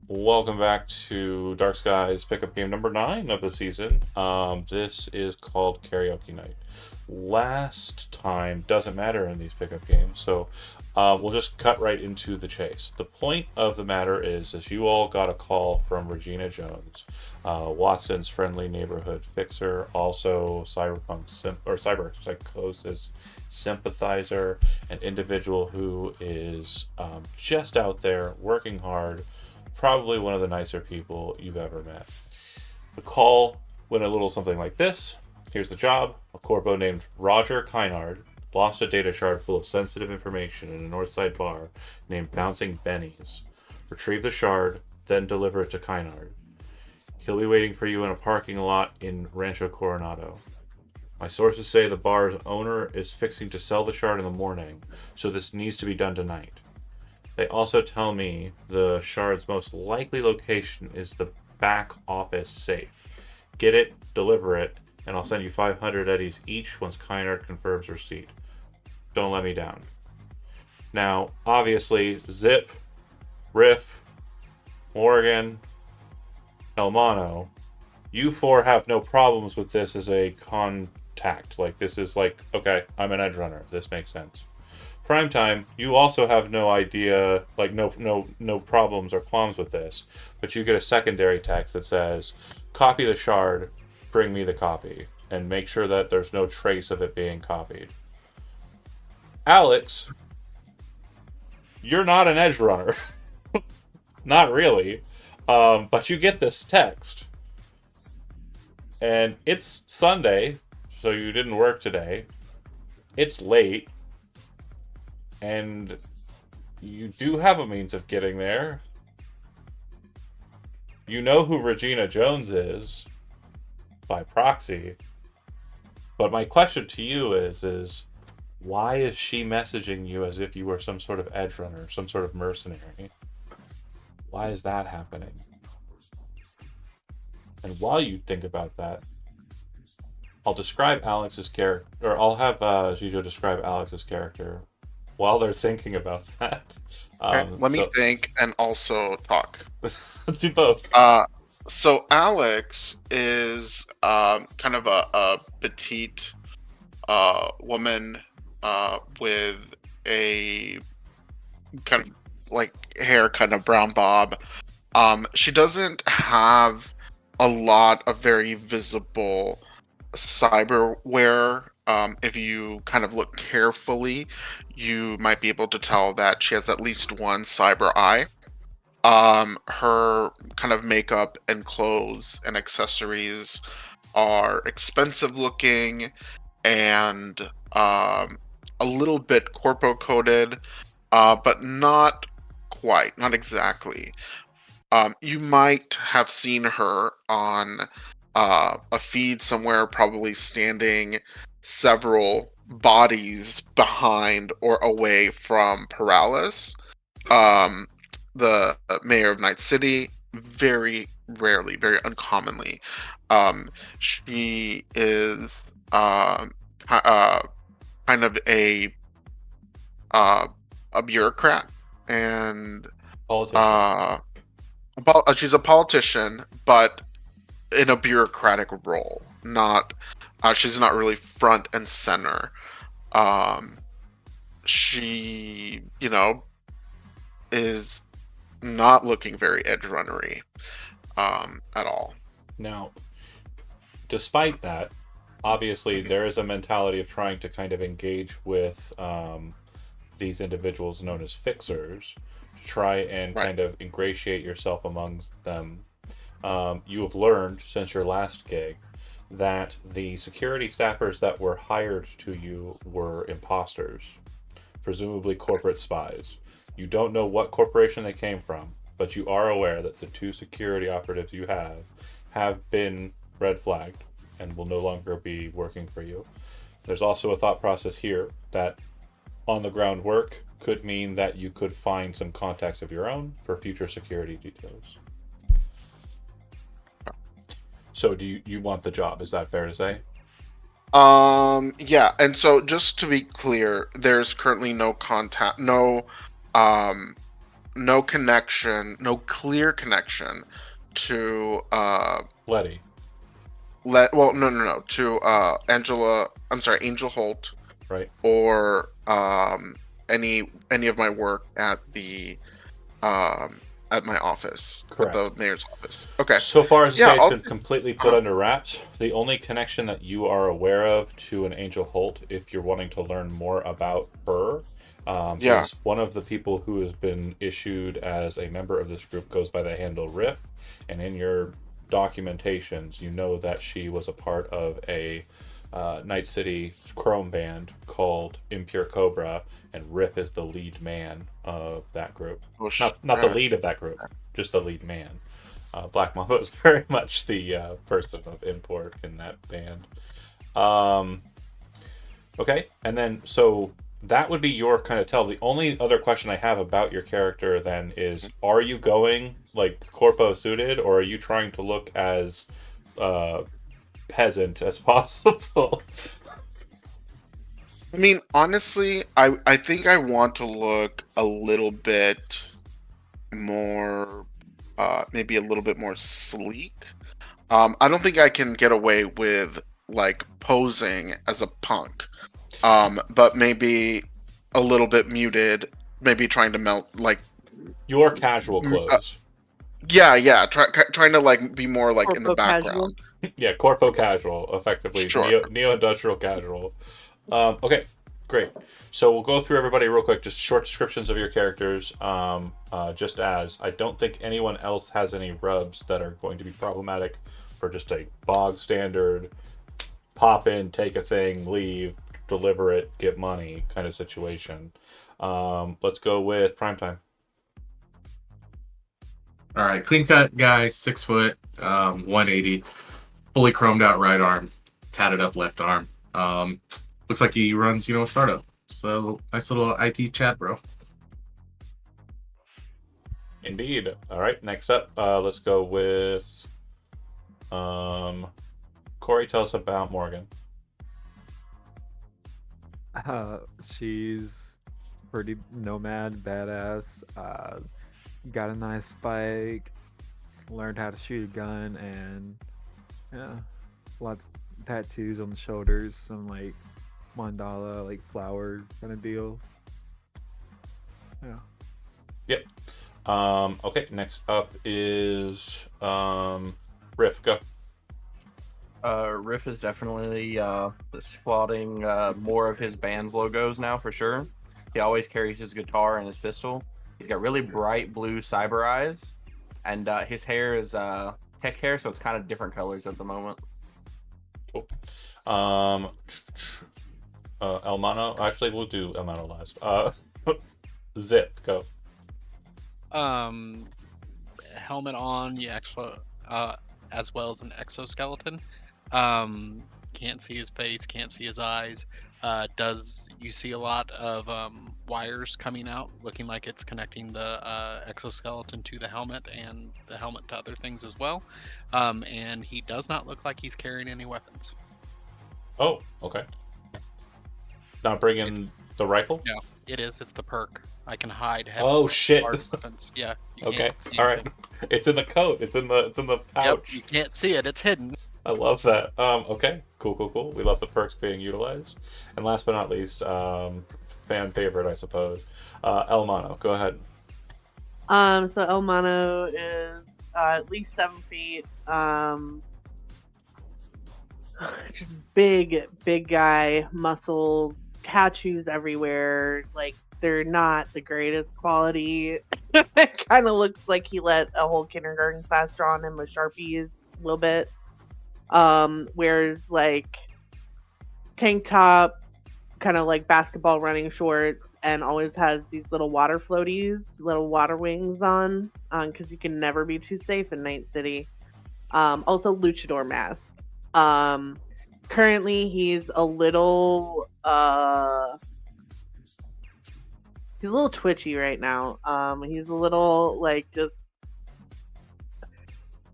Welcome back to Dark Skies pickup game number 9 of the season. This is called Karaoke Night. Last time doesn't matter in these pickup games, so we'll just cut right into the chase. The point of the matter is you all got a call from Regina Jones, Watson's friendly neighborhood fixer, also cyber psychosis sympathizer, an individual who is just out there working hard, probably one of the nicer people you've ever met. The call went a little something like this. Here's the job. A corpo named Roger Kynard lost a data shard full of sensitive information in a Northside bar named Bouncing Benny's. Retrieve the shard, then deliver it to Kynard. He'll be waiting for you in a parking lot in Rancho Coronado. My sources say the bar's owner is fixing to sell the shard in the morning, so this needs to be done tonight. They also tell me the shard's most likely location is the back office safe. Get it, deliver it, and I'll send you 500 eddies each once Kynard confirms receipt. Don't let me down. Now, obviously, Zip, Riff, Morgan, Elmano, you four have no problems with this as a contact. Like, this is like, okay, I'm an edge runner. This makes sense. Primetime, you also have no idea, like no problems or qualms with this, but you get a secondary text that says, "Copy the shard, bring me the copy, and make sure that there's no trace of it being copied." Alex, you're not an edge runner, not really, but you get this text, and it's Sunday, so you didn't work today. It's late, and you do have a means of getting there. You know who Regina Jones is by proxy. But my question to you is why is she messaging you as if you were some sort of edge runner, some sort of mercenary? Why is that happening? And while you think about that, I'll describe Alex's character, or I'll have Gijo describe Alex's character while they're thinking about that. Okay, let me So think and also talk. let's do both. So Alex is kind of a petite woman with a kind of like hair, kind of brown bob. She doesn't have a lot of very visible cyberware. If you kind of look carefully, you might be able to tell that she has at least one cyber eye. Her kind of makeup and clothes and accessories are expensive looking and a little bit corpo coded, but not quite, not exactly. You might have seen her on a feed somewhere, probably standing several bodies behind or away from Paralysis, the mayor of Night City. Very rarely, very uncommonly. She is uh, kind of uh, a bureaucrat and Politician. uh, she's a politician, but in a bureaucratic role. Not she's not really front and center. Um, she, is not looking very edge runnery at all. Now, despite that, obviously Mhm. there is a mentality of trying to kind of engage with these individuals known as fixers to try and Right. kind of ingratiate yourself amongst them. You have learned since your last gig that the security staffers that were hired to you were imposters, presumably corporate spies. You don't know what corporation they came from, but you are aware that the two security operatives you have been red flagged and will no longer be working for you. There's also a thought process here that on the ground work could mean that you could find some contacts of your own for future security details. So do you want the job? Is that fair to say? Yeah, and so just to be clear, there's currently no contact, um no connection, no clear connection to Letty. to Angel Holt, Right. or any of my work um at my office, at Correct. the mayor's office. Okay. So far as to Yeah, say, it's been completely put uh under wraps. The only connection that you are aware of to an Angel Holt, if you're wanting to learn more about her, yeah. is one of the people who has been issued as a member of this group goes by the handle Riff, and in your documentations, you know that she was a part of a Night City Chrome band called Impure Cobra, and Rip is the lead man of that group. Oh Not the lead of that group, just the lead man. Black Mamba is very much the person of import in that band. Um, okay, and then so that would be your kind of tell. The only other question I have about your character then is: are you going like corpo suited, or are you trying to look as uh, peasant as possible? I mean, honestly, I think I want to look a little bit more, maybe a little bit more sleek. I don't think I can get away with like posing as a punk. But maybe a little bit muted, maybe trying to melt like Your casual mm, uh, clothes. yeah, trying to like be more like in the Corpo casual. background. Yeah, corpo casual, effectively Sure. neo industrial casual. Okay, great. So we'll go through everybody real quick, just short descriptions of your characters. Just as I don't think anyone else has any rubs that are going to be problematic for just a bog standard pop in, take a thing, leave, deliver it, get money kind of situation. Let's go with primetime. All right, clean cut guy, 6 foot, 180, fully chromed out right arm, tatted up left arm. Looks like he runs, a startup. So nice little IT chat, bro. Indeed. All right. Next up, let's go with Corey. Tell us about Morgan. She's pretty nomad, badass. Got a nice spike. Learned how to shoot a gun, and yeah, lots of tattoos on the shoulders. Some like mandala, like flower kind of deals. Yeah. Yep. Okay. Next up is Riff. Go. Riff is definitely spotting more of his band's logos now for sure. He always carries his guitar and his pistol. He's got really bright blue cyber eyes, and his hair is tech hair, so it's kind of different colors at the moment. Cool. El Mano. Actually, we'll do El Mano last. Zip. Go. Helmet on, as well as an exoskeleton. Can't see his face, can't see his eyes. You see a lot of wires coming out, looking like it's connecting the exoskeleton to the helmet and the helmet to other things as well. And he does not look like he's carrying any weapons. Oh, okay. Not bringing the rifle? No, it is. It's the perk. I can hide heavy Oh shit. large weapons. Yeah. You Okay. can't see All right. anything. It's in the coat. It's in the pouch. Yep, you can't see it. It's hidden. I love that. Okay. Cool. We love the perks being utilized. And last but not least, fan favorite, I suppose. El Mano. Go ahead. So El Mano is at least 7 feet. Just big guy, muscles, tattoos everywhere. Like, they're not the greatest quality. It kind of looks like he let a whole kindergarten class draw on him with Sharpies a little bit. Wears like tank top, kind of like basketball running shorts, and always has these little water floaties, little water wings on, because you can never be too safe in Night City. Also luchador mask. Currently he's a little twitchy right now. He's a little like just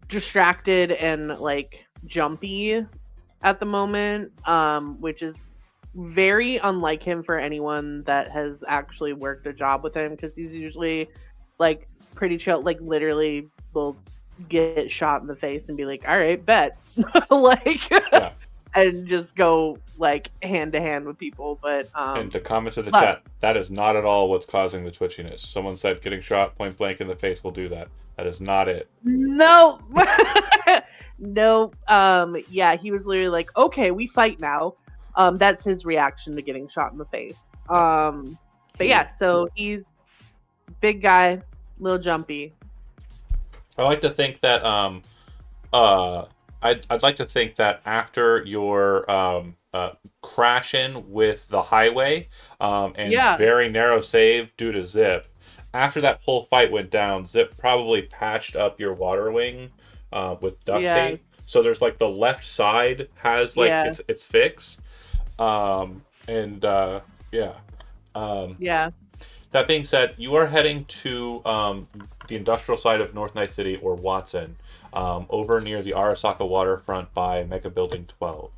distracted and like jumpy at the moment, which is very unlike him for anyone that has actually worked a job with him, because he's usually like pretty chill. Like literally, will get shot in the face and be like, "All right, bet," like, Yeah. and just go like hand to hand with people. But And to comment to the but- chat, that is not at all what's causing the twitchiness. Someone said getting shot point blank in the face will do that. That is not it. no, no. Yeah, he was literally like, "Okay, we fight now." That's his reaction to getting shot in the face. But yeah, so he's big guy, little jumpy. I like to think that I'd like to think that after your crash in with the highway and Yeah. very narrow save due to Zip, after that whole fight went down, Zip probably patched up your water wing with duct Yeah. tape. So there's like the left side has like Yeah. its fix. And yeah. Yeah. That being said, you are heading to the industrial side of North Night City, or Watson, over near the Arasaka waterfront by Mega Building 12.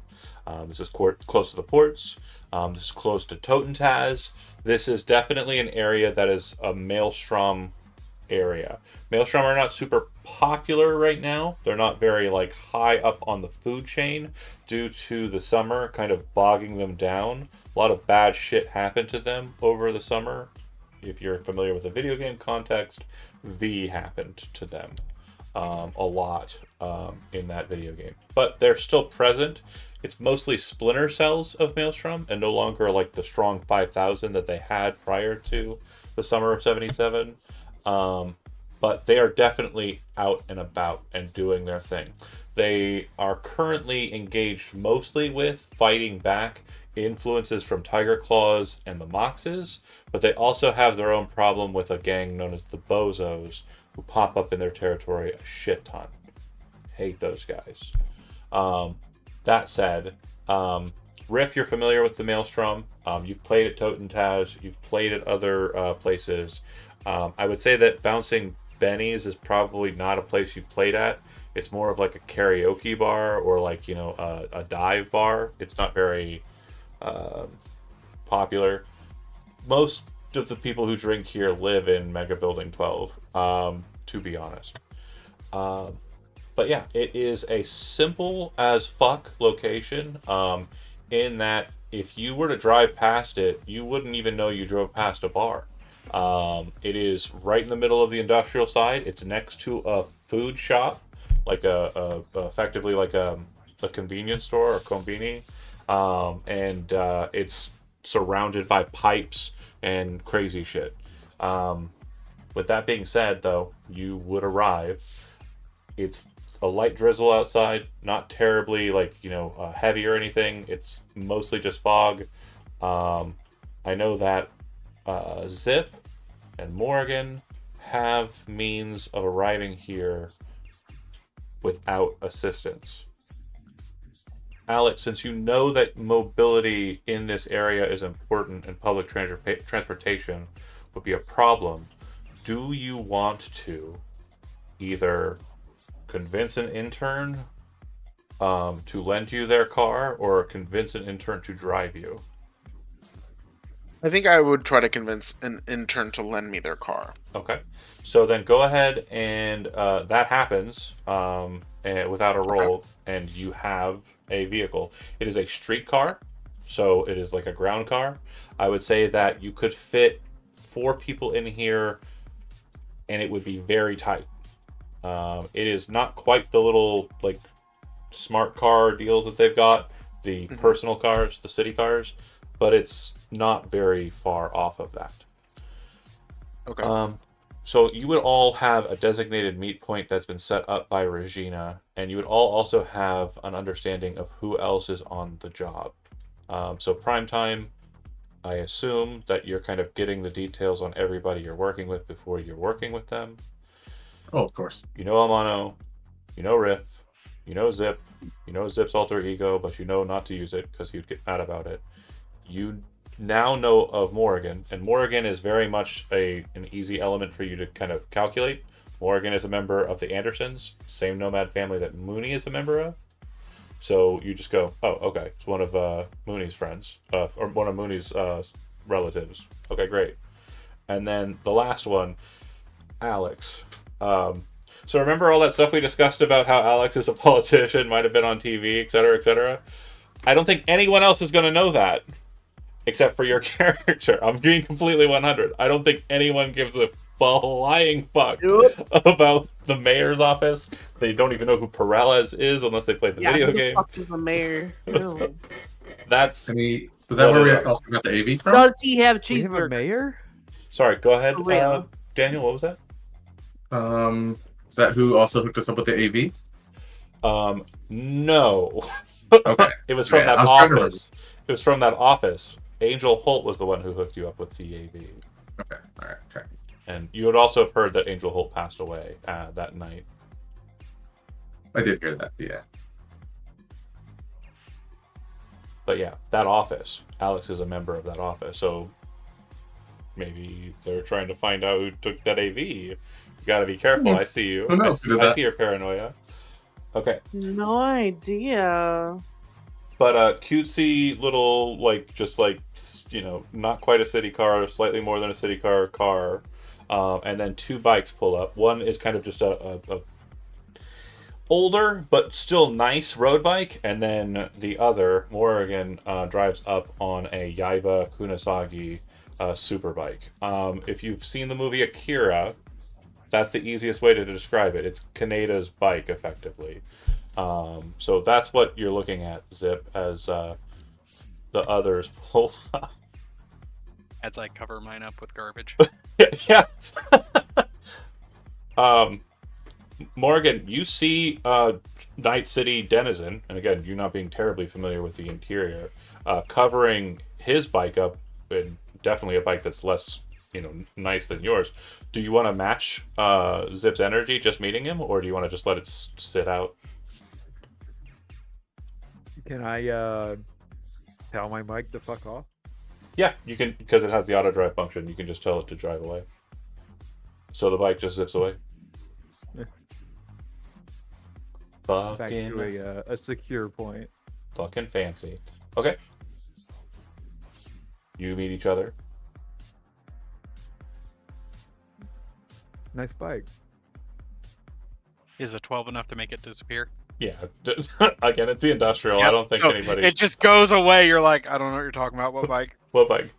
This is close to the ports. This is close to Totentaz. This is definitely an area that is a Maelstrom area. Maelstrom are not super popular right now. They're not very like high up on the food chain due to the summer kind of bogging them down. A lot of bad shit happened to them over the summer. If you're familiar with the video game context, V happened to them a lot in that video game. But they're still present. It's mostly splinter cells of Maelstrom and no longer like the strong 5,000 that they had prior to the summer of 77. But they are definitely out and about and doing their thing. They are currently engaged mostly with fighting back influences from Tiger Claws and the Moxes, but they also have their own problem with a gang known as the Bozos, who pop up in their territory a shit ton. Hate those guys. That said, Riff, you're familiar with the Maelstrom. You've played at Totentaz. You've played at other places. I would say that Bouncing Benny's is probably not a place you've played at. It's more of like a karaoke bar or like, you know, a dive bar. It's not very popular. Most of the people who drink here live in Mega Building 12, to be honest. But yeah, it is a simple as fuck location, in that if you were to drive past it, you wouldn't even know you drove past a bar. It is right in the middle of the industrial side. It's next to a food shop, like effectively like a convenience store or combini, and it's surrounded by pipes and crazy shit. With that being said, though, you would arrive. It's a light drizzle outside, not terribly like, you know, heavy or anything. It's mostly just fog. I know that Zip and Morgan have means of arriving here without assistance. Alex, since you know that mobility in this area is important and public transportation would be a problem, do you want to either convince an intern to lend you their car or convince an intern to drive you? I think I would try to convince an intern to lend me their car. Okay. So then go ahead and that happens and without a roll, and you have a vehicle. It is a street car, so it is like a ground car. I would say that you could fit 4 people in here and it would be very tight. It is not quite the little like smart car deals that they've got, the personal cars, the city cars, but it's not very far off of that. Okay. So you would all have a designated meet point that's been set up by Regina, and you would all also have an understanding of who else is on the job. So prime time, I assume that you're kind of getting the details on everybody you're working with before you're working with them. Oh, of course. You know Amano, you know Riff, you know Zip, you know Zip's alter ego, but you know not to use it because he'd get mad about it. You now know of Morrigan, and Morrigan is very much an easy element for you to kind of calculate. Morrigan is a member of the Andersons, same nomad family that Mooney is a member of. So you just go, oh, okay, it's one of Mooney's friends, or one of Mooney's relatives. Okay, great. And then the last one, Alex. So remember all that stuff we discussed about how Alex is a politician, might have been on TV, etc., etc. I don't think anyone else is going to know that, except for your character. I'm being completely 100. I don't think anyone gives a flying fuck Nope. about the mayor's office. They don't even know who Peralez is unless they played the Yeah, video who the game. fuck is the mayor? No. That's. Was that What where we is it? also got the AV from? Does he have We have a cheeseburger? mayor? Sorry, go ahead, For real. Daniel. What was that? Is that who also hooked us up with the AV? No. Okay. It was from Yeah, that I was trying to remember. office. It was from that office. Angel Holt was the one who hooked you up with the AV. Okay. All right. Okay. And you would also have heard that Angel Holt passed away that night. I did hear that. Yeah. But yeah, that office. Alex is a member of that office, so maybe they're trying to find out who took that AV. You gotta be careful. I see you. Who knows who did I that? see your paranoia. Okay. No idea. But cutesy little, not quite a city car, slightly more than a city car. And then two bikes pull up. One is kind of just a older but still nice road bike, and then the other, Morrigan, drives up on a Yaiba Kunasagi super bike. If you've seen the movie Akira, that's the easiest way to describe it. It's Kaneda's bike, effectively. So that's what you're looking at, Zip, as the others pull up. As I cover mine up with garbage. Yeah. Morgan, you see Night City Denizen, and again, you're not being terribly familiar with the interior, covering his bike up, and definitely a bike that's less, nice than yours. Do you want to match Zip's energy just meeting him, or do you want to just let it sit out? Can I tell my mic to fuck off? Yeah, you can, because it has the auto drive function. You can just tell it to drive away. So the bike just zips away. Back Fucking, to a secure point. fucking fancy. Okay. You meet each other. Nice bike. Is a 12 enough to make it disappear? Yeah. Again, it's the industrial. I Yep, don't think so anybody. It just goes away. You're like, I don't know what you're talking about. What bike? What bike?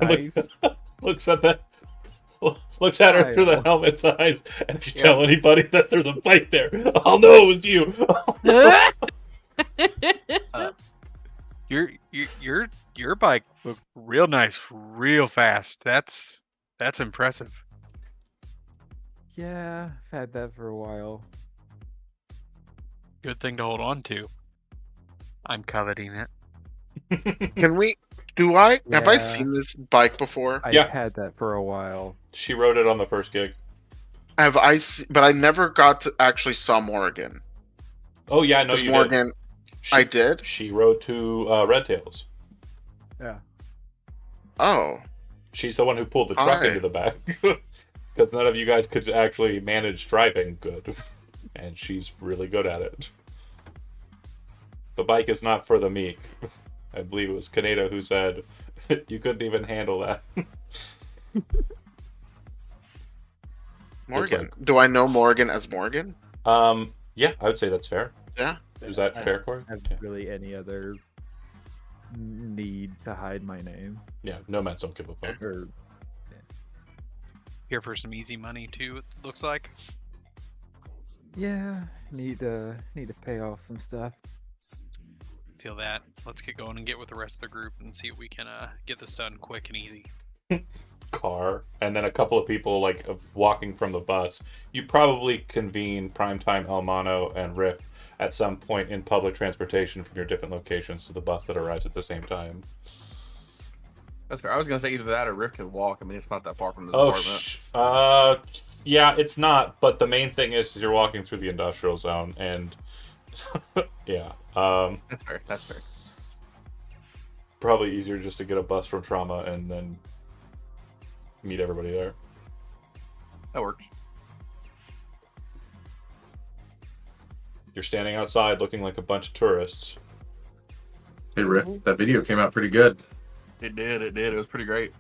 Nice. Looks at that. Looks at her through the Kyle. helmet's eyes, and if you Yeah. tell anybody that there's a bike there, I'll know it was you. Your bike looked real nice, real fast. That's impressive. Yeah, I've had that for a while. Good thing to hold on to. I'm coveting it. Can we? Do I? Have I Yeah. seen this bike before? I've Yeah. had that for a while. She rode it on the first gig. Have I? But I never got to actually saw Morgan. Oh yeah, no, Because you Morgan, did. She, I did. She rode to Red Tails. Yeah. Oh, She's the one who pulled the truck Hi. into the back. Because none of you guys could actually manage driving good. And she's really good at it. The bike is not for the meek. I believe it was Kaneda who said, you couldn't even handle that. Morgan. like- Do I know Morgan as Morgan? Yeah, I would say that's fair. Yeah. Is that fair, Corey? I have Yeah. really any other need to hide my name Yeah, nomads don't give a fuck. or Here for some easy money too. It looks like. yeah, need to pay off some stuff. Feel that. Let's get going and get with the rest of the group and see if we can get this done quick and easy. Car, and then a couple of people walking from the bus. You probably convene Primetime, Elmano, and Riff at some point in public transportation from your different locations to the bus that arrives at the same time. That's fair. I was gonna say either that or Riff could walk. I mean, it's not that far from the apartment. Yeah, it's not. But the main thing is you're walking through the industrial zone, and yeah, That's fair. That's fair. probably easier just to get a bus from Trauma and then meet everybody there. That works. You're standing outside looking like a bunch of tourists. Hey, Riff, that video came out pretty good. It did. It did. It was pretty great.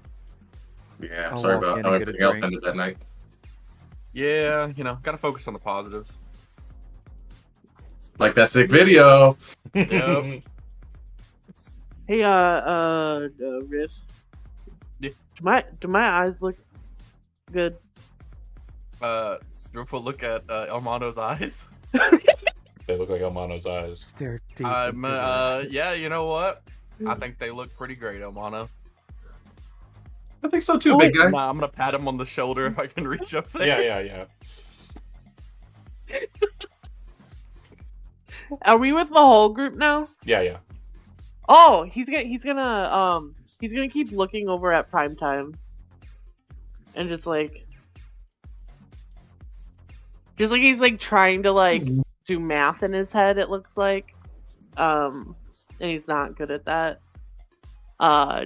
Yeah, I'm I'll sorry walk about in how and get a everything else drink. ended that night. Yeah, gotta focus on the positives. Like that sick video. Yep. Hey, Riff. Yeah. Do my eyes look good? If we look at Elmano's eyes. They look like Elmano's eyes. Stare deep into their Yeah, you know what? I think they look pretty great, Elmano. I think so too, Oh, big wait. guy. I'm gonna pat him on the shoulder if I can reach up there. Yeah. Are we with the whole group now? Yeah. Oh, he's gonna keep looking over at Primetime, and just like he's like trying to like do math in his head. It looks like, and he's not good at that.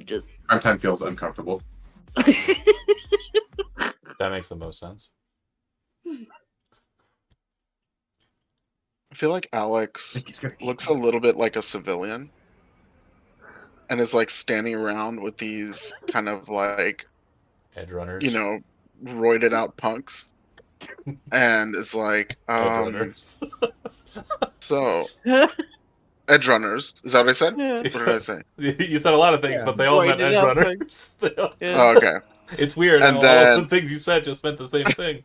Just Primetime feels uncomfortable. That makes the most sense. I feel like Alex think he's gonna eat looks me. a little bit like a civilian and is like standing around with these kind of like, Edge runners. roided out punks. And is like, Edge runners. so edge runners. Is that what I said? What did I say? You said a lot of things, Yeah. but they all meant Roided edge out runners. Yeah. Oh, okay. It's weird. And how then- all of the things you said just meant the same thing.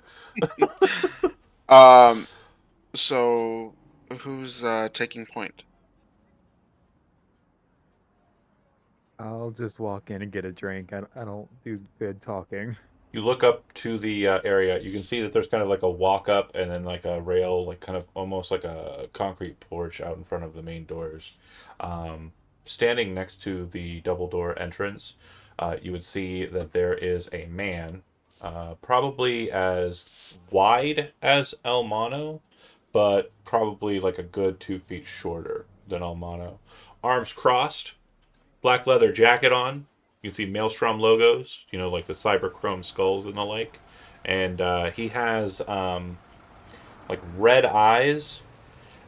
So who's taking point? I'll just walk in and get a drink. I don't do good talking. You look up to the area. You can see that there's kind of like a walk up and then like a rail, like kind of almost like a concrete porch out in front of the main doors. Standing next to the double door entrance, you would see that there is a man, probably as wide as Elmano, but probably like a good 2 feet shorter than Elmano. Arms crossed, black leather jacket on. You can see Maelstrom logos, like the cyberchrome skulls and the like. And he has like red eyes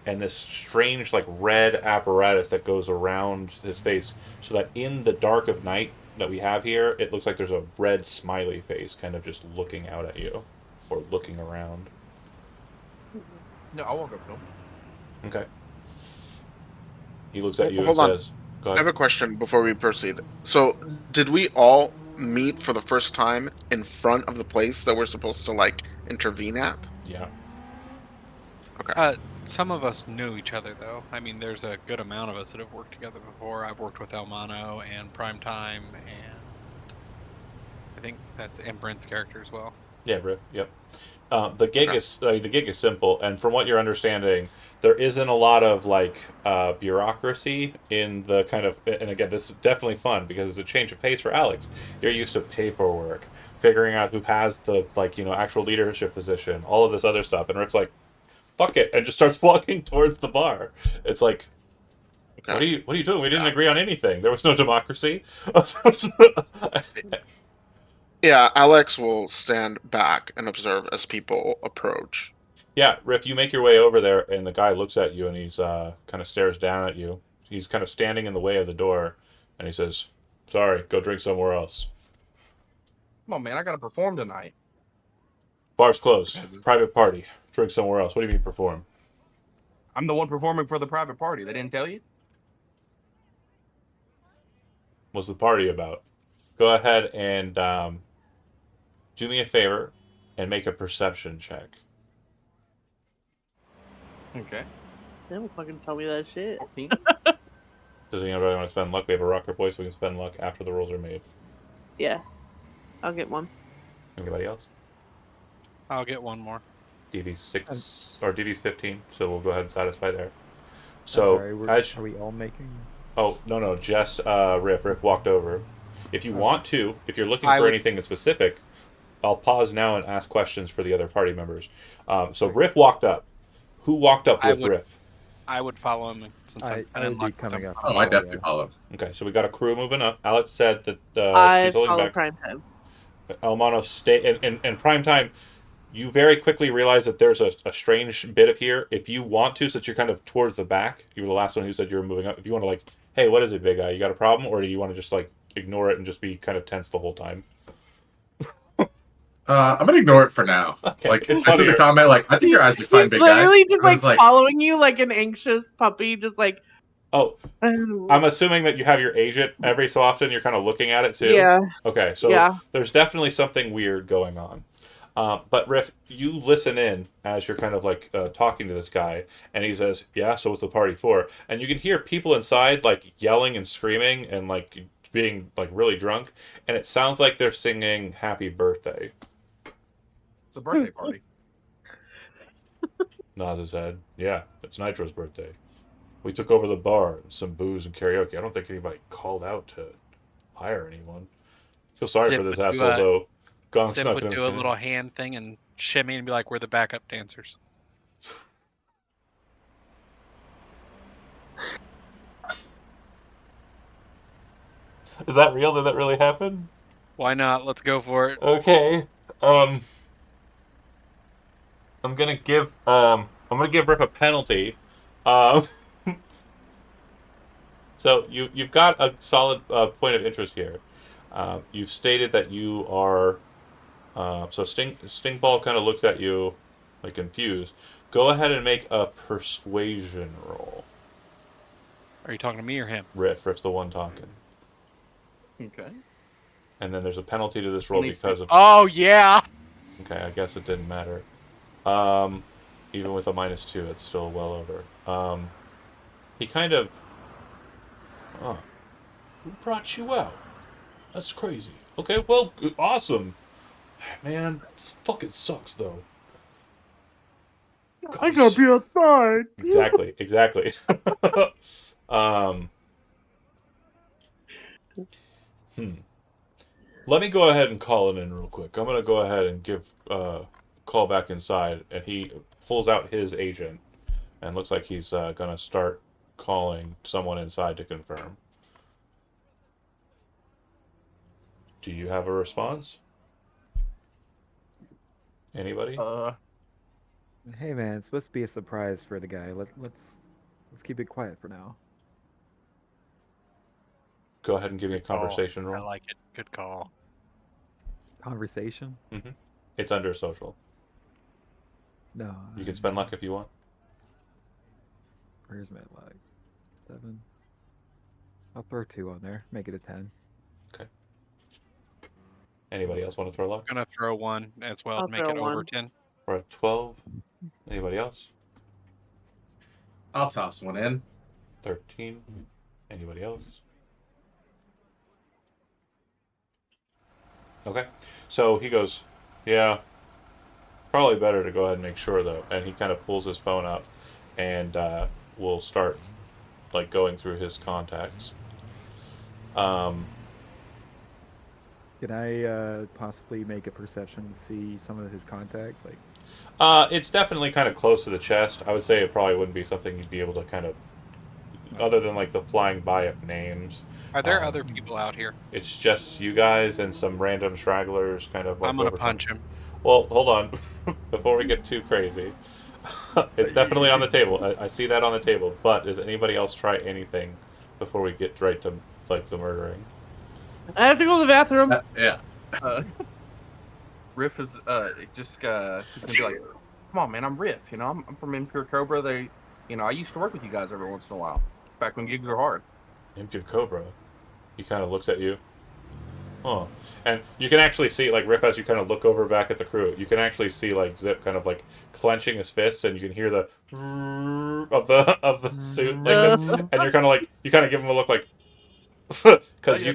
and this strange like red apparatus that goes around his face so that in the dark of night that we have here, it looks like there's a red smiley face kind of just looking out at you or looking around. No, I'll walk up to him. Okay. He looks at you and Hold on. says, go I ahead. have a question before we proceed. So, did we all meet for the first time in front of the place that we're supposed to like intervene at? Yeah. Some of us knew each other, though. I mean, there's a good amount of us that have worked together before. I've worked with Elmano and Primetime, and I think that's and Brent's character as well. Yeah, Rick. Yep. The gig is simple, and from what you're understanding, there isn't a lot of like bureaucracy in the kind of. And again, this is definitely fun because it's a change of pace for Alex. You're used to paperwork, figuring out who has the actual leadership position, all of this other stuff, and Rick's like, "Fuck it," and just starts walking towards the bar. It's like, Okay. what are you doing? We didn't agree on anything. There was no democracy. Yeah, Alex will stand back and observe as people approach. Yeah, Riff, you make your way over there, and the guy looks at you, and he's kind of stares down at you. He's kind of standing in the way of the door, and he says, "Sorry, go drink somewhere else. Come on, man, I gotta perform tonight. Bar's closed. Private party. Drink somewhere else." What do you mean perform? I'm the one performing for the private party. They didn't tell you? What's the party about? Go ahead and do me a favor and make a perception check. Okay. They don't fucking tell me that shit. 14. Does anybody want to spend luck? We have a rocker boy, so we can spend luck after the rolls are made. Yeah, I'll get one. Anybody else? I'll get one more. DV's 6 or DV's 15, so we'll go ahead and satisfy there. I'm So, sorry, as are we all making? Oh, no, just Riff. Riff walked over. If you want to, if you're looking I for would- anything in specific, I'll pause now and ask questions for the other party members. So Riff walked up. Who walked up I with would- Riff? I would follow him since I I've been would in be luck with coming him. up. Oh, I definitely follow. Okay, so we got a crew moving up. Alex said that I she's holding follow back. Primetime. Elmano stay and prime time. You very quickly realize that there's a strange bit of here. If you want to, since you're kind of towards the back, you were the last one who said you were moving up. If you want to like, hey, what is it, big guy? You got a problem, or do you want to just like ignore it and just be kind of tense the whole time? I'm gonna ignore it for now. Okay, Like, it's I said the funnier. comment, like, I think you're Isaac, fine, He's big guy. literally just And like it's like, following you like an anxious puppy, just like. Oh, "Oh." I'm assuming that you have your agent every so often. You're kind of looking at it too. Yeah, Okay, so yeah. there's definitely something weird going on. But Riff, you listen in as you're kind of like talking to this guy, and he says, "Yeah, so what's the party for?" And you can hear people inside like yelling and screaming and like being like really drunk, and it sounds like they're singing "Happy Birthday." It's a birthday party. Nods his head. Yeah, it's Nitro's birthday. We took over the bar, some booze and karaoke. I don't think anybody called out to hire anyone. Feel sorry Zip for this would do asshole a- though. Gonk's Zip not would gonna. do a little hand thing and shimmy and be like, "We're the backup dancers." Is that real? Did that really happen? Why not? Let's go for it. Okay. I'm gonna give Rip a penalty. Um, so you've got a solid point of interest here. You've stated that you are. So Stingball kind of looks at you, like confused. Go ahead and make a persuasion roll. Are you talking to me or him? Riff's the one talking. Okay. And then there's a penalty to this roll Needs to- because of. Oh yeah. Okay, I guess it didn't matter. Even with a -2, it's still well over. He kind of. Oh, who brought you out? That's crazy. Okay, well, awesome. Man, this fucking sucks though. I gotta be outside. Exactly. um. Let me go ahead and call it in real quick. I'm gonna go ahead and give call back inside, and he pulls out his agent, and looks like he's gonna start calling someone inside to confirm. Do you have a response? Anybody? Hey man, it's supposed to be a surprise for the guy. Let's keep it quiet for now. Go ahead and give me a conversation I roll. like it. Good call. Conversation? It's under social. No. You can spend luck if you want. Where's my luck? 7. I'll throw 2 on there. Make it a 10. Anybody else want to throw luck? I'm gonna throw 1 as well I'll to make throw it over 1. 10. We're at 12. Anybody else? I'll toss one in. 13. Anybody else? Okay. So he goes, yeah, probably better to go ahead and make sure, though. And he kind of pulls his phone up and will start, like, going through his contacts. Can I possibly make a perception to see some of his contacts? Like, It's definitely kind of close to the chest. I would say it probably wouldn't be something you'd be able to kind of, other than, like, the flying by of names. Are there Um, other people out here? It's just you guys and some random stragglers kind of like I'm gonna over punch him. Well, hold on. Before we get too crazy. It's definitely on the table. I see that on the table. But does anybody else try anything before we get right to like the murdering? I have to go to the bathroom. Yeah. Riff is just he's gonna be like, "Come on, man, I'm Riff. You know, I'm from Impure Cobra. I used to work with you guys every once in a while, back when gigs were hard." Empty Cobra. He kind of looks at you. Huh. And you can actually see, like, Riff, as you kind of look over back at the crew, you can actually see, like, Zip kind of, like, clenching his fists, and you can hear the of the suit, like, and you're kind of like, you kind of give him a look like, because you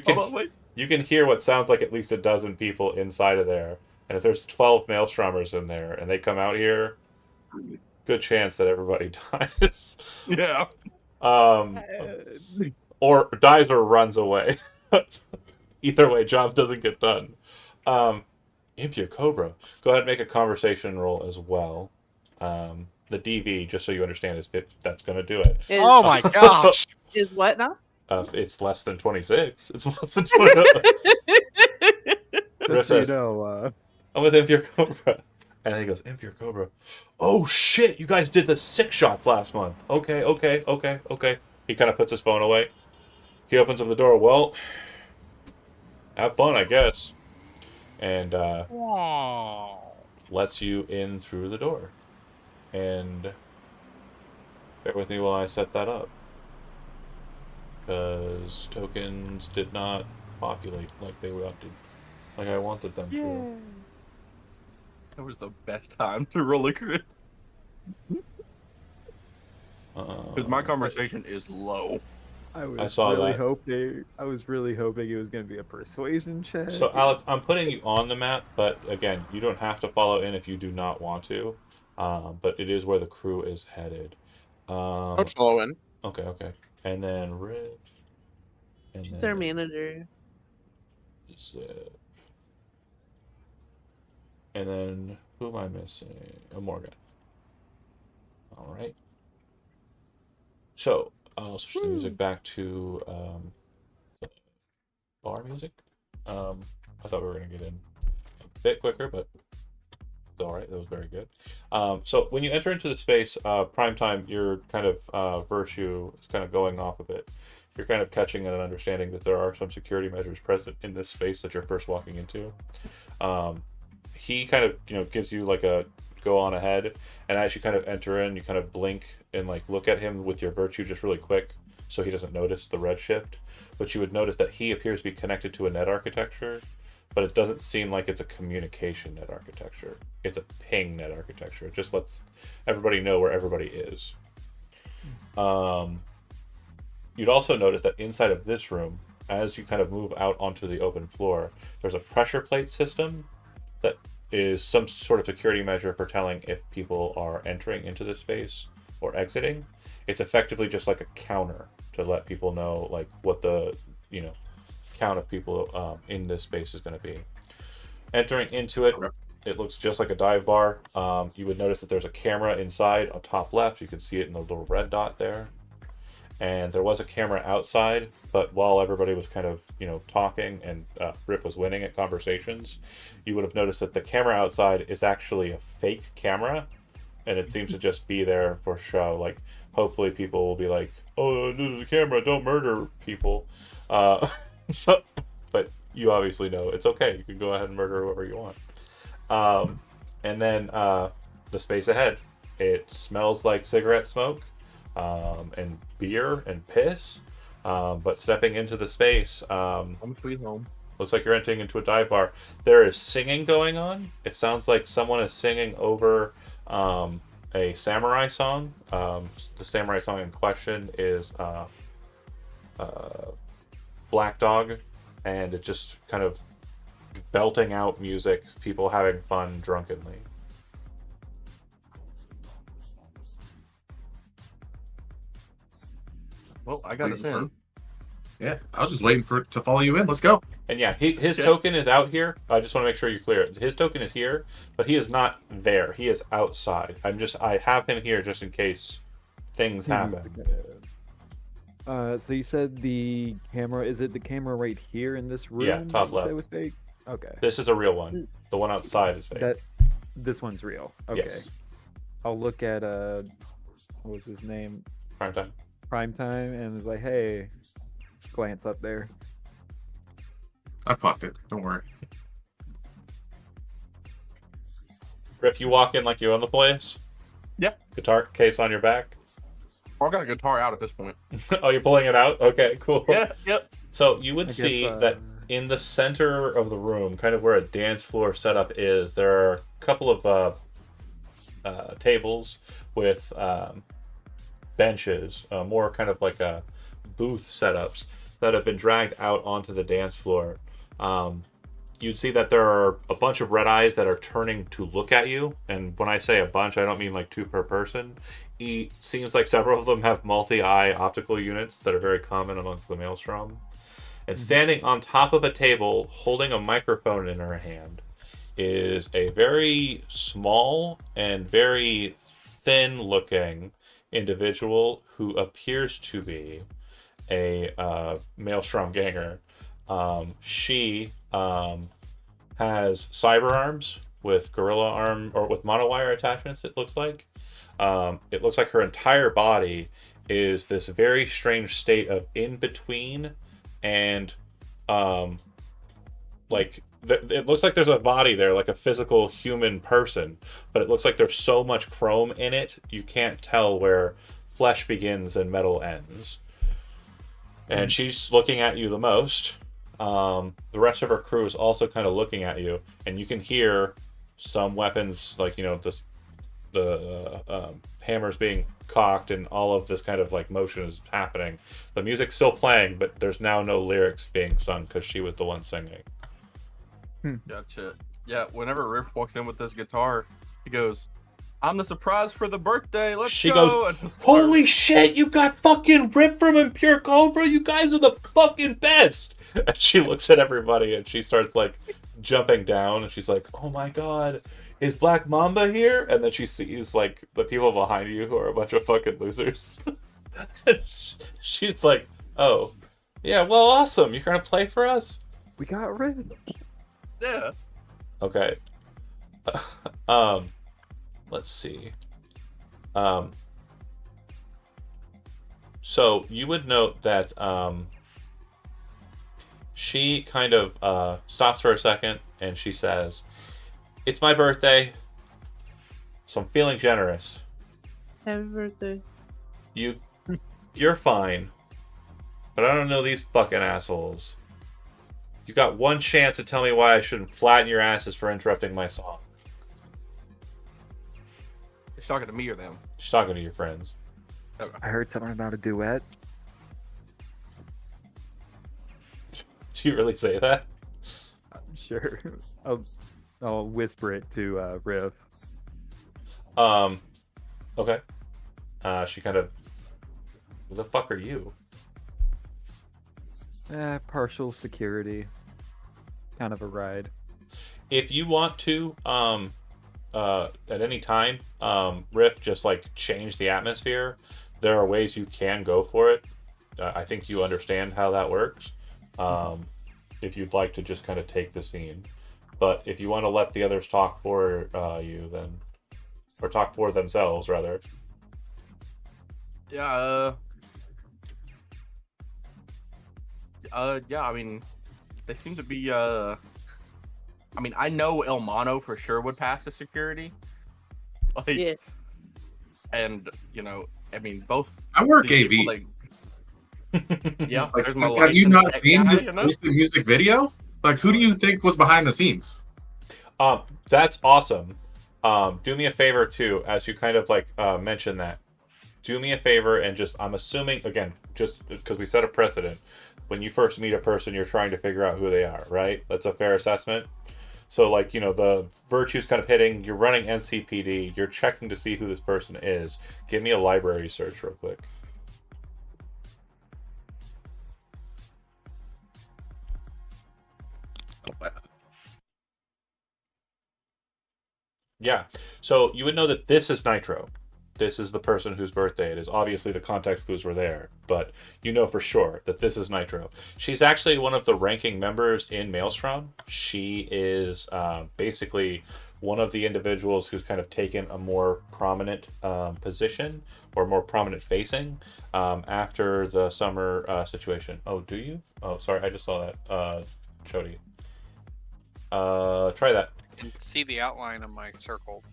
can hear what sounds like at least a dozen people inside of there, and if there's 12 Maelstromers in there, and they come out here, good chance that everybody dies. Yeah. Or dies or runs away. Either way, job doesn't get done. Impure Cobra. Go ahead and make a conversation roll as well. The DV, just so you understand, is that's going to do it. Oh my gosh! Is what now? It's less than 26. It's less than 20. just so you says, know, I'm with Impure Cobra. And then he goes, Impure Cobra. Oh shit, you guys did the 6 shots last month. Okay. He kind of puts his phone away. He opens up the door. Well, have fun, I guess. and Wow. lets you in through the door. And bear with me while I set that up, because tokens did not populate like they wanted, like I wanted them to. That was the best time to roll a crit. Because my Um, conversation is low. I was saw really that. hoping. I was really hoping it was gonna be a persuasion check. So, Alex, I'm putting you on the map, but again, you don't have to follow in if you do not want to. But it is where the crew is headed. I would Um, follow in. okay. And then Riff, and She's our then manager. Zip, and then who am I missing? Morgan. All right. So I'll switch the music back to bar music. I thought we were gonna get in a bit quicker, but it's all right. That was very good. So when you enter into the space, prime time, your kind of virtue is kind of going off a bit. You're kind of catching and understanding that there are some security measures present in this space that you're first walking into. He kind of gives you like a go on ahead, and as you kind of enter in, you kind of blink and like look at him with your virtue just really quick, so he doesn't notice the red shift. But you would notice that he appears to be connected to a net architecture, but it doesn't seem like it's a communication net architecture. It's a ping net architecture. It just lets everybody know where everybody is. You'd also notice that inside of this room, as you kind of move out onto the open floor, there's a pressure plate system that is some sort of security measure for telling if people are entering into the space or exiting. It's effectively just like a counter to let people know like what the count of people in this space is going to be. Entering into it, Okay. it looks just like a dive bar. You would notice that there's a camera inside on top left. You can see it in the little red dot there. And there was a camera outside, but while everybody was kind of talking and Riff was winning at conversations, you would have noticed that the camera outside is actually a fake camera, and it seems to just be there for show. Like, hopefully people will be like, oh, this is a camera, don't murder people. But you obviously know it's okay, you can go ahead and murder whoever you want. And then the space ahead, it smells like cigarette smoke, and beer and piss. But stepping into the space, Home sweet home. looks like you're entering into a dive bar. There is singing going on. It sounds like someone is singing over a samurai song. The samurai song in question is Black Dog, and it just kind of belting out music, people having fun drunkenly. Well, I got us in. Yeah, I was just waiting for it to follow you in. Let's go. And yeah, his Yeah. token is out here. I just want to make sure you're clear. His token is here, but he is not there. He is outside. I have him here just in case things happen. So you said the camera, is it the camera right here in this room? Yeah, top that you said left. was fake? Okay. This is a real one. The one outside is fake. This one's real. Okay. Yes. I'll look at what was his name? Prime time. Primetime, and it's like, hey, glance up there. I clocked it. Don't worry. Griff, you walk in like you own the place. Yeah. Guitar case on your back. I got a guitar out at this point. Oh, you're pulling it out? Okay, cool. Yeah, yep. So you would I guess, see that in the center of the room, kind of where a dance floor setup is, there are a couple of tables with benches, more kind of like booth setups that have been dragged out onto the dance floor. You'd see that there are a bunch of red eyes that are turning to look at you. And when I say a bunch, I don't mean like two per person. It seems like several of them have multi-eye optical units that are very common amongst the Maelstrom. And standing on top of a table, holding a microphone in her hand, is a very small and very thin-looking individual who appears to be a Maelstrom ganger. She has cyber arms with gorilla arm or with monowire attachments. It looks like her entire body is this very strange state of in between and like it looks like there's a body there, like a physical human person, but it looks like there's so much chrome in it, you can't tell where flesh begins and metal ends. And she's looking at you the most. The rest of her crew is also kind of looking at you, and you can hear some weapons, like, you know, the hammers being cocked, and all of this kind of like motion is happening. The music's still playing, but there's now no lyrics being sung because she was the one singing. Gotcha. Yeah, whenever Riff walks in with this guitar, he goes, "I'm the surprise for the birthday. Let's She go!" goes, And just "Holy shit, you got fucking Rip from Impure Cobra! You guys are the fucking best!" And she looks at everybody and she starts like jumping down, and she's like, "Oh my god, is Black Mamba here?" And then she sees like the people behind you who are a bunch of fucking losers. And she's like, "Oh, yeah, well, awesome. You're gonna play for us?" We got rid. Yeah. Okay. Let's see. So you would note that she kind of stops for a second and she says, "It's my birthday, so I'm feeling generous. Happy birthday. You're fine, but I don't know these fucking assholes. You got one chance to tell me why I shouldn't flatten your asses for interrupting my song." She's talking to me or them. She's talking to your friends. I heard something about a duet. Do you really say that? Sure. I'll whisper it to Riv. Okay. She kind of, "Who the fuck are you?" Partial security. Kind of a ride. If you want to, at any time, Riff, just like change the atmosphere, there are ways you can go for it. I think you understand how that works. If you'd like to just kind of take the scene. But if you want to let the others talk for you, then, or talk for themselves, rather. Yeah, yeah, I mean, they seem to be, I mean, I know El Mono for sure would pass the security. Like, Yeah. and, you know, I mean, both. I work these AV. people, like, yeah, Like, there's my have lights you and not tech seen guy, this you know? recent music video? Like, who do you think was behind the scenes? That's awesome. Do me a favor too, as you kind of like mention that. Do me a favor and just, I'm assuming, again, just because we set a precedent, when you first meet a person, you're trying to figure out who they are, right? That's a fair assessment. So, like, you know, the virtue's kind of hitting, you're running NCPD, you're checking to see who this person is. Give me a library search real quick. Yeah. So you would know that this is Nitro. This is the person whose birthday it is. Obviously, the context clues were there, but you know for sure that this is Nitro. She's actually one of the ranking members in Maelstrom. She is basically one of the individuals who's kind of taken a more prominent position, or more prominent facing, after the summer situation. Oh, do you? Oh, sorry, I just saw that. Chody. Try that. I can see the outline of my circle.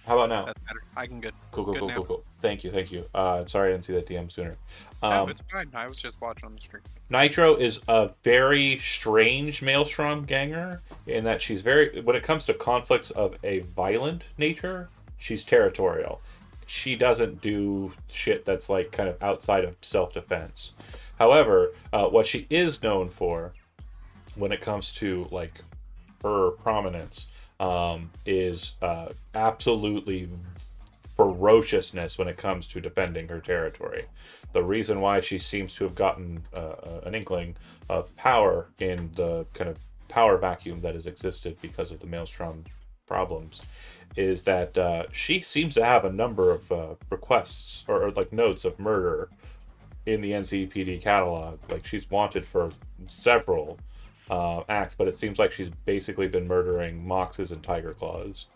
How about now? That's better. I can good. Cool. Good now. Thank you. Sorry I didn't see that DM sooner. No, it's fine. I was just watching on the stream. Nitro is a very strange Maelstrom ganger in that she's very, when it comes to conflicts of a violent nature, she's territorial. She doesn't do shit that's like kind of outside of self-defense. However, what she is known for when it comes to like her prominence is absolutely ferociousness when it comes to defending her territory. The reason why she seems to have gotten an inkling of power in the kind of power vacuum that has existed because of the Maelstrom problems is that she seems to have a number of requests or like notes of murder in the NCPD catalog. Like, she's wanted for several acts, but it seems like she's basically been murdering Moxes and Tiger Claws,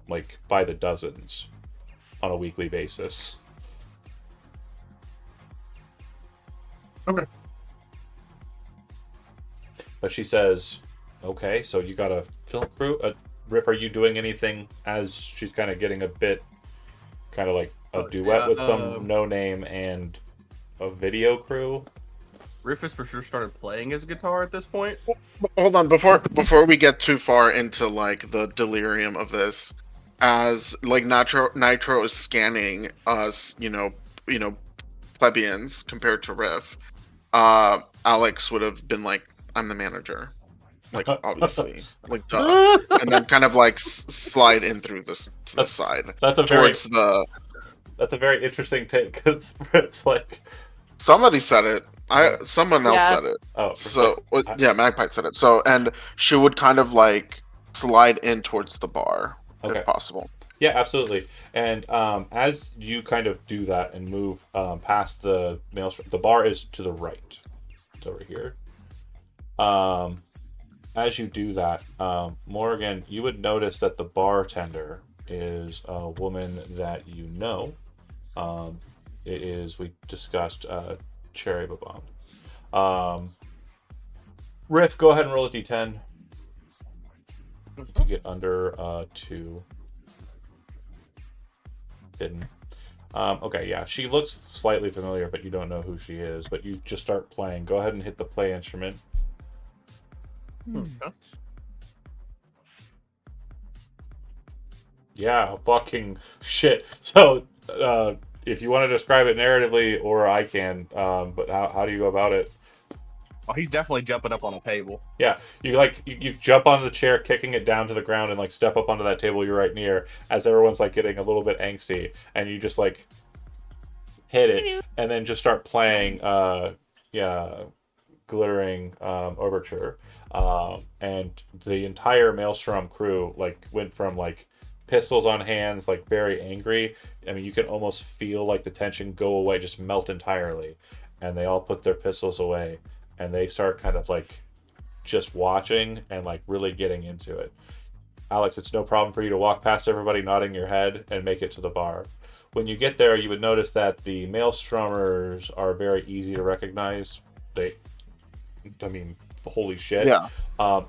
like by the dozens on a weekly basis. Okay. But she says, Okay, so you got a film crew. Rip, are you doing anything as she's kind of getting a bit, kind of like a duet with some no name and a video crew? Rufus for sure started playing his guitar at this point. Hold on, before we get too far into like the delirium of this, as like Nitro is scanning us, plebeians compared to Riff, Alex would have been like, "I'm the manager," like obviously, like duh, and then kind of like slide in through this to the side That's a towards the. That's a very interesting take because Rip's like, Somebody said it. Someone else Yeah. said it. oh, So yeah, Magpie said it. So and she would kind of like slide in towards the bar Okay. if possible. Yeah, absolutely. And as you kind of do that and move past the maelstrom, the bar is to the right. It's over here. As you do that, Morgan, you would notice that the bartender is a woman that you know. It is, we discussed Cherry Babam. Riff, go ahead and roll a d10. To get under 2. Didn't. Okay, yeah, she looks slightly familiar, but you don't know who she is. But you just start playing. Go ahead and hit the play instrument. Yeah, fucking shit. So, if you want to describe it narratively, or I can, but how do you go about it? Oh, he's definitely jumping up on a table. Yeah, you jump on the chair, kicking it down to the ground, and like step up onto that table you're right near, as everyone's like getting a little bit angsty, and you just like hit it, and then just start playing, glittering overture, and the entire Maelstrom crew like went from like pistols on hands, like very angry. I mean, you can almost feel like the tension go away, just melt entirely, and they all put their pistols away. And they start kind of like just watching and like really getting into it. Alex, it's no problem for you to walk past everybody nodding your head and make it to the bar. When you get there, you would notice that the Maelstromers are very easy to recognize. Holy shit. Yeah.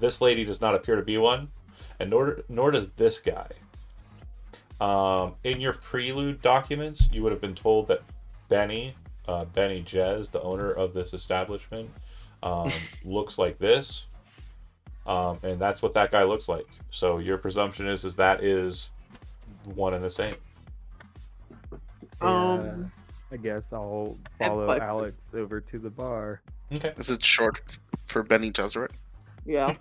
This lady does not appear to be one, and nor does this guy. In your prelude documents, you would have been told that Benny Jez, the owner of this establishment, looks like this, and that's what that guy looks like. So your presumption is that is one and the same. I guess I'll follow but- Alex over to the bar. Okay. Is it short for Benny Gesserit? Yeah.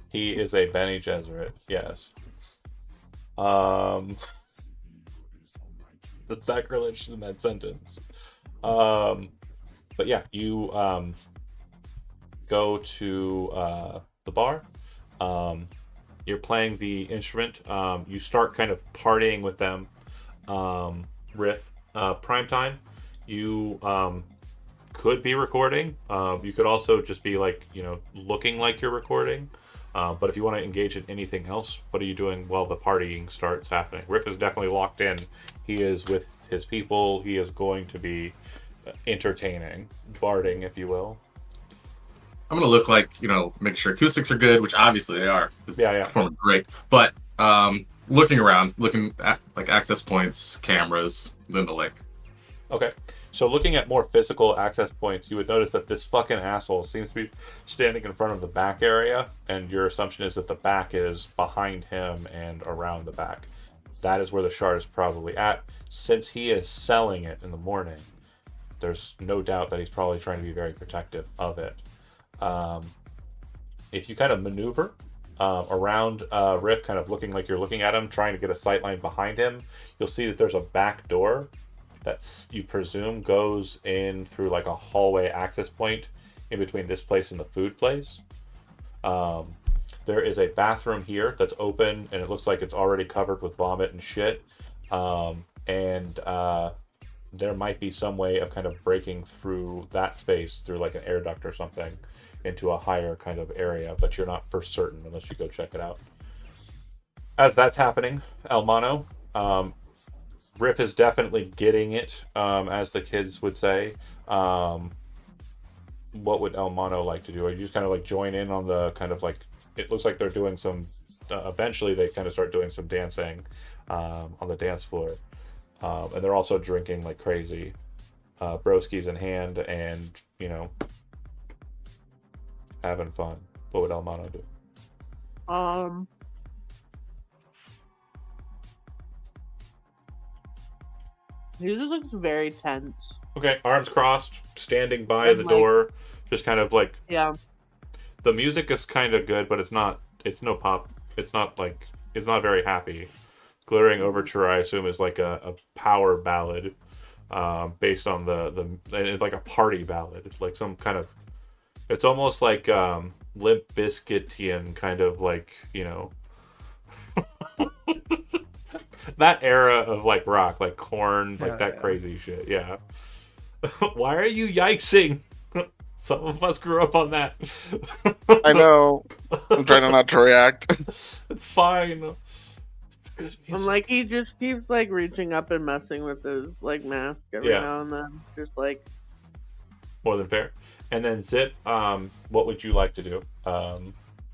He is a Benny Gesserit, yes. The sacrilege in that sentence. But yeah, you go to the bar. You're playing the instrument. You start kind of partying with them. Riff, prime time. You could be recording. You could also just be like, looking like you're recording. But if you want to engage in anything else, what are you doing while the partying starts happening? Riff is definitely locked in. He is with his people. He is going to be entertaining, barding, if you will. I'm gonna look like, make sure acoustics are good, which obviously they are. Yeah. Performing great. But looking around, looking at like access points, cameras, then the like. Okay. So looking at more physical access points, you would notice that this fucking asshole seems to be standing in front of the back area, and your assumption is that the back is behind him and around the back. That is where the shard is probably at. Since he is selling it in the morning, there's no doubt that he's probably trying to be very protective of it. If you kind of maneuver around Riff, kind of looking like you're looking at him, trying to get a sight line behind him, you'll see that there's a back door that you presume goes in through like a hallway access point in between this place and the food place. There is a bathroom here that's open, and it looks like it's already covered with vomit and shit. There might be some way of kind of breaking through that space through like an air duct or something into a higher kind of area, but you're not for certain unless you go check it out. As that's happening, Elmano, Rip is definitely getting it, as the kids would say. what would El Mono like to do? Or you just kind of like join in on the kind of like, it looks like they're doing some. Eventually, they kind of start doing some dancing on the dance floor, and they're also drinking like crazy, broskies in hand, and having fun. What would El Mono do? He just looks very tense. Okay, arms crossed, standing by And, the like- door, just kind of like Yeah. the music is kind of good, but it's not. It's no pop. It's not like it's not very happy. Glittering Overture, I assume, is like a power ballad, based on it's like a party ballad, like some kind of. It's almost like Limp Bizkitian kind of like that era of like rock, like Korn, like that crazy shit. Yeah. Why are you yikesing? Some of us grew up on that. I know. I'm trying not to react. It's fine. It's good music. And like he just keeps like reaching up and messing with his like mask every Yeah. now and then. Just like More than fair. And then Zip, what would you like to do?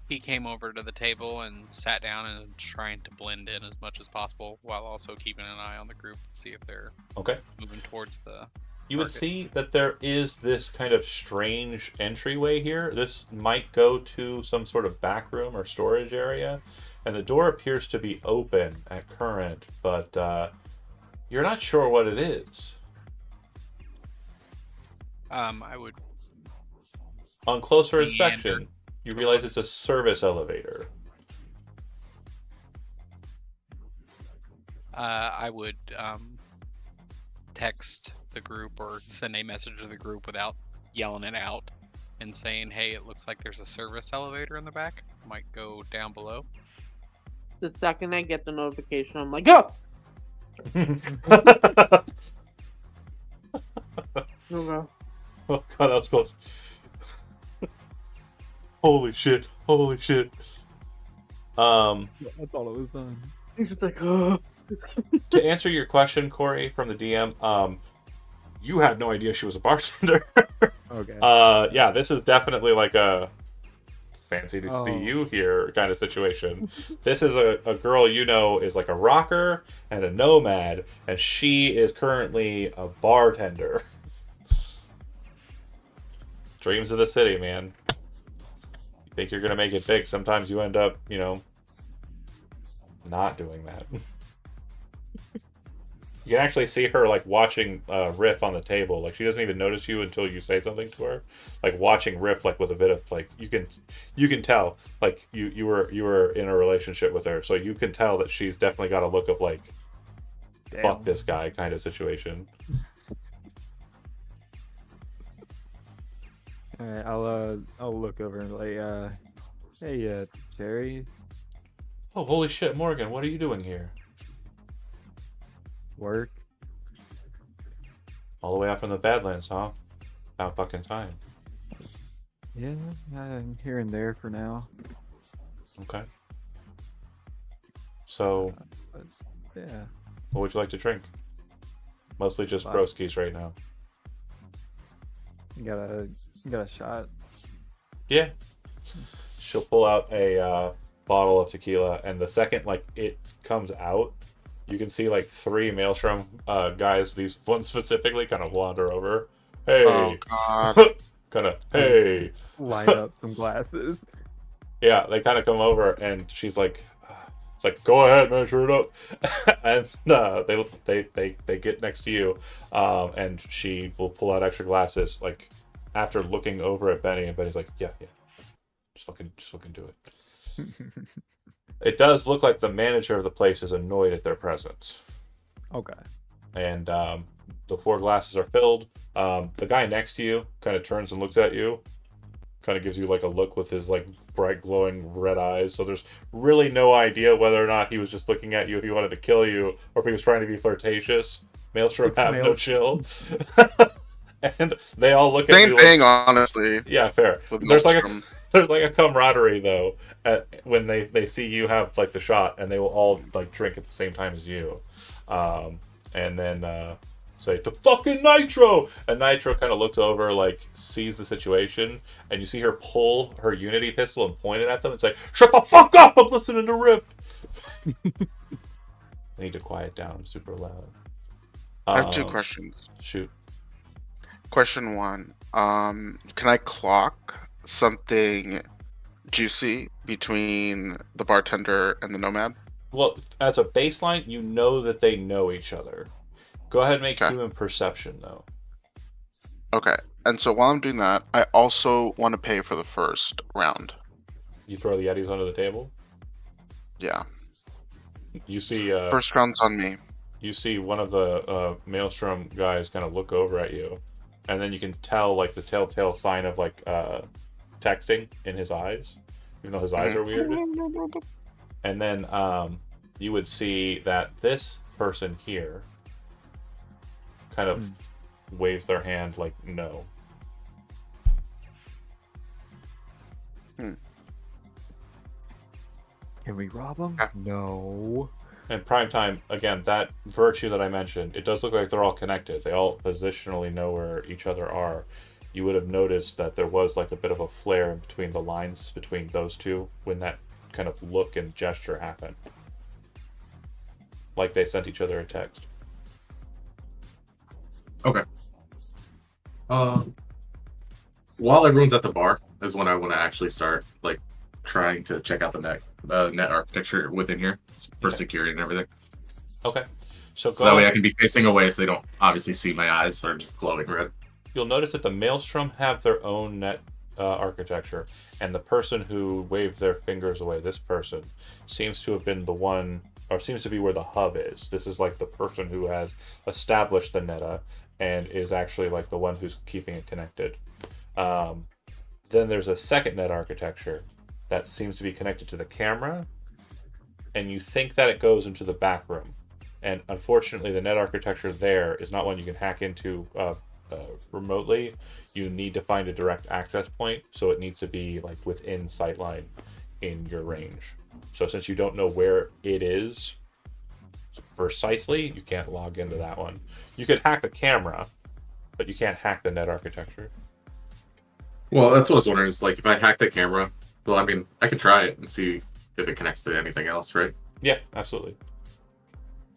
He came over to the table and sat down and trying to blend in as much as possible while also keeping an eye on the group to see if they're Okay. moving towards the You would target. see that there is this kind of strange entryway here. This might go to some sort of back room or storage area. And the door appears to be open at current, but you're not sure what it is. I would On closer Meander. inspection, you realize it's a service elevator. I would text the group or send a message to the group without yelling it out and saying, hey, it looks like there's a service elevator in the back. Might go down below. the second I get the notification, I'm like, oh! Okay. Oh god, that was close. Holy shit. Holy shit. I thought it was done. He's just like, oh. To answer your question, Corey, from the DM, you had no idea she was a bartender. Okay. Yeah, this is definitely like a fancy to see Oh. you here kind of situation. This is a girl is like a rocker and a nomad, and she is currently a bartender. Dreams of the city, man. You think you're gonna make it big, sometimes you end up, not doing that. You can actually see her like watching Riff on the table. Like she doesn't even notice you until you say something to her. Like watching Riff, like with a bit of like you can tell like you were in a relationship with her, so you can tell that she's definitely got a look of like fuck this guy kind of situation. All right, I'll look over and like, hey, Jerry, Oh holy shit, Morgan, what are you doing here? work. All the way out from the Badlands, huh? About fucking time. Yeah, I'm here and there for now. Okay. So, But yeah, what would you like to drink? Mostly just Wow. broskies right now. you got a shot. Yeah. She'll pull out a bottle of tequila, and the second like it comes out, you can see like three Maelstrom guys. These ones specifically kind of wander over. Hey, Oh god. kind of hey. Line up some glasses. Yeah, they kind of come over, and she's like, "It's like go ahead, measure it up." And they get next to you, and she will pull out extra glasses. Like after looking over at Benny, and Benny's like, "Yeah, just fucking do it." It does look like the manager of the place is annoyed at their presence, Okay. and the four glasses are filled. The guy next to you kind of turns and looks at you, kind of gives you like a look with his like bright glowing red eyes. So there's really no idea whether or not he was just looking at you if he wanted to kill you or if he was trying to be flirtatious. Maelstrom It's have no Maelstrom. chill. And they all look at Same you thing, honestly. yeah, fair. With There's like Maelstrom. there's like a camaraderie though when they see you have like the shot, and they will all like drink at the same time as you. And then say, "To fucking Nitro!" And Nitro kind of looks over, like, sees the situation, and you see her pull her Unity pistol and point it at them and say, "Shut the fuck up! I'm listening to Rip!" I need to quiet down. I'm super loud. I have two questions. Shoot. Question one, can I clock something juicy between the bartender and the nomad? Well, as a baseline, you know that they know each other. Go ahead and make Okay. human perception, though. Okay. And so while I'm doing that, I also want to pay for the first round. You throw the Yetis under the table. Yeah. You see, First round's on me. you see one of the Maelstrom guys kind of look over at you, and then you can tell, like, the telltale sign of, like, texting in his eyes, even though his eyes are weird. And then you would see that this person here kind of waves their hand like no. Can we rob them? Ah. No. And Primetime, again, that virtue that I mentioned, it does look like they're all connected. They all positionally know where each other are. You would have noticed that there was like a bit of a flare in between the lines between those two when that kind of look and gesture happened. Like they sent each other a text. Okay. While everyone's at the bar is when I want to actually start like trying to check out the net architecture within here for security and everything. Okay. So that way I can be facing away so they don't obviously see my eyes are just glowing red. You'll notice that the Maelstrom have their own net architecture, and the person who waved their fingers away, this person, seems to have been the one, or seems to be where the hub is. This is like the person who has established the neta and is actually like the one who's keeping it connected. Then there's a second net architecture that seems to be connected to the camera, and you think that it goes into the back room. And unfortunately, the net architecture there is not one you can hack into remotely. You need to find a direct access point, so it needs to be like within sightline in your range. So since you don't know where it is precisely, you can't log into that one. You could hack the camera, but you can't hack the net architecture. Well, that's what I was wondering, is like if I hack the camera, well, I mean, I could try it and see if it connects to anything else, right? Yeah, absolutely.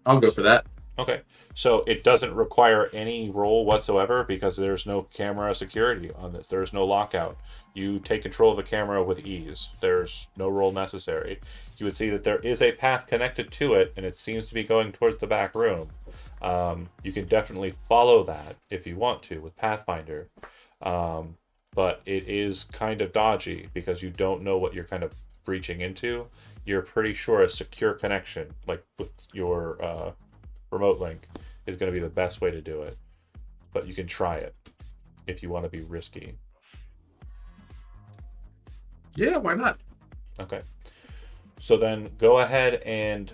I'll go for that. Okay, so it doesn't require any roll whatsoever because there's no camera security on this. There's no lockout. You take control of the camera with ease. There's no roll necessary. You would see that there is a path connected to it, and it seems to be going towards the back room. You can definitely follow that if you want to with Pathfinder, but it is kind of dodgy because you don't know what you're kind of breaching into. You're pretty sure a secure connection, like with your remote link, is going to be the best way to do it. But you can try it if you want to be risky. Yeah, why not? Okay. So then go ahead and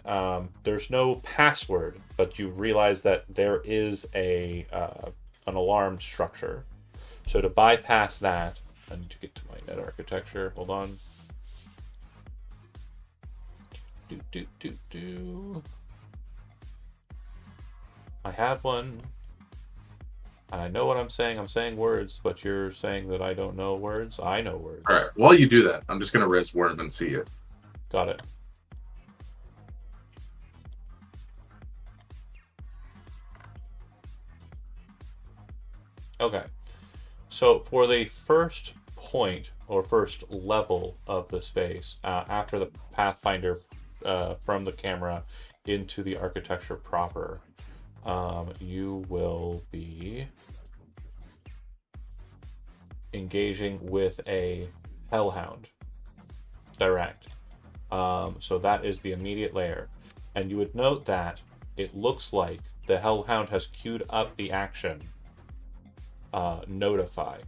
there's no password, but you realize that there is an alarm structure. So to bypass that, I need to get to my net architecture. Hold on. I have one. And I know what I'm saying. I'm saying words, but you're saying that I don't know words. I know words. All right. While you do that, I'm just gonna res worm and see it. Got it. Okay. So for the first point or first level of the space, after the Pathfinder from the camera into the architecture proper, you will be engaging with a Hellhound direct. So that is the immediate layer. And you would note that it looks like the Hellhound has queued up the action Notify.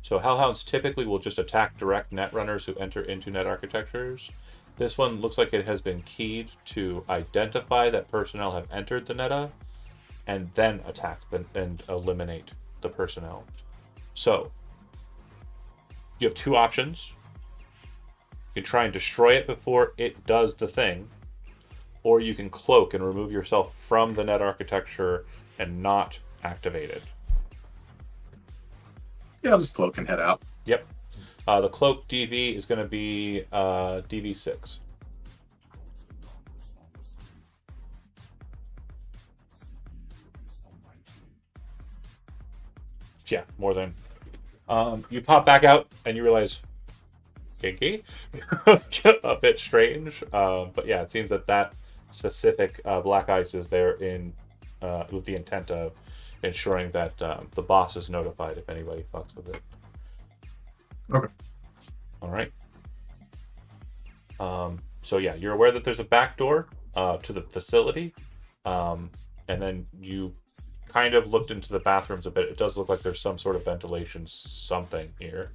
So Hellhounds typically will just attack direct net runners who enter into net architectures. This one looks like it has been keyed to identify that personnel have entered the neta and then attack and eliminate the personnel. So you have two options. You can try and destroy it before it does the thing, or you can cloak and remove yourself from the net architecture and not activated. Yeah, I'll just cloak and head out. Yep. The cloak DV is going to be DV6. Yeah, more than. You pop back out and you realize, kinky, a bit strange. But yeah, it seems that specific black ice is there with the intent of ensuring that the boss is notified if anybody fucks with it. Okay. All right. So yeah, you're aware that there's a back door to the facility, and then you kind of looked into the bathrooms a bit. It does look like there's some sort of ventilation something here.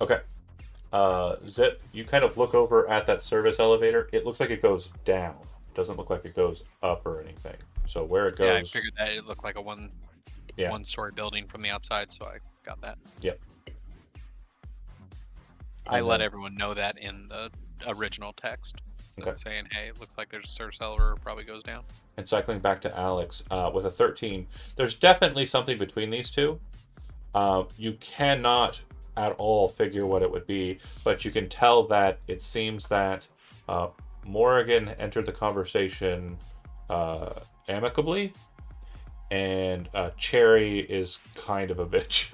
Okay. Zip, you kind of look over at that service elevator. It looks like it goes down. It doesn't look like it goes up or anything. So where it goes... Yeah, I figured that it looked like a one-story building from the outside, so I got that. Yep. I let everyone know that in the original text. So Okay. saying, hey, it looks like there's a service elevator, probably goes down. And cycling back to Alex, with a 13, there's definitely something between these two. You cannot at all figure what it would be, but you can tell that it seems that Morrigan entered the conversation amicably, and Cherry is kind of a bitch.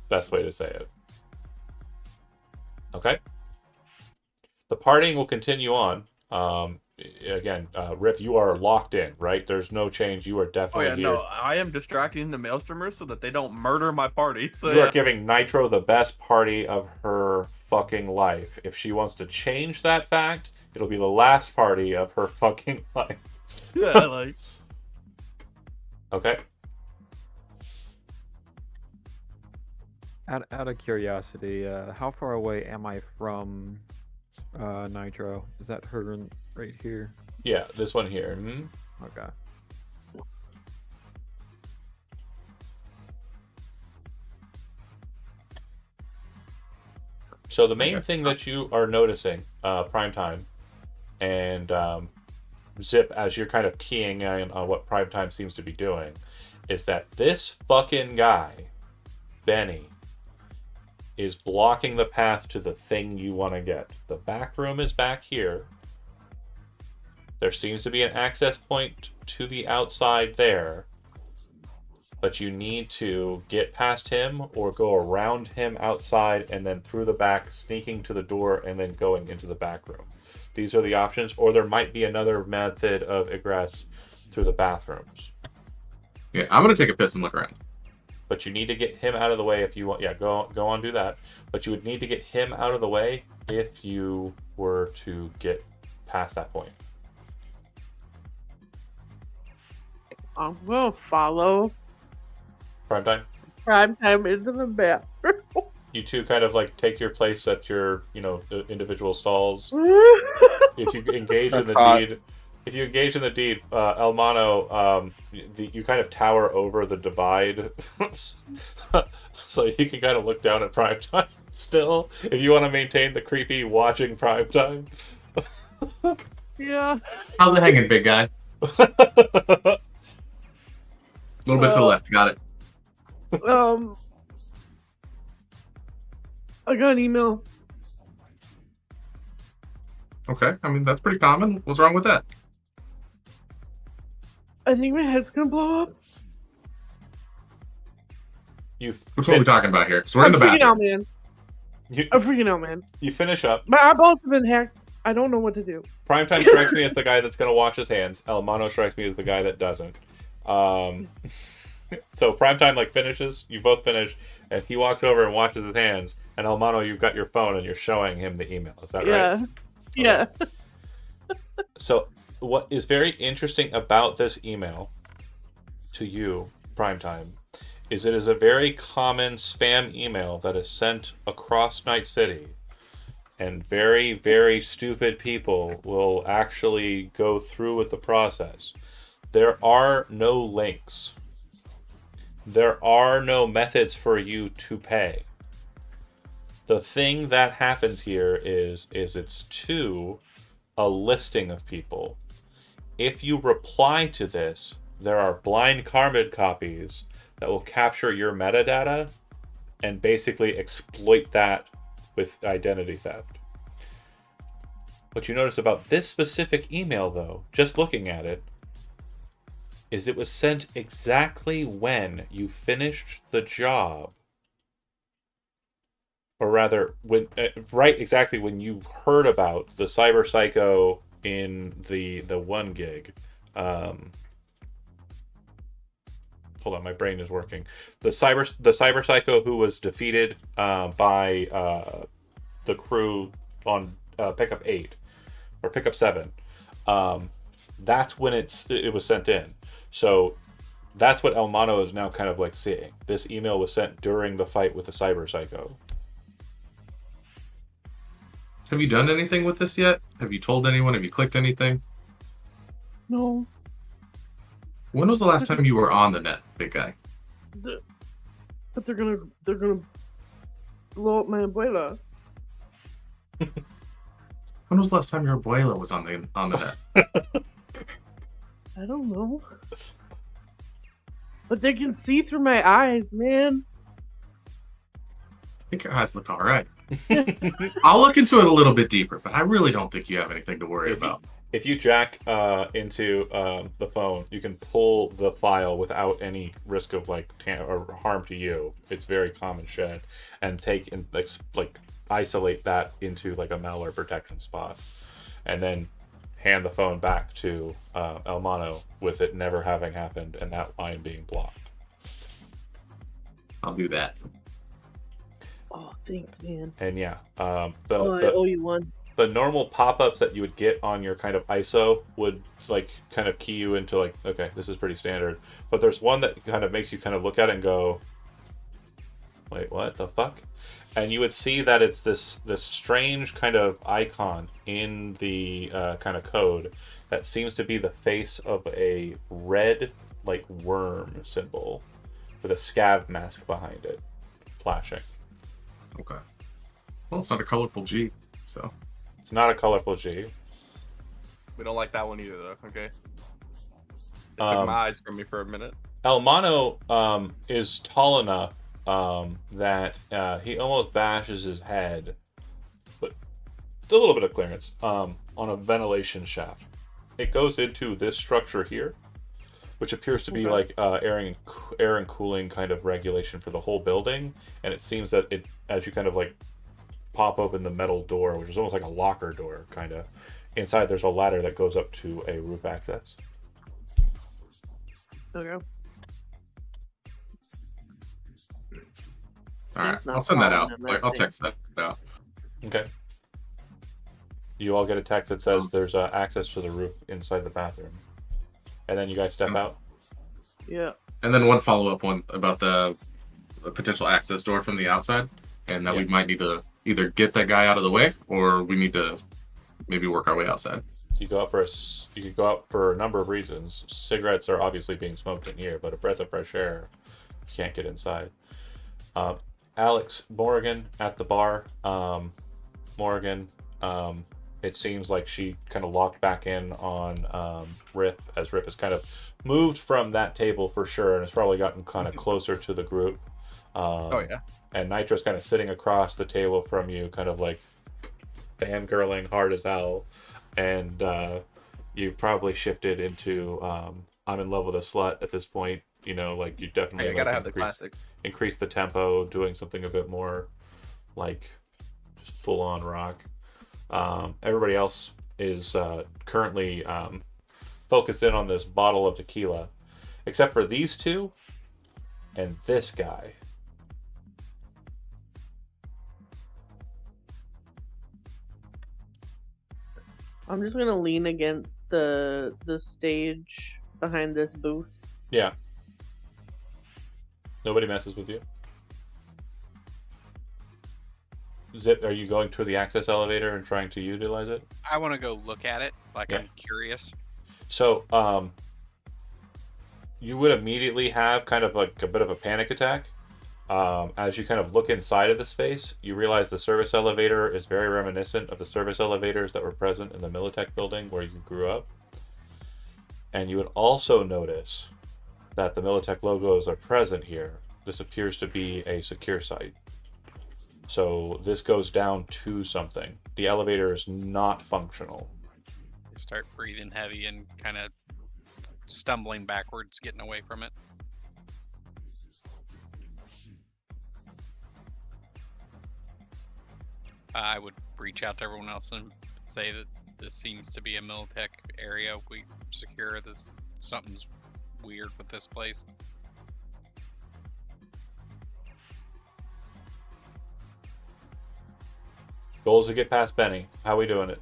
Best way to say it. Okay. The partying will continue on. Again, Riff, you are locked in, right? There's no change. You are Oh definitely yeah, here. no, I am distracting the maelstromers so that they don't murder my party. So You are giving Nitro the best party of her fucking life. If she wants to change that fact, it'll be the last party of her fucking life. yeah, like Okay. Out of curiosity, how far away am I from Nitro? Is that her right here? Yeah, this one here. Mhm. Okay. So the main Okay. thing that you are noticing, Primetime, and Zip, as you're kind of keying in on what Primetime seems to be doing, is that this fucking guy, Benny, is blocking the path to the thing you want to get. The back room is back here. There seems to be an access point to the outside there, but you need to get past him or go around him outside and then through the back, sneaking to the door and then going into the back room. These are the options, or there might be another method of egress through the bathrooms. Yeah, I'm gonna take a piss and look around. But you need to get him out of the way if you want. Yeah, go on, do that. But you would need to get him out of the way if you were to get past that point. I'm gonna follow Primetime? Primetime into the bathroom. You two kind of like take your place at your, individual stalls. If you engage in That's the hot. deed, Elmano, you kind of tower over the divide, so you can kind of look down at Primetime still. If you want to maintain the creepy watching Primetime. Yeah. How's it hanging, big guy? A little bit to the left. Got it. I got an email. Okay. I mean, that's pretty common. What's wrong with that? I think my head's gonna blow up. Which one are we talking about here? Because we're in the freaking out, bathroom. man. I'm freaking out, man. You finish up. My eyeballs have been hacked. I don't know what to do. Primetime strikes me as the guy that's going to wash his hands. El Mono strikes me as the guy that doesn't. So Primetime finishes. You both finish, and he walks over and washes his hands. And El Mono, you've got your phone and you're showing him the email. Is that Yeah. right? Yeah. So what is very interesting about this email to you, Primetime, is it is a very common spam email that is sent across Night City. And very, very stupid people will actually go through with the process. There are no links. There are no methods for you to pay. The thing that happens here is it's to a listing of people. if you reply to this, there are blind carbon copies that will capture your metadata and basically exploit that with identity theft. What you notice about this specific email, though, just looking at it, is it was sent exactly when you finished the job. Or rather, right exactly when you heard about the cyber psycho in the 1 gig. Hold on, my brain is working. The cyber psycho who was defeated by the crew on pickup 8 or pickup 7. That's when it was sent in. So that's what El Mano is now kind of like seeing. This email was sent during the fight with the cyber psycho. Have you done anything with this yet? Have you told anyone? Have you clicked anything? No. When was the last time you were on the net, big guy? But they're gonna blow up my abuela. When was the last time your abuela was on the net? I don't know. But they can see through my eyes, man. I think your eyes look all right. I'll look into it a little bit deeper, but I really don't think you have anything to worry about. If you jack into the phone, you can pull the file without any risk of or harm to you. It's very common shit, and take and isolate that into like a malware protection spot, and then hand the phone back to El Mano with it never having happened and that line being blocked. I'll do that. Oh, thanks, man. And yeah, I owe you one. the normal pop-ups that you would get on your kind of ISO would like kind of key you into like, okay, this is pretty standard. But there's one that kind of makes you kind of look at it and go, wait, what the fuck? And you would see that it's this strange kind of icon in the kind of code that seems to be the face of a red like worm symbol with a scav mask behind it flashing. Okay. Well, it's not a colorful G, so. It's not a colorful G. We don't like that one either, though. Okay. It took my eyes from me for a minute. El Mano is tall enough that he almost bashes his head, but a little bit of clearance on a ventilation shaft. It goes into this structure here, which appears to be like air and cooling kind of regulation for the whole building. And it seems that it, as you kind of like pop open the metal door, which is almost like a locker door, kind of, inside there's a ladder that goes up to a roof access. Okay. All right, That's not I'll send that out. following that I'll thing. text that out. Okay. You all get a text that says there's access to the roof inside the bathroom. And then you guys step out. Yeah. And then one follow-up one about the potential access door from the outside, and that we might need to either get that guy out of the way, or we need to maybe work our way outside. You go out you could go out for a number of reasons. Cigarettes are obviously being smoked in here, but a breath of fresh air, you can't get inside. Alex, Morgan at the bar. Morgan, it seems like she kind of locked back in on Rip, as Rip has kind of moved from that table for sure, and has probably gotten kind of closer to the group. Oh yeah. And Nitro's kind of sitting across the table from you, kind of like fangirling hard as hell. And you probably shifted into I'm in love with a slut at this point. You know, like you definitely Hey, I gotta have the classics. Increase the tempo, doing something a bit more like just full on rock. Everybody else is currently focused in on this bottle of tequila, except for these two and this guy. I'm just gonna lean against the stage behind this booth. Yeah. Nobody messes with you. Zip, are you going to the access elevator and trying to utilize it? I want to go look at it. Like, Yeah. I'm curious. So, you would immediately have kind of like a bit of a panic attack. As you kind of look inside of the space, you realize the service elevator is very reminiscent of the service elevators that were present in the Militech building where you grew up. And you would also notice that the Militech logos are present here. This appears to be a secure site. So this goes down to something. The elevator is not functional. They start breathing heavy and kind of stumbling backwards, getting away from it. I would reach out to everyone else and say that this seems to be a Militech area. We secure this. Something's weird with this place. Goals to get past Benny. How we doing it?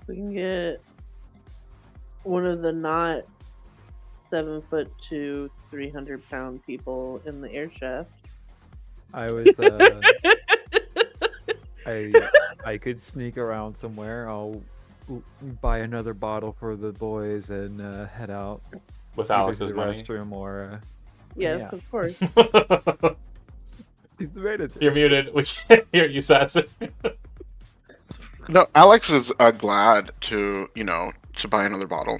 We can get one of the not 7 to 300-pound people in the air shaft. I was I could sneak around somewhere. I'll buy another bottle for the boys and head out. With either Alex's to the money? restroom or Yes, yeah. of course. He's the manager. You're muted. We can't hear you, Sassy. No, Alex is glad to buy another bottle.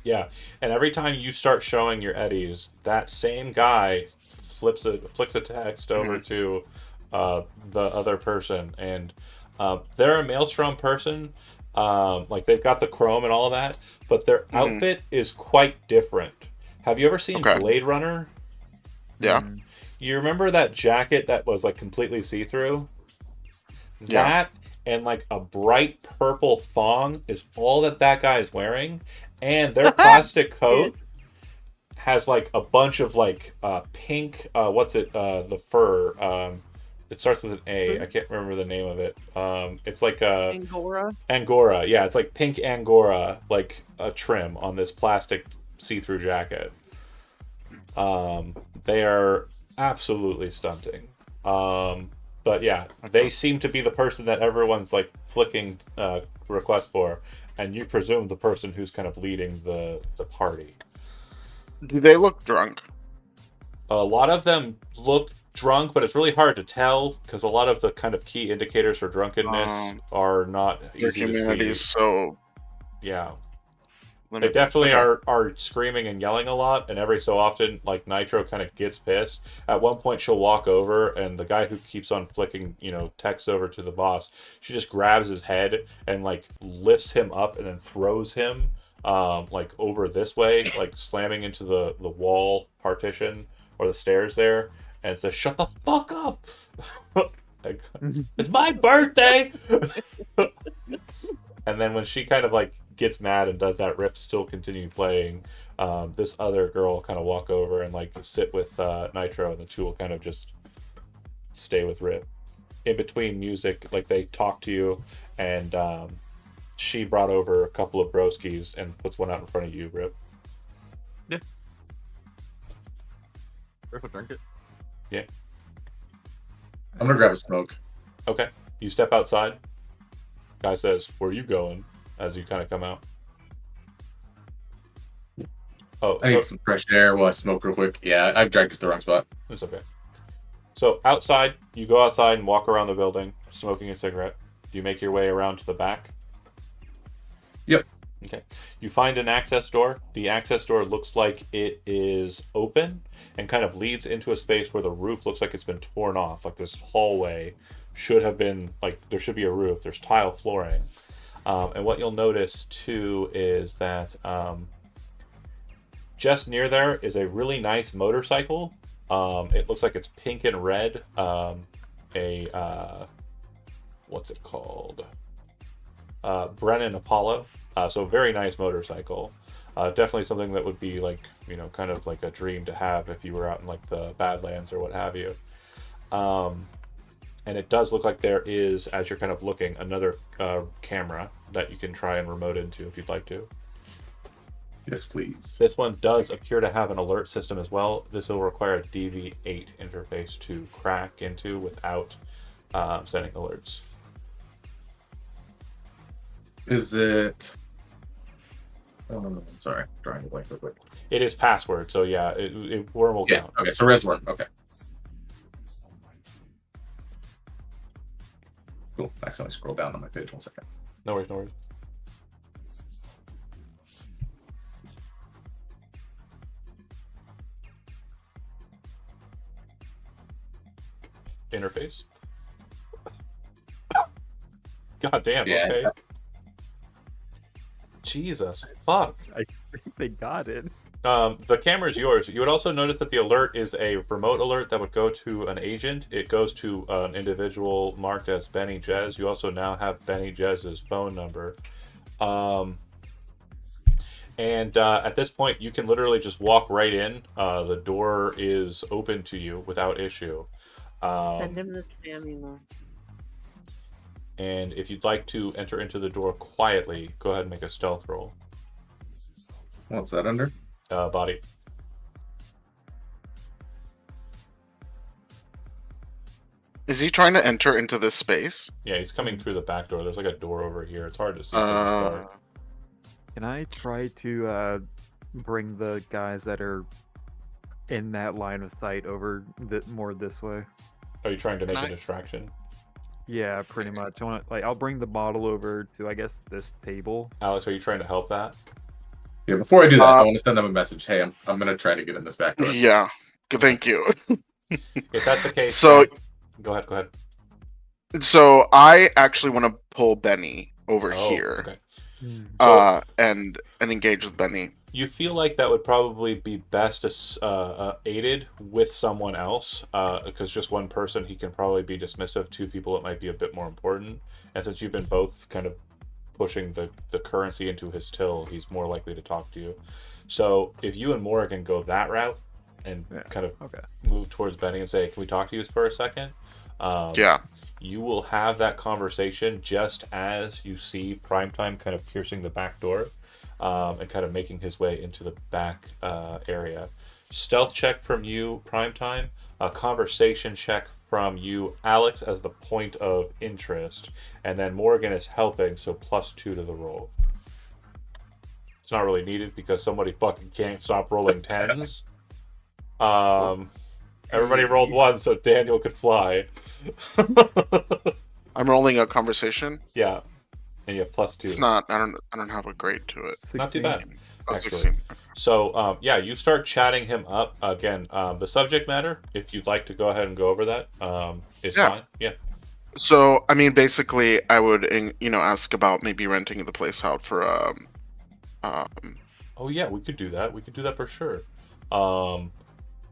Yeah, and every time you start showing your eddies, that same guy flicks a text over to the other person, and they're a Maelstrom person. Like they've got the chrome and all of that, but their outfit is quite different. Have you ever seen Blade Runner? Yeah. You remember that jacket that was like completely see-through? Yeah. That and like a bright purple thong is all that guy is wearing, and their plastic coat has like a bunch of like pink. The fur. It starts with an A. I can't remember the name of it. It's like a Angora. Angora. Yeah, it's like pink Angora, like a trim on this plastic see-through jacket. They are absolutely stunting. But yeah, they seem to be the person that everyone's like flicking requests for, and you presume the person who's kind of leading the party. Do they look drunk? A lot of them look drunk, but it's really hard to tell because a lot of the kind of key indicators for drunkenness are not Their easy to humanity see. is so Yeah. They limited. definitely Okay. are screaming and yelling a lot, and every so often, like Nitro kind of gets pissed. At one point, she'll walk over, and the guy who keeps on flicking, text over to the boss, she just grabs his head and like lifts him up and then throws him like over this way, like slamming into the wall partition or the stairs there, and says, "Shut the fuck up! Like, it's my birthday!" And then when she kind of like gets mad and does that riff still continue playing, this other girl will kind of walk over and like sit with Nitro, and the two will kind of just stay with Rip. In between music, like they talk to you, and she brought over a couple of broskies and puts one out in front of you, Rip. Yeah. Rip will drink it. Yeah. I'm gonna grab a smoke. Okay. You step outside. Guy says, "Where are you going?" As you kind of come out. Oh, I need some fresh air while I smoke real quick. Yeah, I've dragged it to the wrong spot. it's okay. So outside, you go outside and walk around the building, smoking a cigarette. Do you make your way around to the back? Yep. Okay. You find an access door. The access door looks like it is open and kind of leads into a space where the roof looks like it's been torn off. Like this hallway should have been, like, there should be a roof. There's tile flooring. And what you'll notice, too, is that just near there is a really nice motorcycle. It looks like it's pink and red. What's it called? Brennan Apollo. So very nice motorcycle. Definitely something that would be like, kind of like a dream to have if you were out in like the Badlands or what have you. And it does look like there is, as you're kind of looking, another camera that you can try and remote into if you'd like to. Yes, please. This one does appear to have an alert system as well. This will require a DV8 interface to crack into without sending alerts. Is it? Oh, no, sorry, drawing a blank real quick. It is password, so yeah, worm will Yeah. count. Okay, so res worm. Okay. Cool. I accidentally scroll down on my page. 1 second. No worries, no worries. interface. God damn. Yeah. Okay. Jesus fuck. I think they got it. The camera is yours. You would also notice that the alert is a remote alert that would go to an agent. It goes to an individual marked as Benny Jez. You also now have Benny Jez's phone number. And at this point, you can literally just walk right in. The door is open to you without issue. Send him the spam email. And if you'd like to enter into the door quietly, go ahead and make a stealth roll. What's that under? Body. Is he trying to enter into this space? Yeah, he's coming through the back door. There's like a door over here. It's hard to see. Through the dark. Can I try to bring the guys that are in that line of sight over more this way? Are you trying to make a Can I- distraction? Yeah, pretty much. I'll bring the bottle over to, I guess, this table. Alex, are you trying to help that? Yeah, before I do that, I want to send them a message. Hey, I'm gonna try to get in this back door. Yeah. Thank you. If that's the case, So- then- go ahead. So I actually want to pull Benny over Oh, here, okay. and engage with Benny. You feel like that would probably be best aided with someone else, because just one person, he can probably be dismissive. Two people, it might be a bit more important. And since you've been both kind of pushing the currency into his till, he's more likely to talk to you. So if you and Morrigan go that route and kind of move towards Benny and say, "Can we talk to you for a second?" Yeah. You will have that conversation just as you see Primetime kind of piercing the back door, and kind of making his way into the back area. Stealth check from you, Primetime. A conversation check from you, Alex, as the point of interest. And then Morgan is helping, so +2 to the roll. It's not really needed because somebody fucking can't stop rolling 10s. Everybody rolled 1 so Daniel could fly. I'm rolling a conversation. Yeah. And you have +2. It's not. I don't have a grade to it. Not too bad. Oh, Actually. 16. So, you start chatting him up. Again, the subject matter, if you'd like to go ahead and go over that, is fine. Yeah. So, I mean, basically, I would, ask about maybe renting the place out for, Oh, yeah, we could do that. We could do that for sure.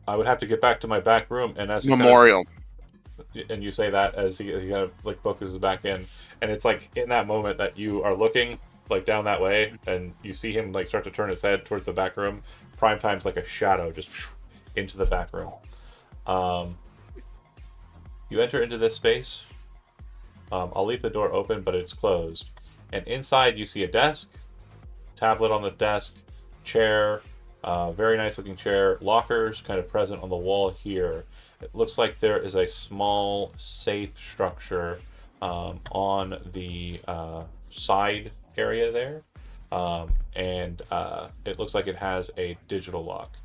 I would have to get back to my back room and as memorial. And you say that as he kind of like focuses back in, and it's like in that moment that you are looking like down that way, and you see him like start to turn his head towards the back room. Primetime's like a shadow just into the back room. You enter into this space. I'll leave the door open, but it's closed. And inside you see a desk, tablet on the desk, chair, very nice looking chair, lockers kind of present on the wall here. It looks like there is a small safe structure on the side area there. And it looks like it has a digital lock.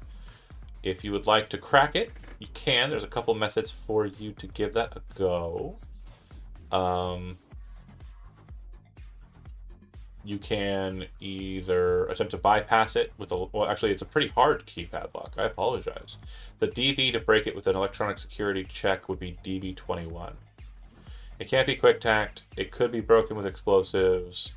If you would like to crack it, you can. There's a couple methods for you to give that a go. You can either attempt to bypass it with a... Well, actually, it's a pretty hard keypad lock. I apologize. The DV to break it with an electronic security check would be DV21. It can't be quick-tacked. It could be broken with explosives.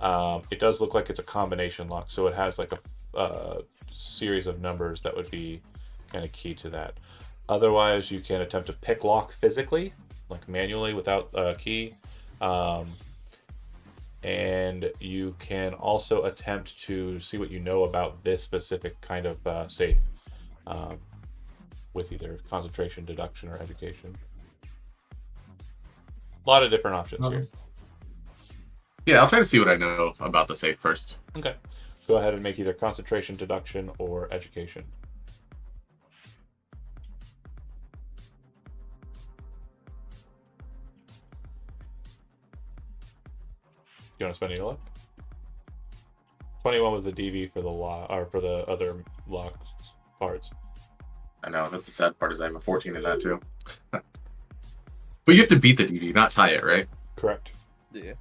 It does look like it's a combination lock, so it has like a series of numbers that would be kind of key to that. Otherwise, you can attempt to pick lock physically, like manually without a key. And you can also attempt to see what you know about this specific kind of safe with either concentration, deduction, or education. A lot of different options here. Yeah, I'll try to see what I know about the safe first. Okay. Go ahead and make either concentration, deduction, or education. You want to spend any luck? 21 was the DV for the lock, or for the other lock parts. I know, that's the sad part is I have a 14 in that too. But you have to beat the DV, not tie it, right? Correct. Yeah.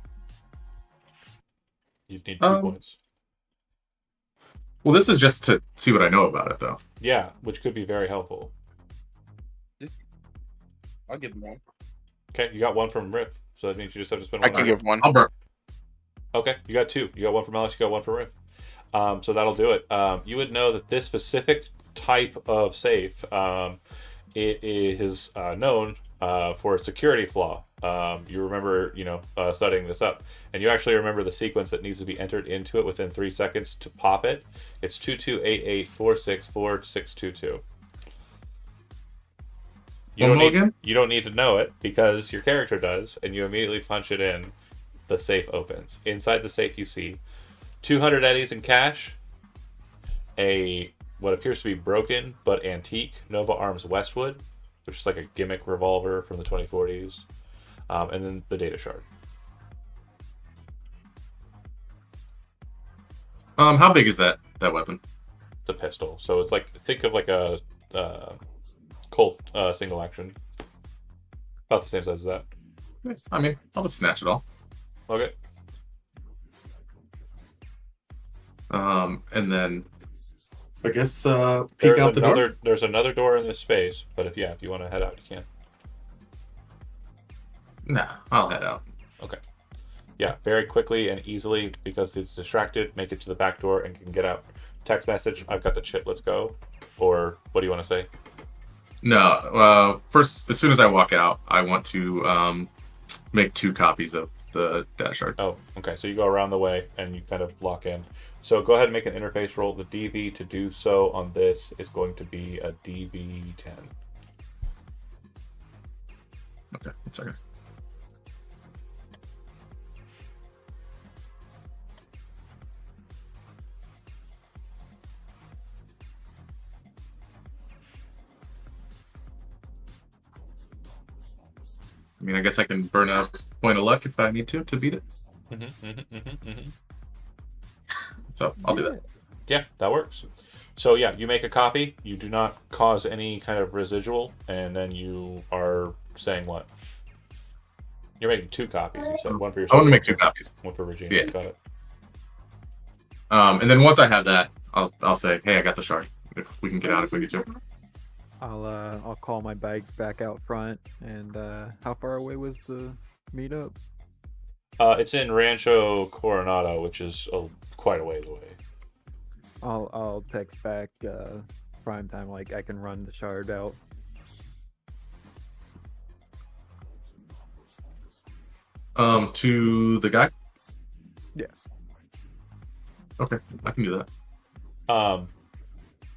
You need 2 points. Well, this is just to see what I know about it, though. Yeah, which could be very helpful. I'll give him one. Okay, you got one from Riff, so that means you just have to spend I one. can give one. I'll burn. Okay, you got two. You got one from Alex, you got one from Riff. So that'll do it. You would know that this specific type of safe, it is known for a security flaw. You remember, studying this up, and you actually remember the sequence that needs to be entered into it within 3 seconds to pop it. It's 2288464622. One more again? You don't need to know it because your character does, and you immediately punch it in. The safe opens. Inside the safe, you see 200 eddies in cash, a what appears to be broken but antique Nova Arms Westwood, which is like a gimmick revolver from the 2040s, and then the data shard. How big is that weapon? It's a pistol, so it's like, think of like a Colt single action, about the same size as that. I mean, I'll just snatch it all. Okay. And then I guess peek out the door. There's another door in this space, but if you want to head out, you can. Nah, I'll head out. Okay. Yeah, very quickly and easily, because it's distracted, make it to the back door and can get out. Text message, I've got the chip, let's go. Or what do you want to say? No, first, as soon as I walk out, I want to make 2 copies of the data shard. Oh, okay. So you go around the way and you kind of lock in. So go ahead and make an interface roll. The DV to do so on this is going to be a DV10. Okay, 1 second. I mean, I guess I can burn a point of luck if I need to beat it. So I'll do that. Yeah, that works. So yeah, you make a copy. You do not cause any kind of residual, and then you are saying what? You're making 2 copies. You said one for yourself. I want to make 2 copies. One for Regina. Yeah. Got it. And then once I have that, I'll say, hey, I got the shard. If we can get out if we need to. I'll call my bike back out front. And how far away was the meetup? It's in Rancho Coronado, which is quite a ways away. I'll text back prime time, like I can run the shard out. To the guy? Yeah. Okay, I can do that.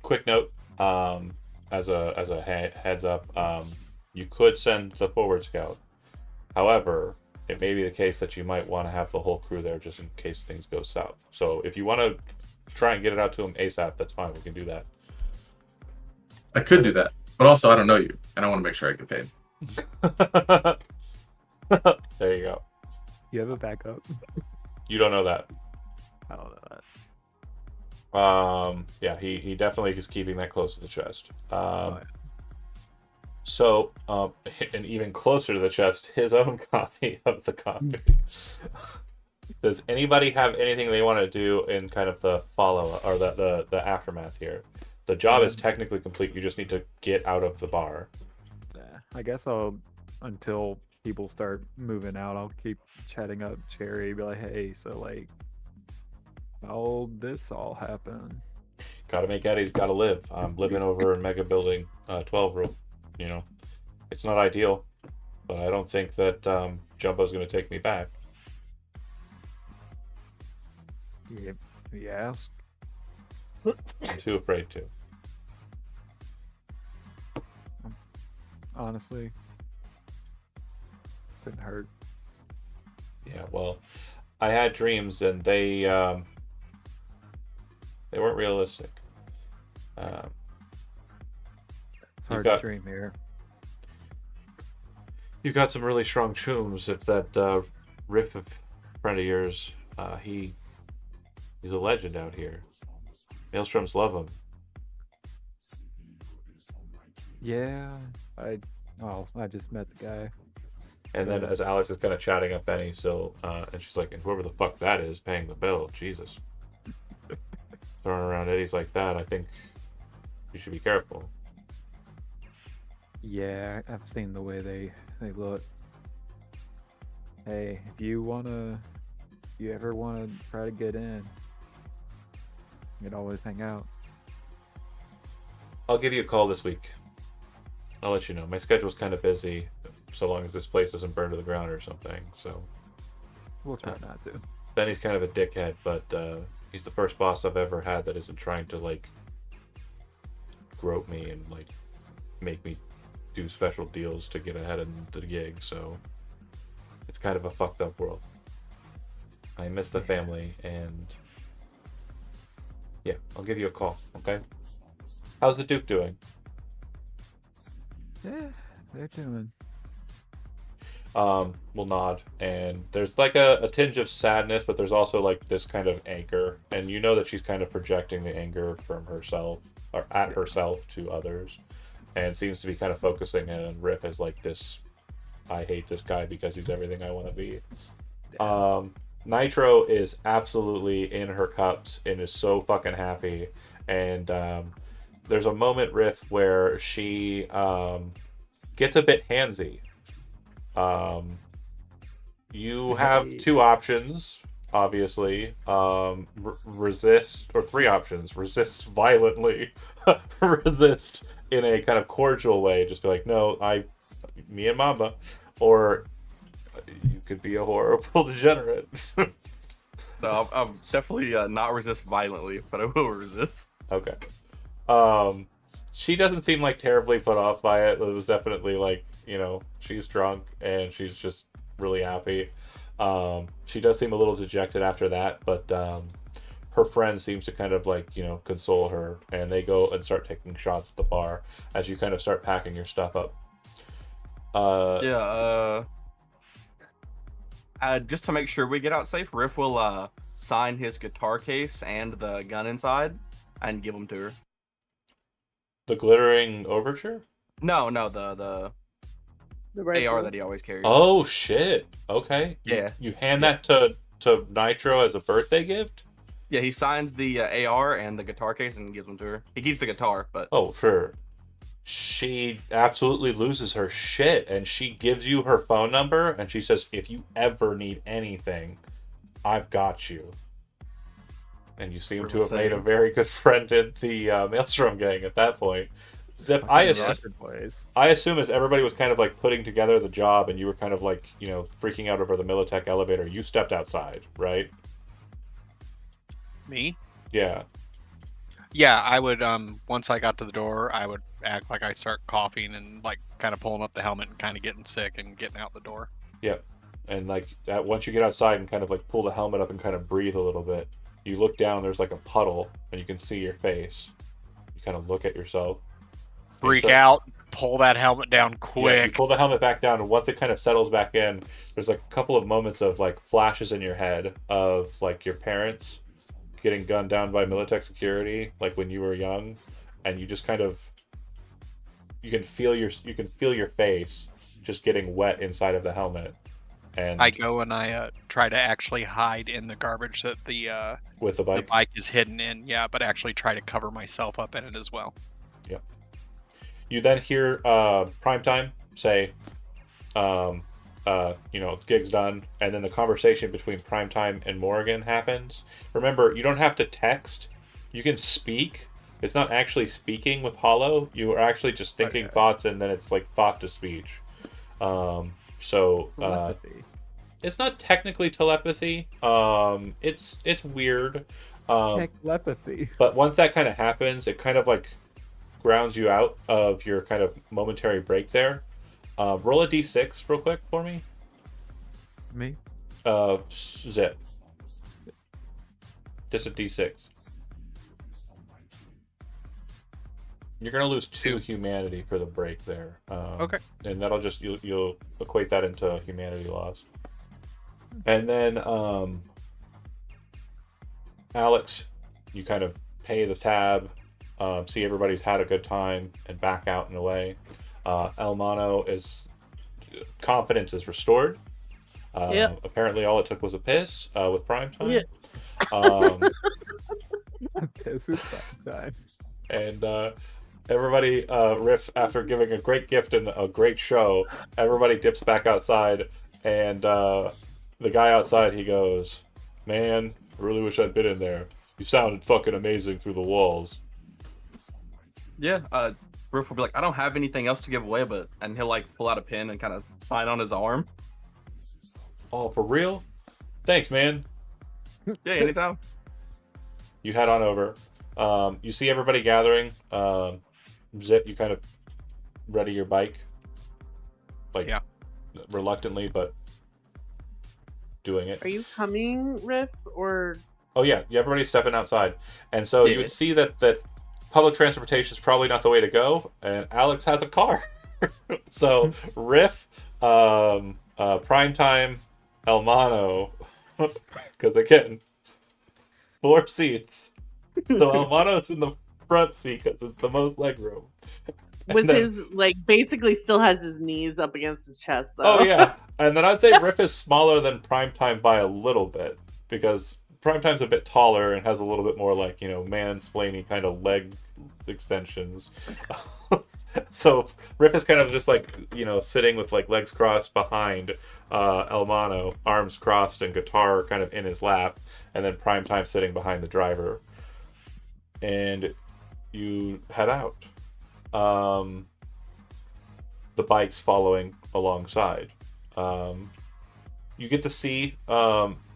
Quick note, as a heads up, you could send the forward scout. However, it may be the case that you might want to have the whole crew there just in case things go south. So if you want to try and get it out to them ASAP, that's fine. We can do that. I could do that, but also I don't know you, and I want to make sure I get paid. There you go. You have a backup? You don't know that. I don't know that. Yeah, he definitely is keeping that close to the chest. Yeah. So, and even closer to the chest, his own copy of the copy. Does anybody have anything they want to do in kind of the follow-up or the aftermath here? The job is technically complete. You just need to get out of the bar. Yeah, I guess until people start moving out, I'll keep chatting up Cherry, be like, hey, so like, how'd this all happen? Gotta make Eddie's gotta live. I'm living over in Mega Building 12 room. It's not ideal, but I don't think that Jumbo's gonna take me back. You asked? I'm too afraid to. Honestly, couldn't hurt. Yeah, well, I had dreams and they weren't realistic. It's hard to dream here. You've got some really strong chooms. If that Riff of friend of yours, he's a legend out here. Maelstroms love him. Yeah, I just met the guy. And then as Alex is kind of chatting up Benny, so and she's like, and whoever the fuck that is paying the bill, Jesus. Throwing around Eddies like that, I think you should be careful. Yeah, I've seen the way they look. Hey, if you ever wanna try to get in, you could always hang out. I'll give you a call this week. I'll let you know. My schedule's kind of busy, so long as this place doesn't burn to the ground or something. So We'll try not to. Benny's kind of a dickhead, but he's the first boss I've ever had that isn't trying to like grope me and like make me do special deals to get ahead in the gig. So it's kind of a fucked up world. I miss the family, and yeah, I'll give you a call. Okay. How's the Duke doing? Yeah, they're doing. Will nod, and there's like a tinge of sadness, but there's also like this kind of anger, and you know that she's kind of projecting the anger from herself or at herself to others, and seems to be kind of focusing on Rip as like this. I hate this guy because he's everything I want to be. Nitro is absolutely in her cups and is so fucking happy, and there's a moment, Riff, where she gets a bit handsy. You have two options, obviously. Resist, or three options: resist violently, resist in a kind of cordial way, just be like, "No, me and Mamba," or you could be a horrible degenerate. No, I'm definitely not resist violently, but I will resist. Okay. She doesn't seem like terribly put off by it. It was definitely like, she's drunk and she's just really happy. She does seem a little dejected after that, but her friend seems to kind of like, console her, and they go and start taking shots at the bar as you kind of start packing your stuff up. Just to make sure we get out safe, Riff will sign his guitar case and the gun inside and give them to her. The glittering overture? No, the AR that he always carries. Oh shit. Okay. Yeah. You hand that to Nitro as a birthday gift? Yeah, he signs the AR and the guitar case and gives them to her. He keeps the guitar, but Oh, sure. She absolutely loses her shit, and she gives you her phone number, and she says, "If you ever need anything, I've got you." And you seem to have made a very good friend in the Maelstrom gang at that point. Zip, I assume as everybody was kind of like putting together the job, and you were kind of like, freaking out over the Militech elevator, you stepped outside, right? Me? Yeah. Yeah, I would. Once I got to the door, I would act like I start coughing and like kind of pulling up the helmet and kind of getting sick and getting out the door. Yep. And like that, once you get outside and kind of like pull the helmet up and kind of breathe a little bit, you look down. There's like a puddle, and you can see your face. You kind of look at yourself. Freak out. Pull that helmet down quick. Yeah, you pull the helmet back down, and once it kind of settles back in, there's like a couple of moments of like flashes in your head of like your parents getting gunned down by Militech security, like when you were young, and you just kind of you can feel your face just getting wet inside of the helmet. And I go and I try to actually hide in the garbage that the with the bike. The bike is hidden in, yeah, but actually try to cover myself up in it as well. Yep. You then hear Primetime say, gig's done, and then the conversation between Primetime and Morrigan happens. Remember, you don't have to text. You can speak. It's not actually speaking with Hollow. You are actually just thinking thoughts, and then it's like thought to speech. It's not technically telepathy. It's weird. Telepathy. But once that kind of happens, it kind of like grounds you out of your kind of momentary break there. Roll a d6 real quick for me. Me? Zip. Just a d6. You're gonna lose 2 humanity for the break there. Okay. And that'll just you'll equate that into humanity loss. And then Alex, you kind of pay the tab, see everybody's had a good time, and back out and away. El Mano is confidence is restored. Apparently, all it took was a piss with Primetime. Piss with Primetime. And Everybody, Riff, after giving a great gift and a great show, everybody dips back outside, and the guy outside, he goes, "Man, I really wish I'd been in there. You sounded fucking amazing through the walls." Yeah, Griff will be like, I don't have anything else to give away, and he'll like pull out a pen and kind of sign on his arm. Oh, for real? Thanks, man. Yeah, anytime. You head on over. You see everybody gathering. Zip, you kind of ready your bike, like Yeah. reluctantly, but doing it. Are you coming, Riff, or Oh yeah, everybody's stepping outside, and so you Yeah. would see that public transportation is probably not the way to go. And Alex has a car, so Riff, Primetime, Elmano, because again, 4 seats. So Elmano's in the front seat because it's the most legroom. with then- his like basically still has his knees up against his chest though? Oh yeah, and then I'd say Riff is smaller than Primetime by a little bit because Primetime's a bit taller and has a little bit more like mansplaining kind of leg extensions. So Riff is kind of just like sitting with like legs crossed behind Elmano, arms crossed and guitar kind of in his lap, and then Primetime sitting behind the driver. And you head out. The bike's following alongside. You get to see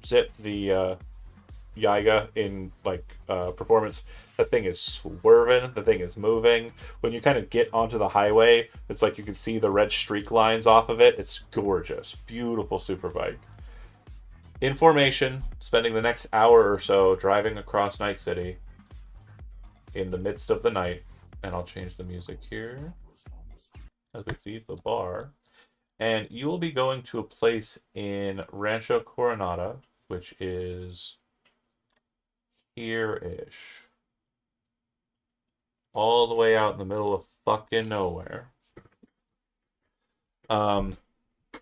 Zip the Yiga in performance. That thing is swerving. The thing is moving. When you kind of get onto the highway, it's like you can see the red streak lines off of it. It's gorgeous, beautiful superbike. In formation, spending the next hour or so driving across Night City in the midst of the night, and I'll change the music here as we see the bar. And you will be going to a place in Rancho Coronada, which is here-ish. All the way out in the middle of fucking nowhere.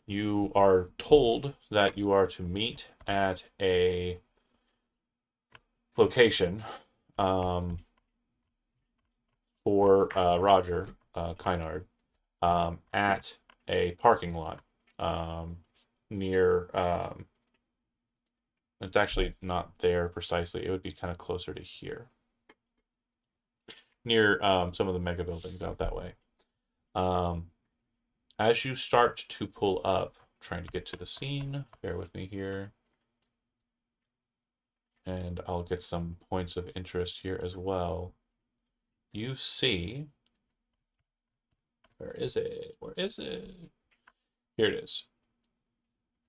You are told that you are to meet at a location for Roger Kynard at a parking lot near. It's actually not there precisely. It would be kind of closer to here, near some of the mega buildings out that way. As you start to pull up, trying to get to the scene, bear with me here. And I'll get some points of interest here as well. You see, where is it? Where is it? Here it is.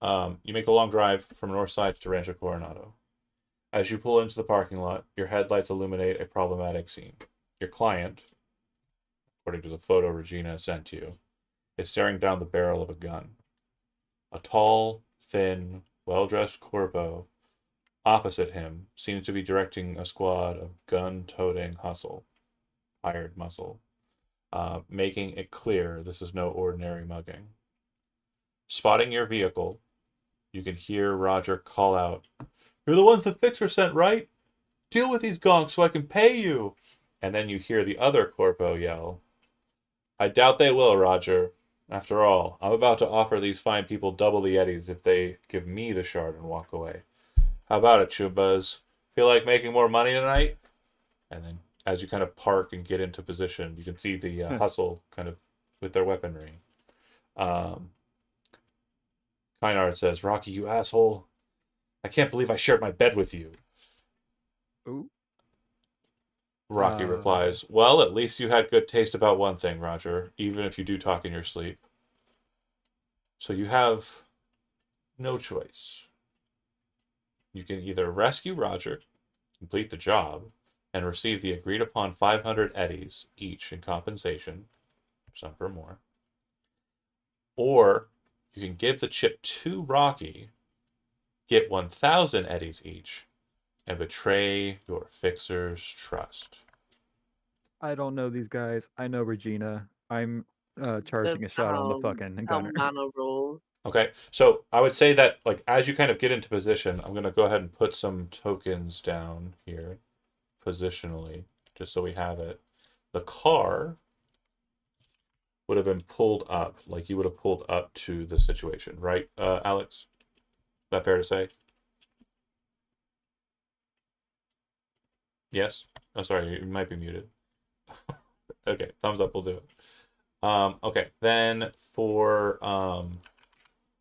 You make a long drive from north side to Rancho Coronado. As you pull into the parking lot, your headlights illuminate a problematic scene. Your client, according to the photo Regina sent you, is staring down the barrel of a gun. A tall, thin, well-dressed corpo opposite him seems to be directing a squad of gun-toting hired muscle, making it clear this is no ordinary mugging. Spotting your vehicle, you can hear Roger call out, "You're the ones the fixer sent, right? Deal with these gonks so I can pay you." And then you hear the other corpo yell, "I doubt they will, Roger. After all, I'm about to offer these fine people double the eddies if they give me the shard and walk away. How about it, Chumbas? Feel like making more money tonight?" And then as you kind of park and get into position, you can see the hustle kind of with their weaponry. Kynard says, "Rocky, you asshole. I can't believe I shared my bed with you." Ooh. Rocky replies, "Well, at least you had good taste about one thing, Roger, even if you do talk in your sleep. So you have no choice. You can either rescue Roger, complete the job, and receive the agreed upon 500 eddies each in compensation, some for more, or you can give the chip to Rocky, get 1,000 eddies each, and betray your fixer's trust." I don't know these guys. I know Regina. I'm charging a shot on the fucking gunner. Mono rules. Okay, so I would say that as you kind of get into position, I'm going to go ahead and put some tokens down here, positionally, just so we have it. The car would have been pulled up, like you would have pulled up to the situation, right, Alex? Is that fair to say? Yes? Oh, sorry, you might be muted. Okay, thumbs up will do it. Okay, then for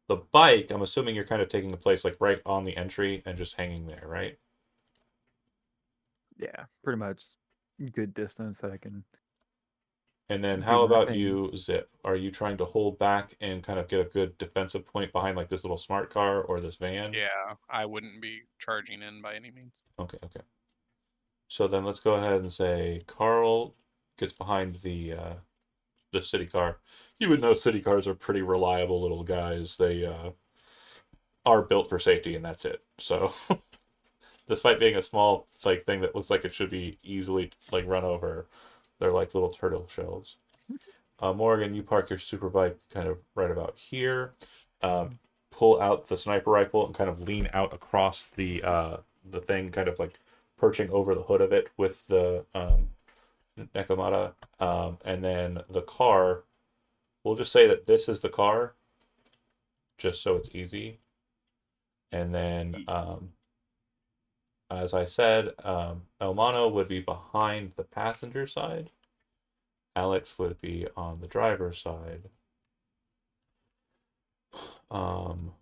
the bike, I'm assuming you're kind of taking the place like right on the entry and just hanging there, right? Yeah, pretty much good distance that I can And then do how my about thing. you, Zip? Are you trying to hold back and kind of get a good defensive point behind like this little smart car or this van? Yeah, I wouldn't be charging in by any means. Okay, okay. So then let's go ahead and say Carl gets behind the city car. You would know city cars are pretty reliable little guys. They are built for safety, and that's it. So, despite being a small like thing that looks like it should be easily like run over, they're like little turtle shells. Morgan, you park your super bike kind of right about here. Pull out the sniper rifle and kind of lean out across the thing, kind of like perching over the hood of it with the Nekomata. And then the car, we'll just say that this is the car, just so it's easy. And then, as I said, Elmano would be behind the passenger side. Alex would be on the driver's side. Um,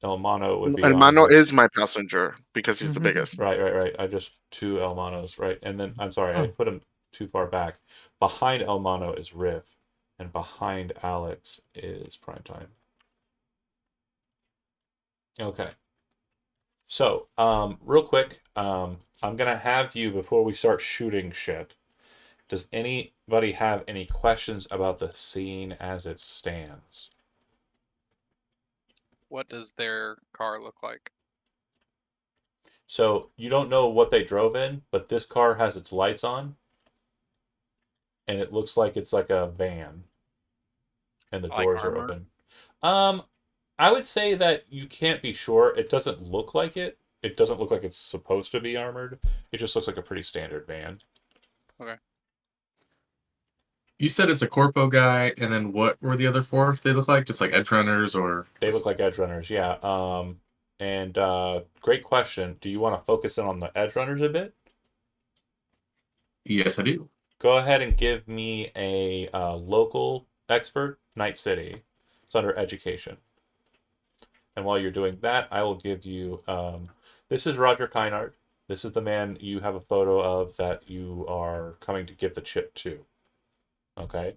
Elmano would be And on Mano the is my passenger because he's the biggest. right. I just two Elmanos, right? And then I'm sorry, I Oh. put him too far back. Behind Elmano is Riv, and behind Alex is Primetime. Okay. So, real quick, I'm gonna have you before we start shooting shit. Does anybody have any questions about the scene as it stands? What does their car look like? So you don't know what they drove in, but this car has its lights on, and it looks like it's like a van, and the I like doors are armor. open. Um, I would say that you can't be sure. It doesn't look like it. It doesn't look like it's supposed to be armored. It just looks like a pretty standard van. Okay. You said it's a corpo guy, and then what were the other four they look like? Just like edge runners or They look like edge runners, yeah. And great question. Do you want to focus in on the edge runners a bit? yes, I do. Go ahead and give me a local expert, Night City. It's under education. And while you're doing that, I will give you. This is Roger Kynard. This is the man you have a photo of that you are coming to give the chip to. Okay.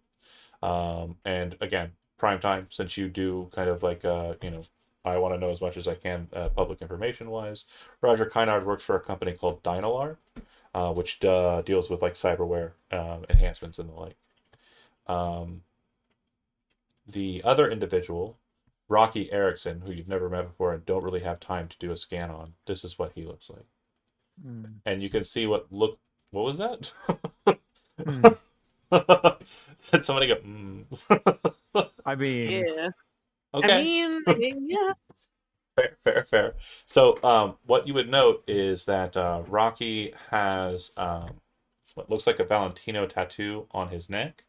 And again, prime time, since you do kind of like, I want to know as much as I can public information wise. Roger Kynard works for a company called Dynalar, which deals with like cyberware enhancements and the like. Um, the other individual, Rocky Erickson, who you've never met before and don't really have time to do a scan on, this is what he looks like. Mm. And you can see what was that? Mm. Did somebody go, I mean, Yeah. Okay. I mean, yeah. Fair. So, what you would note is that Rocky has what looks like a Valentino tattoo on his neck,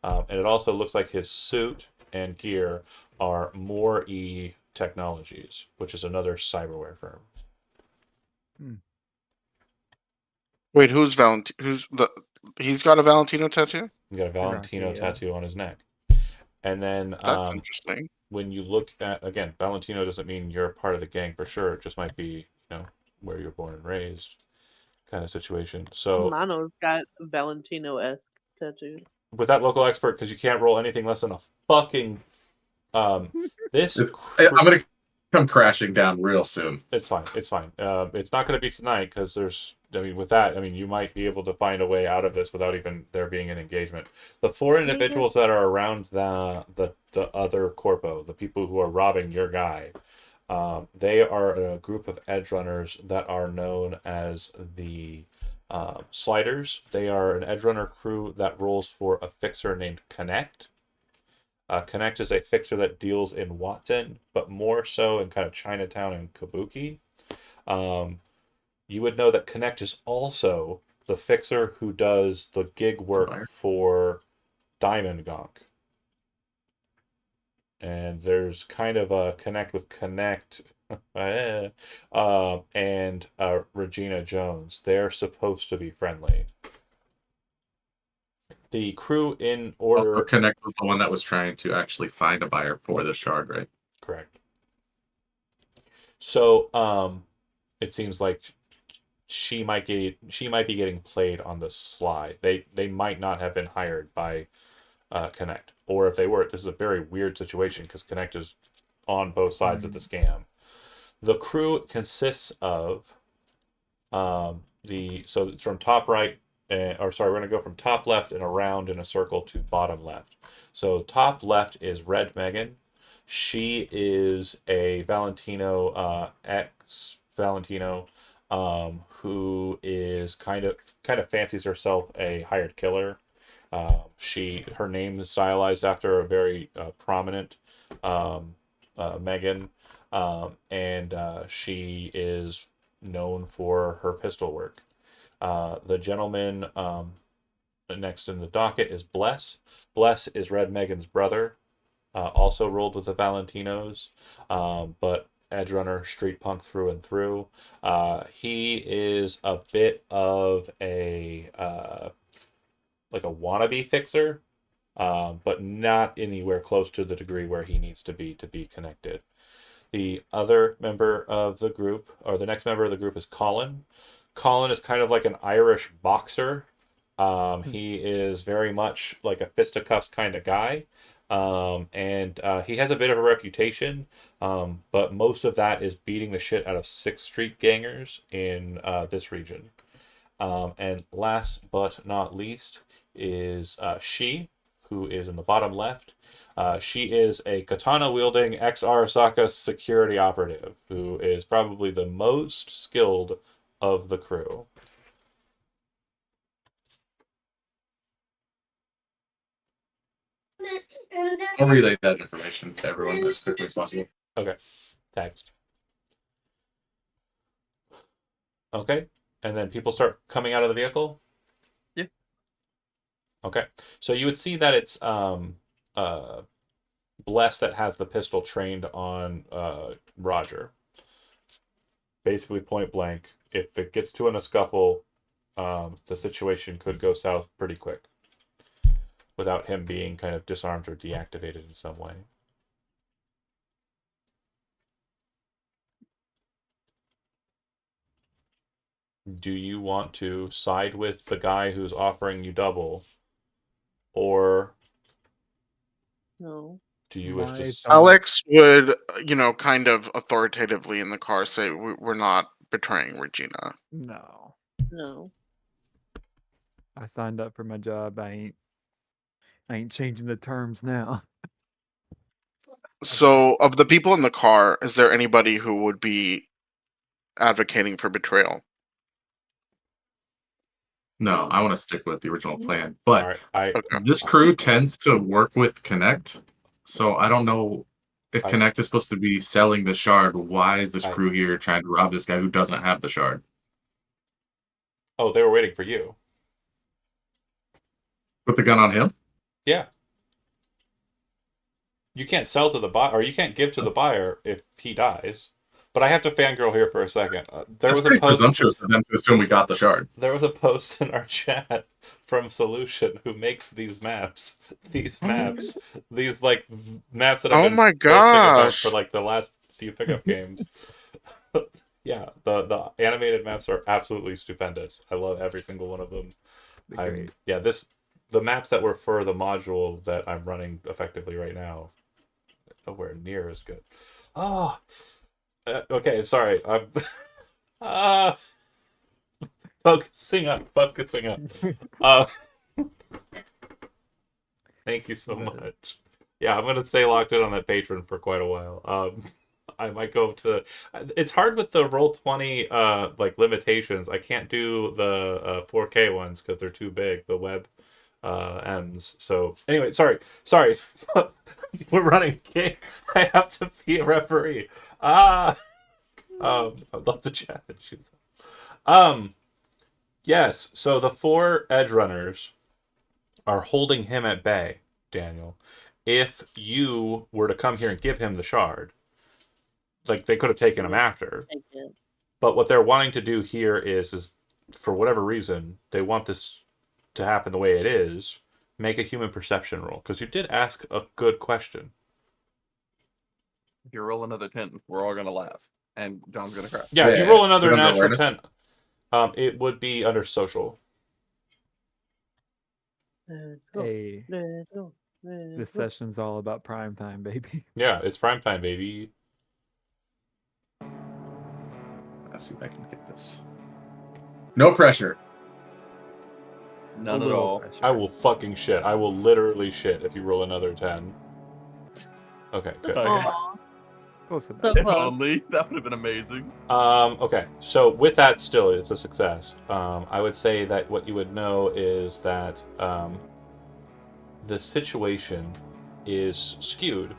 and it also looks like his suit and gear are More E Technologies, which is another cyberware firm. Wait, who's Valentino? Who's the? He's got a Valentino tattoo. He got a Valentino Rocky, yeah. tattoo on his neck, and then That's interesting. when you look at again, Valentino doesn't mean you're a part of the gang for sure. It just might be where you're born and raised kind of situation. So Mano's got Valentino-esque tattoos. with that local expert, because you can't roll anything less than a fucking this. I'm gonna come crashing down real soon. It's fine. It's not going to be tonight because there's. I mean, with that, I mean, you might be able to find a way out of this without even there being an engagement. The four individuals that are around the other corpo, the people who are robbing your guy, they are a group of edge runners that are known as the Sliders. They are an edge runner crew that rolls for a fixer named Connect. Connect is a fixer that deals in Watson, but more so in kind of Chinatown and Kabuki. You would know that Connect is also the fixer who does the gig work Buyer. for Diamond Gonk. And there's kind of a connect with Connect and Regina Jones. They're supposed to be friendly. The crew in Also, order. Connect was the one that was trying to actually find a buyer for the shard, right? Correct. So it seems like she might be getting played on the sly. They might not have been hired by Connect, or if they were, this is a very weird situation because Connect is on both sides of the scam. The crew consists of so it's from top right, or sorry, we're going to go from top left and around in a circle to bottom left. So top left is Red Megan. She is a Valentino ex Valentino, who is kind of fancies herself a hired killer. Her name is stylized after a very prominent Megan, and she is known for her pistol work. The gentleman next in the docket is Bless. Bless is Red Megan's brother, also rolled with the Valentinos, but edge runner, street punk through and through. He is a bit of a like a wannabe fixer, but not anywhere close to the degree where he needs to be connected. The other member of the group, or the next member of the group, is Colin. Colin is kind of like an Irish boxer. He is very much like a fisticuffs kind of guy. And he has a bit of a reputation, but most of that is beating the shit out of 6th Street gangers in this region. And last but not least is she, who is in the bottom left. She is a katana-wielding ex-Arasaka security operative who is probably the most skilled of the crew. I'll relay that information to everyone as quickly as possible. Okay, text. Okay, and then people start coming out of the vehicle? Yeah. Okay, so you would see that it's Bless that has the pistol trained on Roger. Basically, point blank. If it gets to a scuffle, the situation could go south pretty quick without him being kind of disarmed or deactivated in some way. Do you want to side with the guy who's offering you double, or No. do you wish My to? thought- Alex would, kind of authoritatively in the car say, "We're not betraying Regina." No. No. I signed up for my job. I ain't changing the terms now. So, of the people in the car, is there anybody who would be advocating for betrayal? No, I want to stick with the original plan. But All right, Okay. this crew tends to work with Connect, so I don't know if I- Connect is supposed to be selling the shard. Why is this I- crew here trying to rob this guy who doesn't have the shard? Oh, they were waiting for you. Put the gun on him? Yeah. You can't sell to the buyer, or you can't give to the buyer if he dies. But I have to fangirl here for a second. There That's was a pretty post. presumptuous of them to assume we got the shard. There was a post in our chat from Solution who makes these maps. These maps. These like maps that I've Oh been my posting about gosh. for like the last few pickup games. Yeah, the animated maps are absolutely stupendous. I love every single one of them. Great. The maps that were for the module that I'm running effectively right now, nowhere near as good. Oh, okay, sorry. I'm focusing up. Uh, thank you so much. Yeah, I'm gonna stay locked in on that patron for quite a while. I might go to. It's hard with the Roll20 like limitations. I can't do the 4K ones because they're too big. The web M's. So anyway, sorry. We're running a game. I have to be a referee. I'd love to chat. Yes. So the 4 edge runners are holding him at bay, Daniel. If you were to come here and give him the shard, like they could have taken him after. Take it. But what they're wanting to do here is for whatever reason, they want this to happen the way it is. Make a human perception roll because you did ask a good question. If you roll another 10, we're all gonna laugh, and John's gonna cry. Yeah, if you Yeah. roll Is another it under natural awareness? 10, it would be under social. Let's go. Hey, Let's go. this Let's go. session's all about prime time, baby. Yeah, it's prime time, baby. Let's see if I can get this. No pressure. A None at little all. pressure. I will fucking shit. I will literally shit if you roll another 10. Okay, good. Okay. Aw, Close enough. so If close. only that would have been amazing. Okay, so with that, still, it's a success. I would say that what you would know is that the situation is skewed.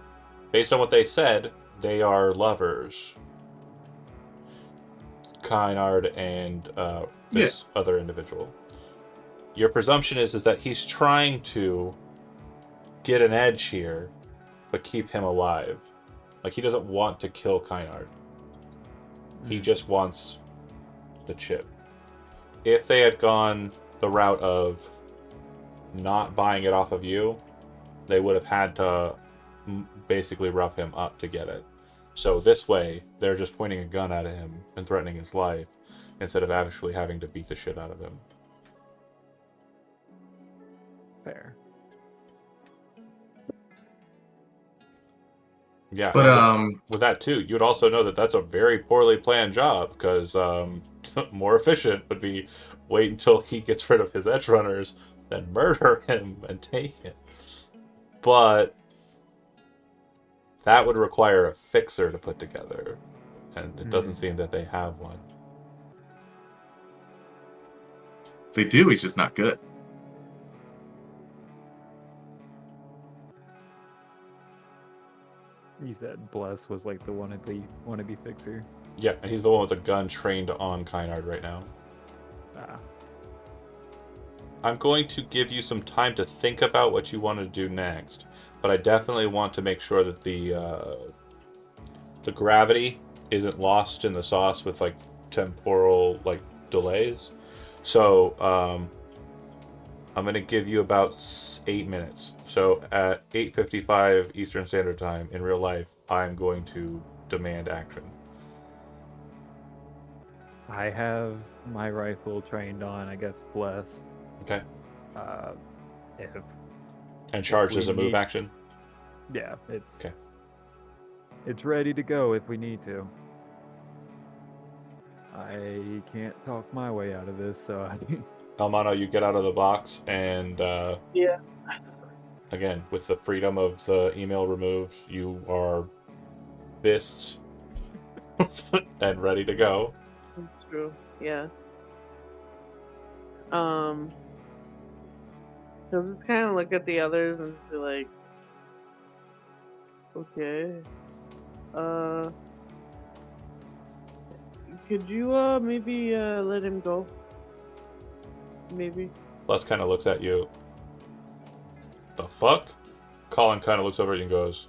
Based on what they said, they are lovers. Kynard and this other individual. Your presumption is that he's trying to get an edge here, but keep him alive. Like, he doesn't want to kill Kynard. He just wants the chip. If they had gone the route of not buying it off of you, they would have had to basically rough him up to get it. So this way, they're just pointing a gun at him and threatening his life instead of actually having to beat the shit out of him. Fair. Yeah, But and with that too, you would also know that that's a very poorly planned job because more efficient would be wait until he gets rid of his edge runners, then murder him and take it. But that would require a fixer to put together, and it doesn't seem that they have one. they do. He's just not good. You said Bless was like the wannabe fixer. Yeah, and he's the one with the gun trained on Kynard right now. Ah, I'm going to give you some time to think about what you want to do next, but I definitely want to make sure that the gravity isn't lost in the sauce with like temporal like delays. So I'm going to give you about 8 minutes. So at 8:55 Eastern Standard Time in real life, I'm going to demand action. I have my rifle trained on, I guess, Bless. Okay. If And charge we as a move need- action. yeah, it's Okay. It's ready to go if we need to. I can't talk my way out of this, so Elmano, you get out of the box and Yeah. again, with the freedom of the email removed, you are fists and ready to go. That's true. Yeah. He'll just kind of look at the others and be like, okay. Could you maybe let him go? Maybe. Les kind of looks at you. The fuck? Colin kind of looks over at you and goes,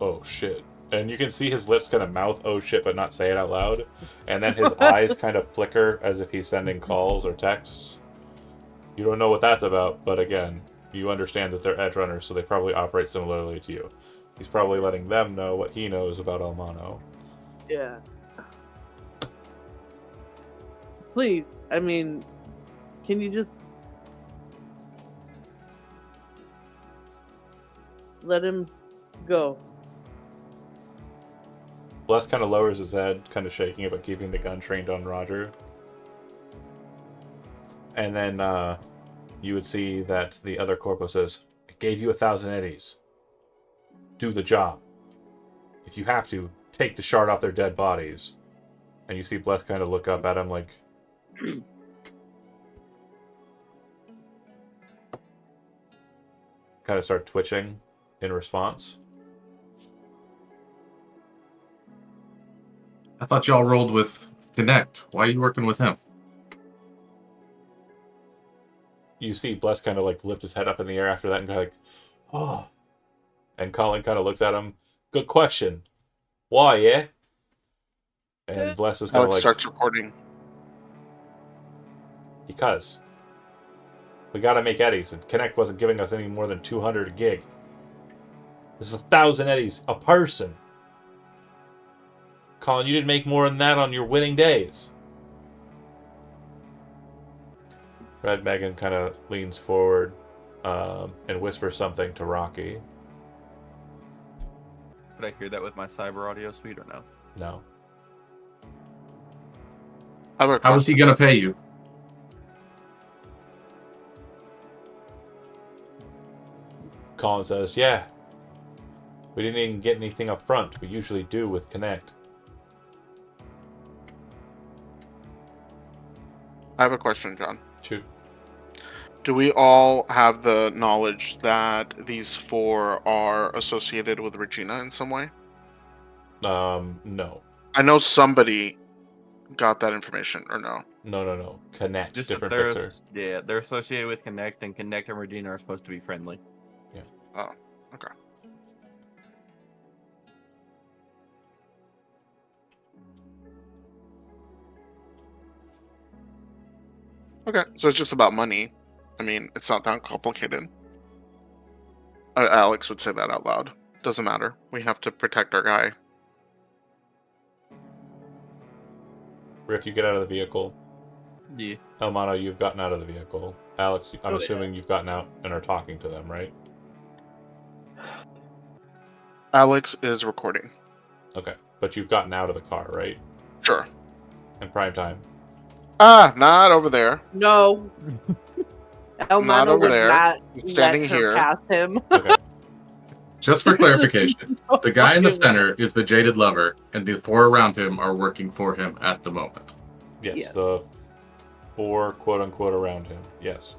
oh shit. And you can see his lips kind of mouth oh shit but not say it out loud. And then his eyes kind of flicker as if he's sending calls or texts. You don't know what that's about, but again, you understand that they're edge runners, so they probably operate similarly to you. He's probably letting them know what he knows about Almano. Yeah. Please, I mean, can you just let him go? Les kind of lowers his head, kind of shaking it, but keeping the gun trained on Roger. And then you would see that the other corpo says, I gave you 1,000 eddies. Do the job. If you have to, take the shard off their dead bodies. And you see Bless kind of look up at him like... kind of start twitching in response. I thought y'all rolled with Connect. Why are you working with him? you see Bless kind of like lift his head up in the air after that and go like, oh. And Colin kind of looks at him. Good question. Why, yeah? And Bless is kind of Alex like, starts recording. because we got to make eddies, and Connect wasn't giving us any more than 200 a gig. This is 1,000 eddies a person. Colin, you didn't make more than that on your winning days. Red Megan kind of leans forward and whispers something to Rocky. Could I hear that with my cyber audio suite or no? No. How is he going to pay you? Colin says, yeah. We didn't even get anything up front. We usually do with Connect. I have a question, John. Shoot. Do we all have the knowledge that these 4 are associated with Regina in some way? No. I know somebody got that information, or no? No. Connect. Just different that fixer. they're associated with Connect, and Connect and Regina are supposed to be friendly. Oh, okay. Okay, so it's just about money. I mean, it's not that complicated. Alex would say that out loud. Doesn't matter. We have to protect our guy. Rick, you get out of the vehicle. Yeah. Elmano, you've gotten out of the vehicle. Alex, I'm Oh, assuming you've gotten out and are talking to them, right? Alex is recording. Okay. But you've gotten out of the car, right? Sure. In prime time. Not over there. No. Not Elmano over would there. not I'm standing let her here. pass him. Okay. Just for clarification, the guy in the center is the jaded lover, and the 4 around him are working for him at the moment. Yes, Yes. the 4 quote unquote around him. Yes.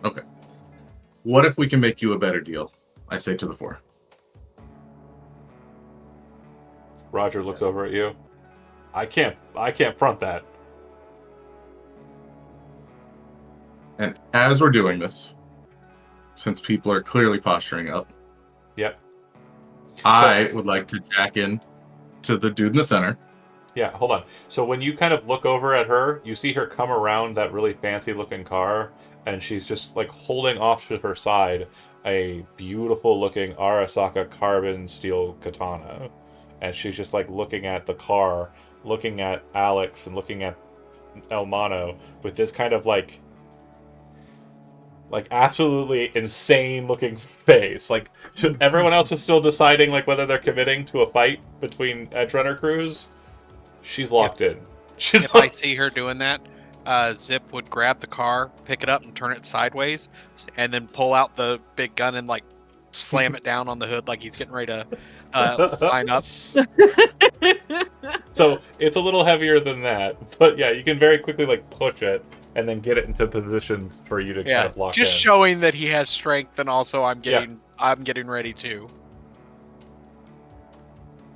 Okay. What if we can make you a better deal? I say to the 4. Roger looks over at you. I can't front that. And as we're doing this, since people are clearly posturing up, Yep. I would like to jack in to the dude in the center. Yeah, hold on. So when you kind of look over at her, you see her come around that really fancy looking car, and she's just like holding off to her side a beautiful looking Arasaka carbon steel katana. And she's just like looking at the car, looking at Alex, and looking at Elmano with this kind of like absolutely insane looking face. Like everyone else is still deciding like whether they're committing to a fight between Edgerunner crews. She's locked in. She's If I see her doing that, Zip would grab the car, pick it up, and turn it sideways, and then pull out the big gun and like slam it down on the hood like he's getting ready to line up. So it's a little heavier than that, but yeah, you can very quickly like push it and then get it into position for you to kind Yeah, of lock just in. showing that he has strength, and also I'm getting ready too.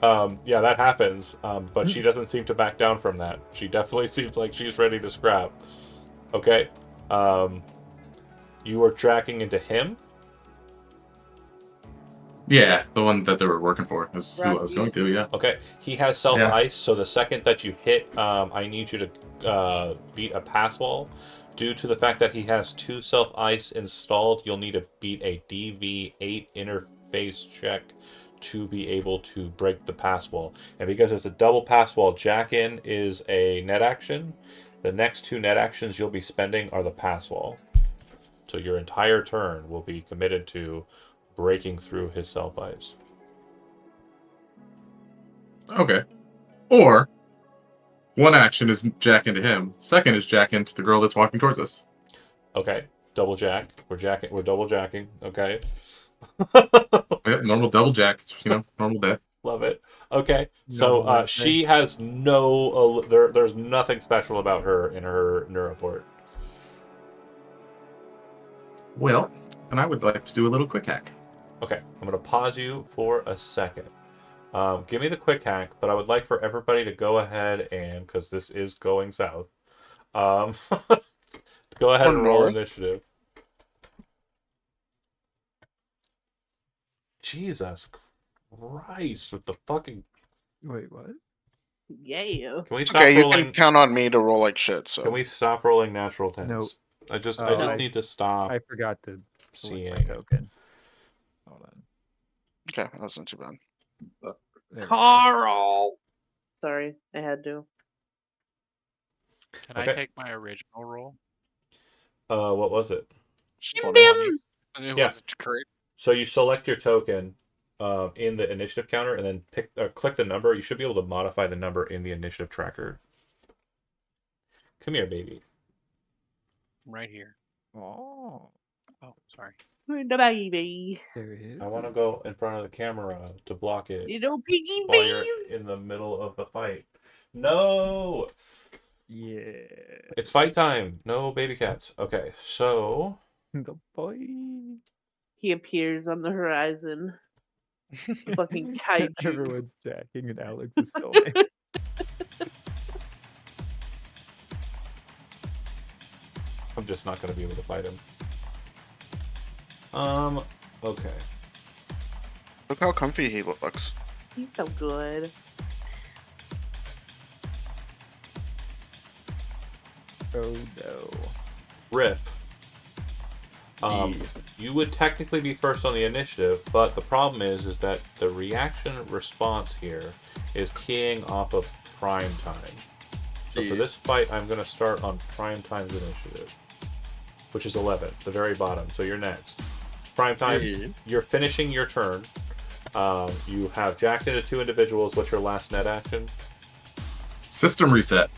Yeah, that happens, but she doesn't seem to back down from that. She definitely seems like she's ready to scrap. Okay, you are tracking into him. Yeah, the one that they were working for is who I was going to, yeah. Okay, he has self-ice, so the second that you hit, I need you to beat a pass wall. Due to the fact that he has 2 self-ice installed, you'll need to beat a DV8 interface check to be able to break the pass wall. And because it's a double pass wall, jack-in is a net action. The next 2 net actions you'll be spending are the pass wall. So your entire turn will be committed to breaking through his self-ice. Okay. Or, one action is jack into him. Second is jack into the girl that's walking towards us. Okay, double jack. We're double jacking. Okay. Yeah, normal double jack. It's, normal day. Love it. Okay, No, so that's she has no. There's nothing special about her in her neuroport. Well, and I would like to do a little quick hack. Okay, I'm gonna pause you for a second. Give me the quick hack, but I would like for everybody to go ahead and, because this is going south, Um, go ahead Or and roll north. initiative. Jesus Christ with the fucking. Wait, what? Yeah. Can we It's stop okay, you rolling? can count on me to roll like shit. So Can we stop rolling natural tens? No. I just Oh, need to stop I forgot to select my seeing. token. Hold on. Okay, that wasn't too bad. There we go. Carl. Sorry, I had to. Can Okay. I take my original roll? What was it? Bim! It Yeah. was correct. So you select your token in the initiative counter, and then click the number. You should be able to modify the number in the initiative tracker. Come here, baby. Right here. Oh, Oh, sorry. The baby. there it is. I want to go in front of the camera to block it Little piggy while you're baby. in the middle of the fight. No! Yeah. It's fight time. No baby cats. Okay, so The boy. He appears on the horizon. Fucking kaiju. Everyone's jacking and Alex is filming. I'm just not going to be able to fight him. Okay. Look how comfy he looks. He's so good. Oh no. Riff. You would technically be first on the initiative, but the problem is that the reaction response here is keying off of prime time. So for this fight, I'm going to start on prime time's initiative, which is 11, the very bottom. So you're next. Prime time, you're finishing your turn. You have jacked into 2 individuals. What's your last net action? System reset.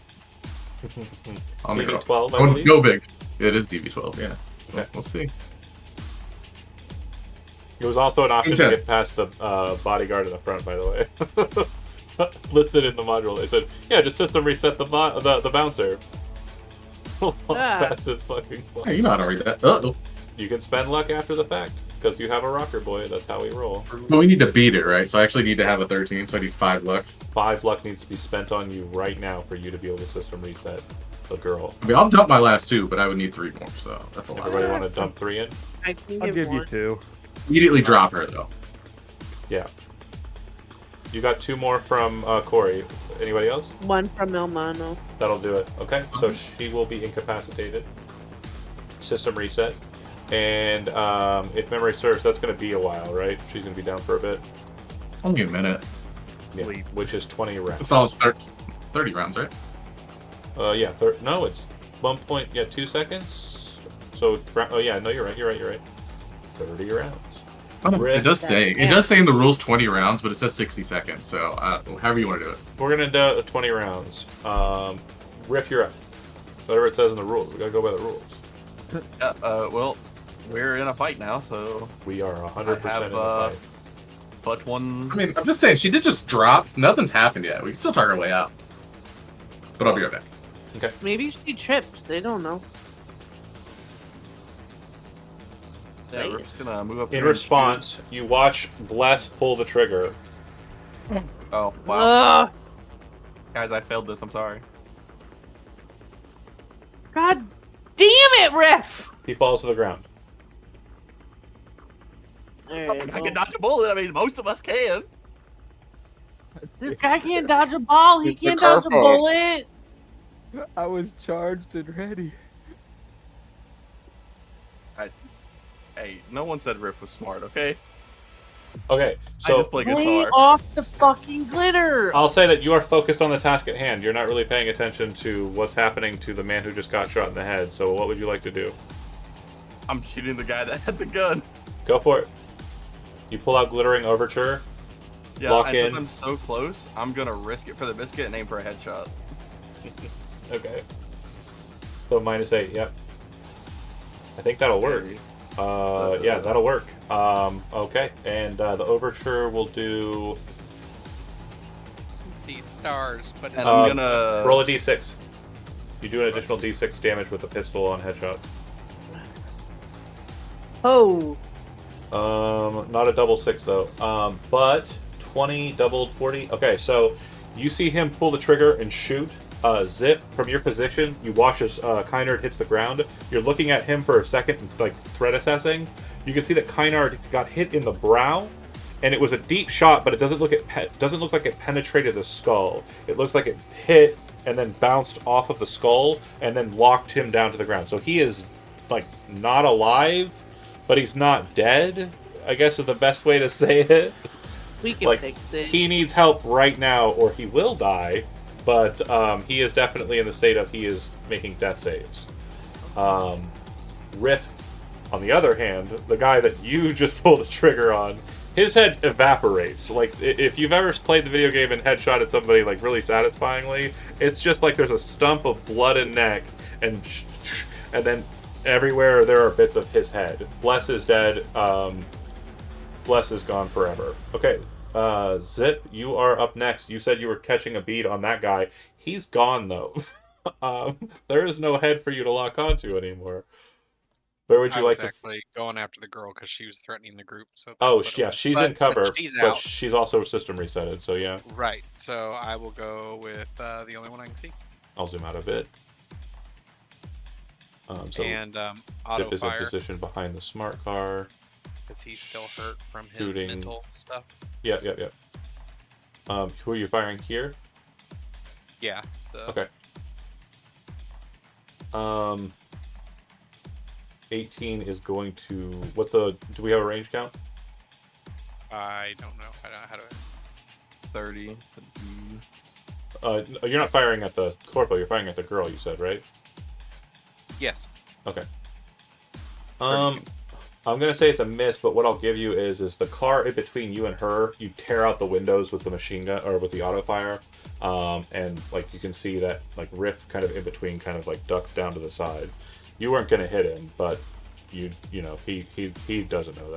On the go. DB12, I Go, believe? go big. It is DB12, yeah. So Okay. we'll see. It was also an option to Okay. get past the bodyguard in the front, by the way. Listed in the module. They said, yeah, just system reset the bouncer. Passive fucking luck. Hey, you know how to read that. Uh-oh. You can spend luck after the fact, because you have a rocker boy. That's how we roll. But we need to beat it, right? So I actually need to have a 13, so I need 5 luck. 5 luck needs to be spent on you right now for you to be able to system reset the girl. I mean, I'll dump my last 2, but I would need 3 more, so that's a lot. Everybody want to dump 3 in? I can I'll give you one. 2. Immediately drop her, though. Yeah. You got 2 more from Corey. Anybody else? One from El Mano. That'll do it. Okay, so she will be incapacitated. System reset. And if memory serves, that's going to be a while, right? She's going to be down for a bit. Only a minute. Yeah, Sleep. which is 20 It's a rounds. solid 30 rounds, right? Yeah, no, it's 2 seconds. So, oh yeah, no, you're right. 30 rounds. It does say in the rules 20 rounds, but it says 60 seconds. So however you want to do it. We're going to do 20 rounds. Riff, you're up. Whatever it says in the rules. We got to go by the rules. Well, we're in a fight now, so We are 100% I have, in the fight. but one. I mean, I'm just saying, she did just drop. Nothing's happened yet. We can still talk our way out. But I'll be right back. Okay. Maybe she tripped. They don't know. Yeah, we're just gonna move up. In here and response, you watch Bless pull the trigger. shoot. Oh wow, Ugh. guys, I failed this. I'm sorry. God damn it, Riff! He falls to the ground. Alright, I can dodge a bullet. I mean, most of us can. this guy can't dodge a ball. He He's the can't dodge a Carpo. bullet. I was charged and ready. Hey, no one said Riff was smart. Okay, Okay, I so just play Lay guitar. off the fucking glitter. I'll say that you are focused on the task at hand. You're not really paying attention to what's happening to the man who just got shot in the head. So what would you like to do? I'm shooting the guy that had the gun. Go for it. You pull out Glittering Overture. Yeah, Lock and in. since I'm so close, I'm gonna risk it for the biscuit and aim for a headshot. Okay. So -8, yep. I think that'll work. Yeah, that'll work. Okay, and the Overture will do... See stars, but And I'm gonna Roll a d6. You do an additional d6 damage with a pistol on headshot. Oh, Not a double 6 though. But 20 doubled 40. Okay, so you see him pull the trigger and shoot. Zip, from your position, you watch as Kynard hits the ground. You're looking at him for a second, like threat assessing. You can see that Kynard got hit in the brow, and it was a deep shot, but it doesn't look like it penetrated the skull. It looks like it hit and then bounced off of the skull and then locked him down to the ground. So he is like not alive, but he's not dead, I guess is the best way to say it. We can Like, fix it. he needs help right now or he will die, but he is definitely in the state of he is making death saves. Riff, on the other hand, the guy that you just pulled the trigger on, his head evaporates. Like, if you've ever played the video game and headshotted somebody, like, really satisfyingly, it's just like there's a stump of blood and neck, and then everywhere there are bits of his head. Bless is dead. Bless is gone forever. Okay, Zip, you are up next. You said you were catching a bead on that guy. He's gone, though. There is no head for you to lock onto anymore. Where would you I like was to... actually going after the girl because she was threatening the group. So that's Oh, what it yeah, was. she's But in cover, since she's but out, she's also system resetted, so yeah. right. So I will go with the only one I can see. I'll zoom out a bit. So And Zip auto is in fire position behind the smart car. because he's still hurt from his Shooting. mental stuff. Yeah. Who are you firing here? Yeah. The, Okay. 18 is going to... Do we have a range count? I don't know. How do 30. You're not firing at the corpo, you're firing at the girl, you said, right? Yes. Okay. I'm gonna say it's a miss, but what I'll give you is the car in between you and her, you tear out the windows with the machine gun, or with the auto fire, and like you can see that like Riff kind of in between kind of like ducks down to the side. You weren't gonna hit him, but you know, he doesn't know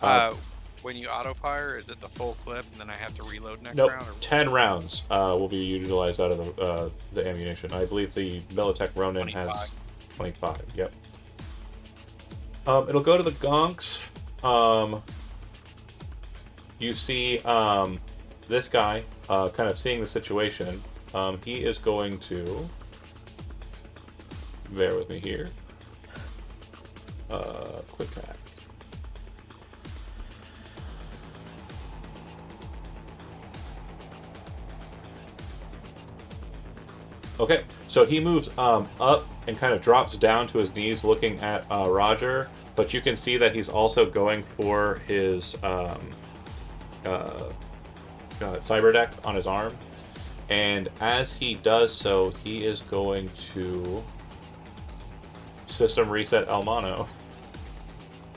that. When you auto fire, is it the full clip and then I have to reload next Nope, round? Or 10 rounds will be utilized out of the ammunition. I believe the Militech Ronin 25. has 25. Yep. It'll go to the gonks. You see this guy kind of seeing the situation. He is going to... Bear with me here. Quick hack. Okay, so he moves up and kind of drops down to his knees looking at Roger, but you can see that he's also going for his cyber deck on his arm. And as he does so, he is going to system reset El Mono.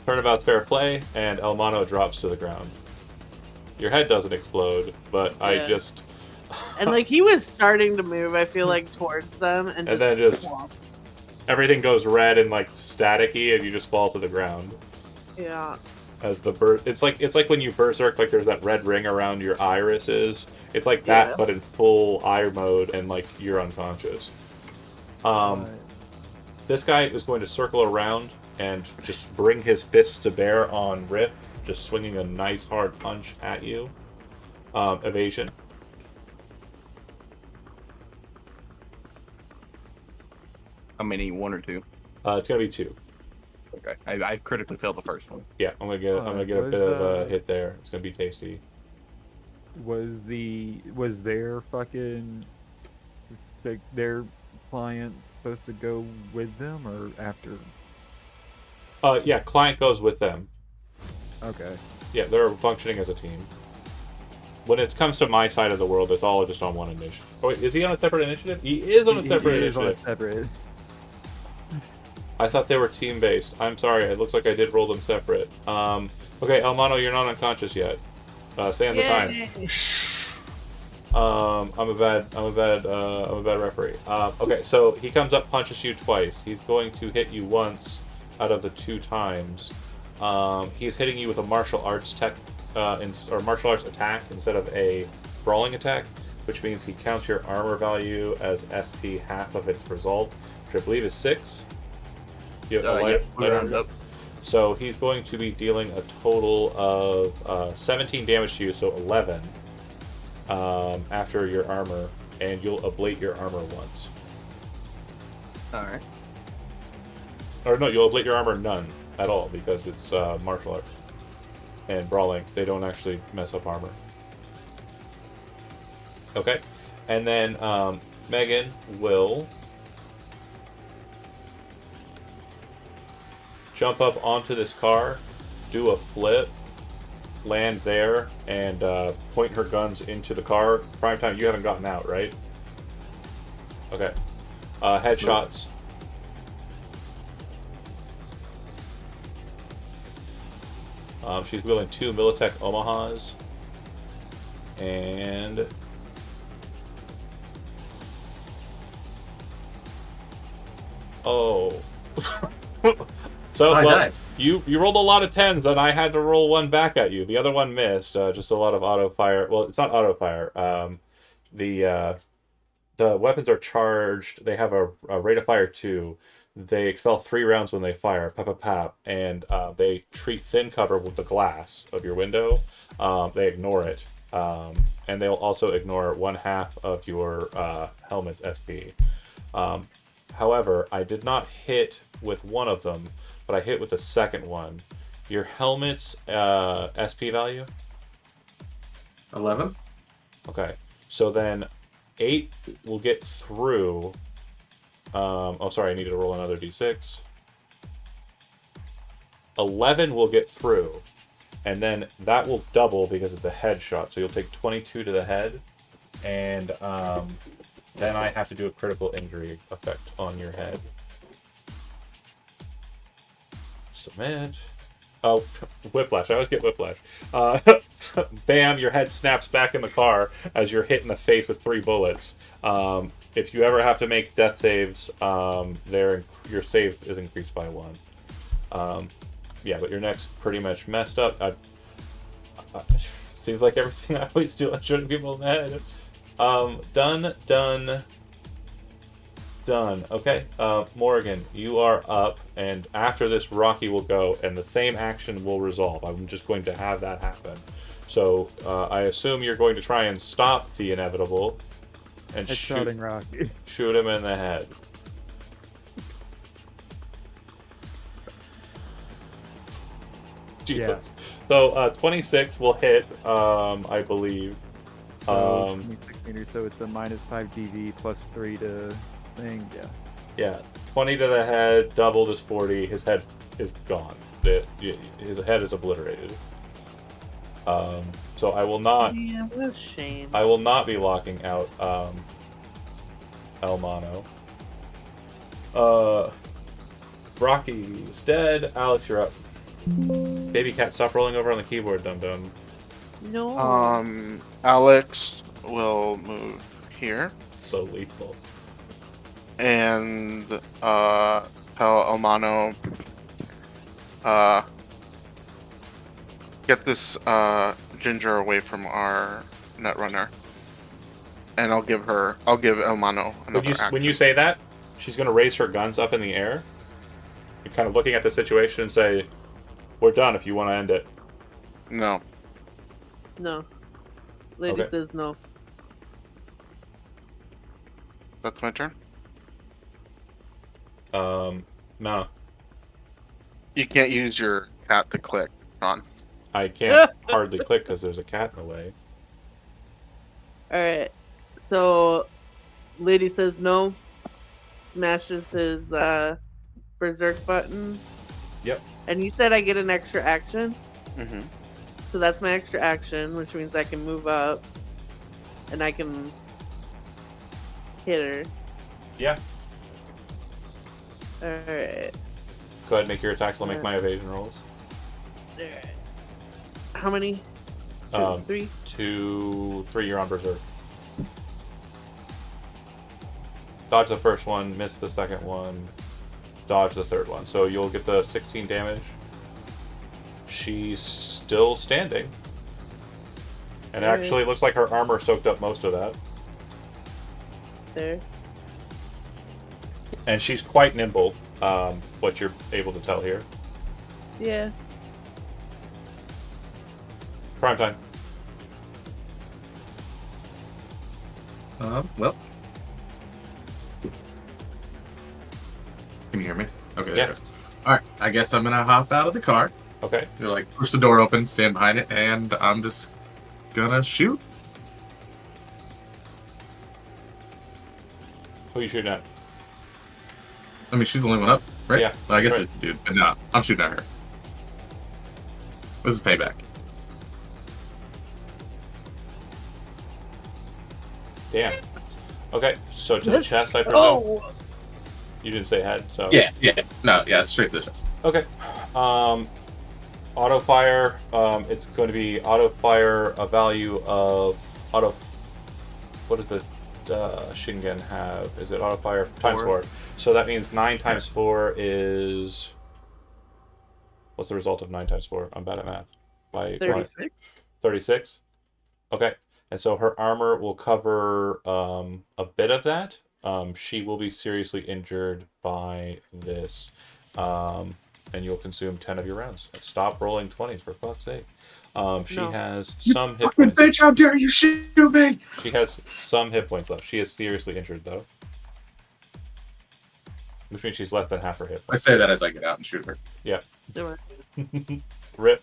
Turnabout's fair play, and El Mono drops to the ground. Your head doesn't explode, but Yeah. I just... And like he was starting to move, I feel like, towards them, and then just flop. everything goes red and like staticky, and you just fall to the ground. Yeah. As the it's like when you berserk, like there's that red ring around your irises. It's like that, Yeah. but in full ire mode, and like you're unconscious. This guy is going to circle around and just bring his fists to bear on Riff, just swinging a nice hard punch at you. Evasion. How many? One or two? It's gonna be 2. Okay. I critically failed the first one. Yeah, I'm gonna get a was, bit of a hit there. It's gonna be tasty. Was their fucking like their client supposed to go with them or after? Yeah, client goes with them. Okay. Yeah, they're functioning as a team. When it comes to my side of the world, it's all just on one initiative. Oh, wait, is he on a separate initiative? He is on a separate He is initiative. on a separate. I thought they were team-based. I'm sorry, it looks like I did roll them separate. Okay, El Mono, you're not unconscious yet. Sands of time. Yay. I'm a bad referee. Okay, so he comes up, punches you twice. He's going to hit you once out of the 2 times. He's hitting you with a martial arts martial arts attack instead of a brawling attack, which means he counts your armor value as SP half of its result, which I believe is 6. You have a light armor. Up. So he's going to be dealing a total of 17 damage to you, so 11 after your armor and you'll ablate your armor once. All right. Or no, you'll ablate your armor none at all because it's martial arts and brawling. They don't actually mess up armor. Okay, and then Megan will jump up onto this car, do a flip, land there, and point her guns into the car. Primetime, you haven't gotten out, right? Okay. Headshots. She's wielding 2 Militech Omahas. And... Oh. So, I well, died. you rolled a lot of 10s, and I had to roll one back at you. The other one missed. Just a lot of auto fire. Well, it's not auto fire. The weapons are charged. They have a rate of fire 2. They expel 3 rounds when they fire. Pap, pap, pap. And they treat thin cover with the glass of your window. They ignore it. And they'll also ignore 1/2 of your helmet's SP. However, I did not hit with one of them, but I hit with the second one. Your helmet's SP value? 11. Okay. So then 8 will get through. Oh, sorry, I needed to roll another d6. 11 will get through. And then that will double because it's a headshot. So you'll take 22 to the head. And then I have to do a critical injury effect on your head. Submit. Oh, whiplash. I always get whiplash. Bam, your head snaps back in the car as you're hit in the face with 3 bullets. If you ever have to make death saves, your save is increased by 1. Yeah, but your neck's pretty much messed up. Seems like everything I always do, I'm shooting people in the head. Done. Okay, Morgan, you are up, and after this, Rocky will go, and the same action will resolve. I'm just going to have that happen. So, I assume you're going to try and stop the inevitable, and Headshotting Rocky. shoot him in the head. Jesus. Yes. So, 26 will hit, I believe. So 26 meters, so it's a -5 DV plus 3 to thing. Yeah. Yeah, 20 to the head, doubled is 40. His head is gone. His head is obliterated. So I will not. Yeah, what a shame. I will not be locking out El Mano. Rocky's dead. Alex, you're up. Baby cat, stop rolling over on the keyboard, dum dum. No. Alex will move here So lethal. and tell Elmano get this ginger away from our netrunner. And I'll give Elmano another action. When you say that, she's going to raise her guns up in the air. You're kind of looking at the situation and say, "We're done if you want to end it." No. No. Lady Okay. says no. That's my turn. No. You can't use your cat to click on. I can't hardly click because there's a cat in the way. Alright. So, Lady says no. Smashes his berserk button. Yep. And you said I get an extra action? Mm-hmm. So that's my extra action, which means I can move up. And I can hit her. Yeah. Alright. Go ahead and make your attacks. I'll make my evasion rolls. Alright. How many? Um, 3? 2, 3, you're on berserk. Dodge the first one, miss the second one, dodge the third one. So you'll get the 16 damage. She's still standing. And Alright. actually looks like her armor soaked up most of that. There. And she's quite nimble, what you're able to tell here. Yeah. Prime time. Well. Can you hear me? Okay, there Yeah. it is. Alright, I guess I'm gonna hop out of the car. Okay. You're like, push the door open, stand behind it, and I'm just gonna shoot. Who are you shooting at? I mean, she's the only one up, right? Yeah, Well, I guess right. it's the dude, but no, I'm shooting at her. This is payback. Damn. Okay, so to the chest, I presume. Oh, You didn't say head, so. Yeah. No, yeah, it's straight to the chest. Okay. Auto fire. It's going to be auto fire a value of auto. What does the Shingen have? Is it auto fire times 4? So that means 9 times 4 is. What's the result of 9 times 4? I'm bad at math. 36. 36. Okay. And so her armor will cover a bit of that. She will be seriously injured by this. And you'll consume 10 of your rounds. Stop rolling 20s, for fuck's sake. She No. has some hit Fucking points. bitch, how dare you shoot me! She has some hit points left. She is seriously injured, though. Which means she's less than half her hit I points. say that as I get out and shoot her. Do it. Rip,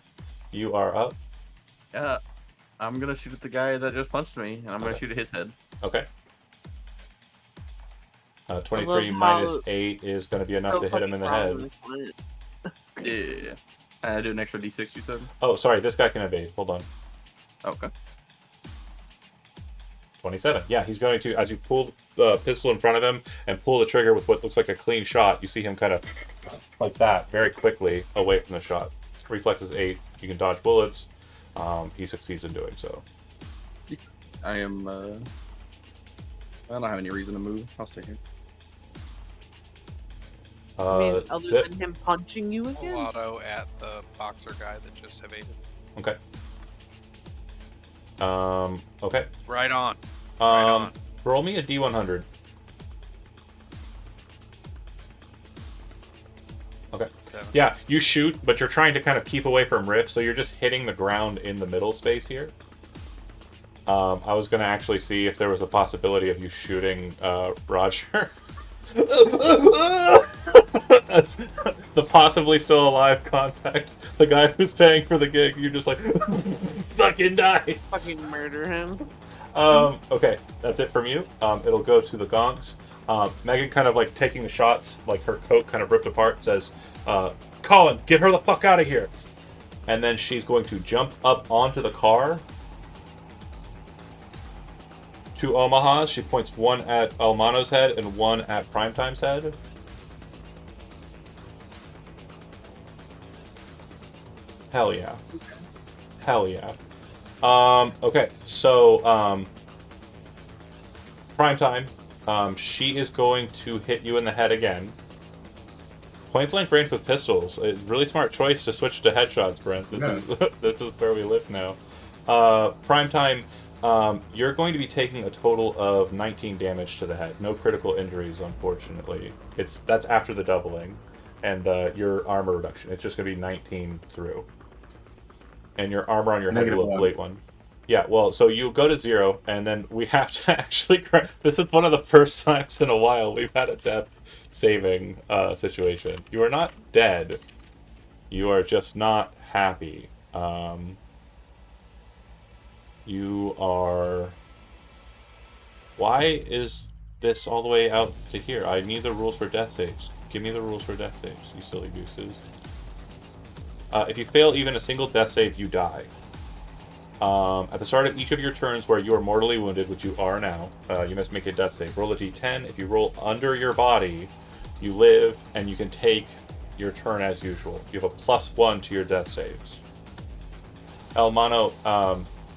you are up. I'm gonna shoot at the guy that just punched me, and I'm gonna Okay. shoot at his head. Okay. 23 I love minus how- 8 is going to be enough So to hit him in the head. fucking Yeah. I do an extra d6, you said? Oh, sorry, this guy can evade. Hold on. Okay. 27. Yeah, he's going to, as you pull the pistol in front of him and pull the trigger with what looks like a clean shot, you see him kind of like that, very quickly away from the shot. Reflex is 8. You can dodge bullets. He succeeds in doing so. I am, I don't have any reason to move. I'll stay here. I mean, other Zip. than him punching you Full again? auto at the boxer guy that just evaded. Okay. Okay. Right on. Right on. Roll me a D100. Okay. 7. Yeah, you shoot, but you're trying to kind of keep away from Riff, so you're just hitting the ground in the middle space here. I was going to actually see if there was a possibility of you shooting Roger. That's the possibly still alive contact. The guy who's paying for the gig, you're just like, fucking die. Fucking murder him. Okay, that's it from you. It'll go to the gongs. Megan kind of like taking the shots, like her coat kind of ripped apart, says, Colin, get her the fuck out of here. And then she's going to jump up onto the car to Omaha. She points one at Elmano's head and one at Primetime's head. Hell yeah. Hell yeah. Okay, so, Primetime, she is going to hit you in the head again. Point blank range with pistols. It's a really smart choice to switch to headshots, Brent. This is where we live now. Primetime, you're going to be taking a total of 19 damage to the head. No critical injuries, unfortunately. That's after the doubling and your armor reduction. It's just going to be 19 through. And your armor on your head will ablate 1. Yeah, well, so you go to 0, and then we have to actually... This is one of the first times in a while we've had a death saving situation. You are not dead. You are just not happy. You are... Why is this all the way out to here? I need the rules for death saves. Give me the rules for death saves, you silly gooses. If you fail even a single death save, you die. At the start of each of your turns where you are mortally wounded, which you are now, you must make a death save. Roll a d10. If you roll under your body, you live, and you can take your turn as usual. You have a +1 to your death saves. Elmano,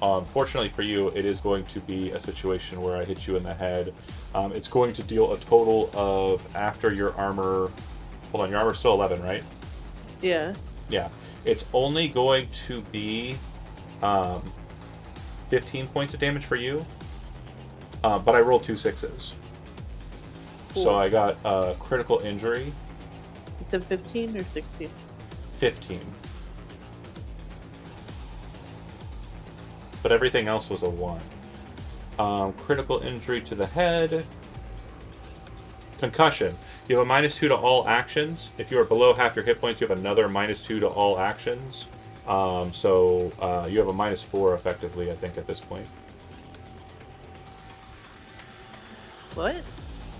unfortunately for you, it is going to be a situation where I hit you in the head. It's going to deal a total of, after your armor... Hold on, your armor's still 11, right? Yeah. Yeah. It's only going to be 15 points of damage for you, but I rolled 2 6s. Cool. So I got critical injury. It's a 15 or 16? 15. But everything else was a 1. Critical injury to the head. Concussion. You have a -2 to all actions. If you are below half your hit points, you have another -2 to all actions. So you have a -4 effectively, I think, at this point. What?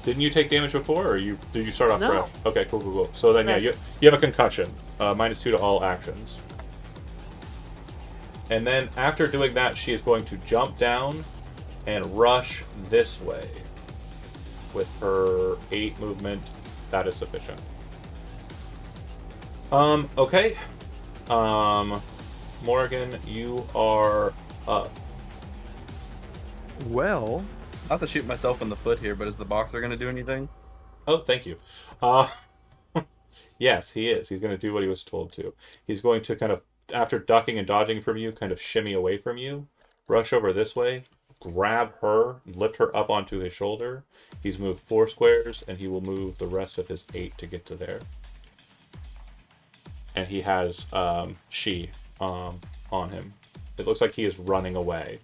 Didn't you take damage before, or did you start off No. fresh? Okay, cool. So then, yeah, Right. you have a concussion. -2 to all actions. And then after doing that, she is going to jump down and rush this way. With her 8 movement, that is sufficient. Okay. Morgan, you are up. Well, Not to shoot myself in the foot here, but is the boxer going to do anything? Oh, thank you. Yes, he is. He's going to do what he was told to. He's going to kind of, after ducking and dodging from you, kind of shimmy away from you, rush over this way, grab her, lift her up onto his shoulder. He's moved 4 squares, and he will move the rest of his 8 to get to there. And he has she on him. It looks like he is running away.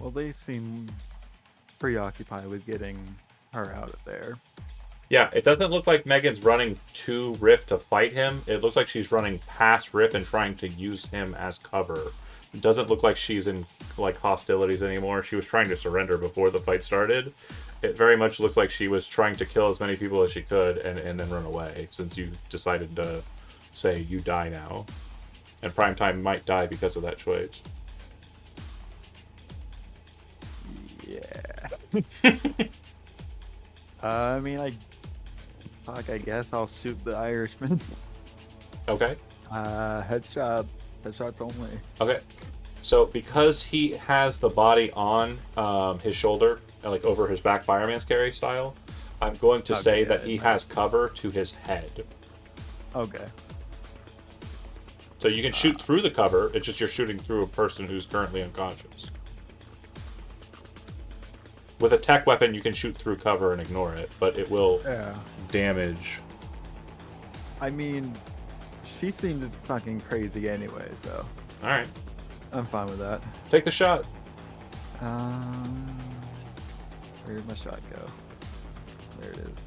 well, they seem preoccupied with getting her out of there. Yeah, it doesn't look like Megan's running to Riff to fight him. It looks like she's running past Riff and trying to use him as cover. It doesn't look like she's in like hostilities anymore. She was trying to surrender before the fight started. It very much looks like she was trying to kill as many people as she could and then run away, since you decided to say you die now. And Primetime might die because of that choice. Yeah. I mean, I guess I'll shoot the Irishman. Okay. Headshots only. Okay. So because he has the body on his shoulder, like over his back, fireman's carry style, I'm going to say that he has cover to his head. Okay. So you can shoot through the cover. It's just you're shooting through a person who's currently unconscious. With a tech weapon, you can shoot through cover and ignore it, but it will damage. I mean, she seemed fucking crazy anyway, so All right. I'm fine with that. Take the shot. Where'd my shot go? There it is.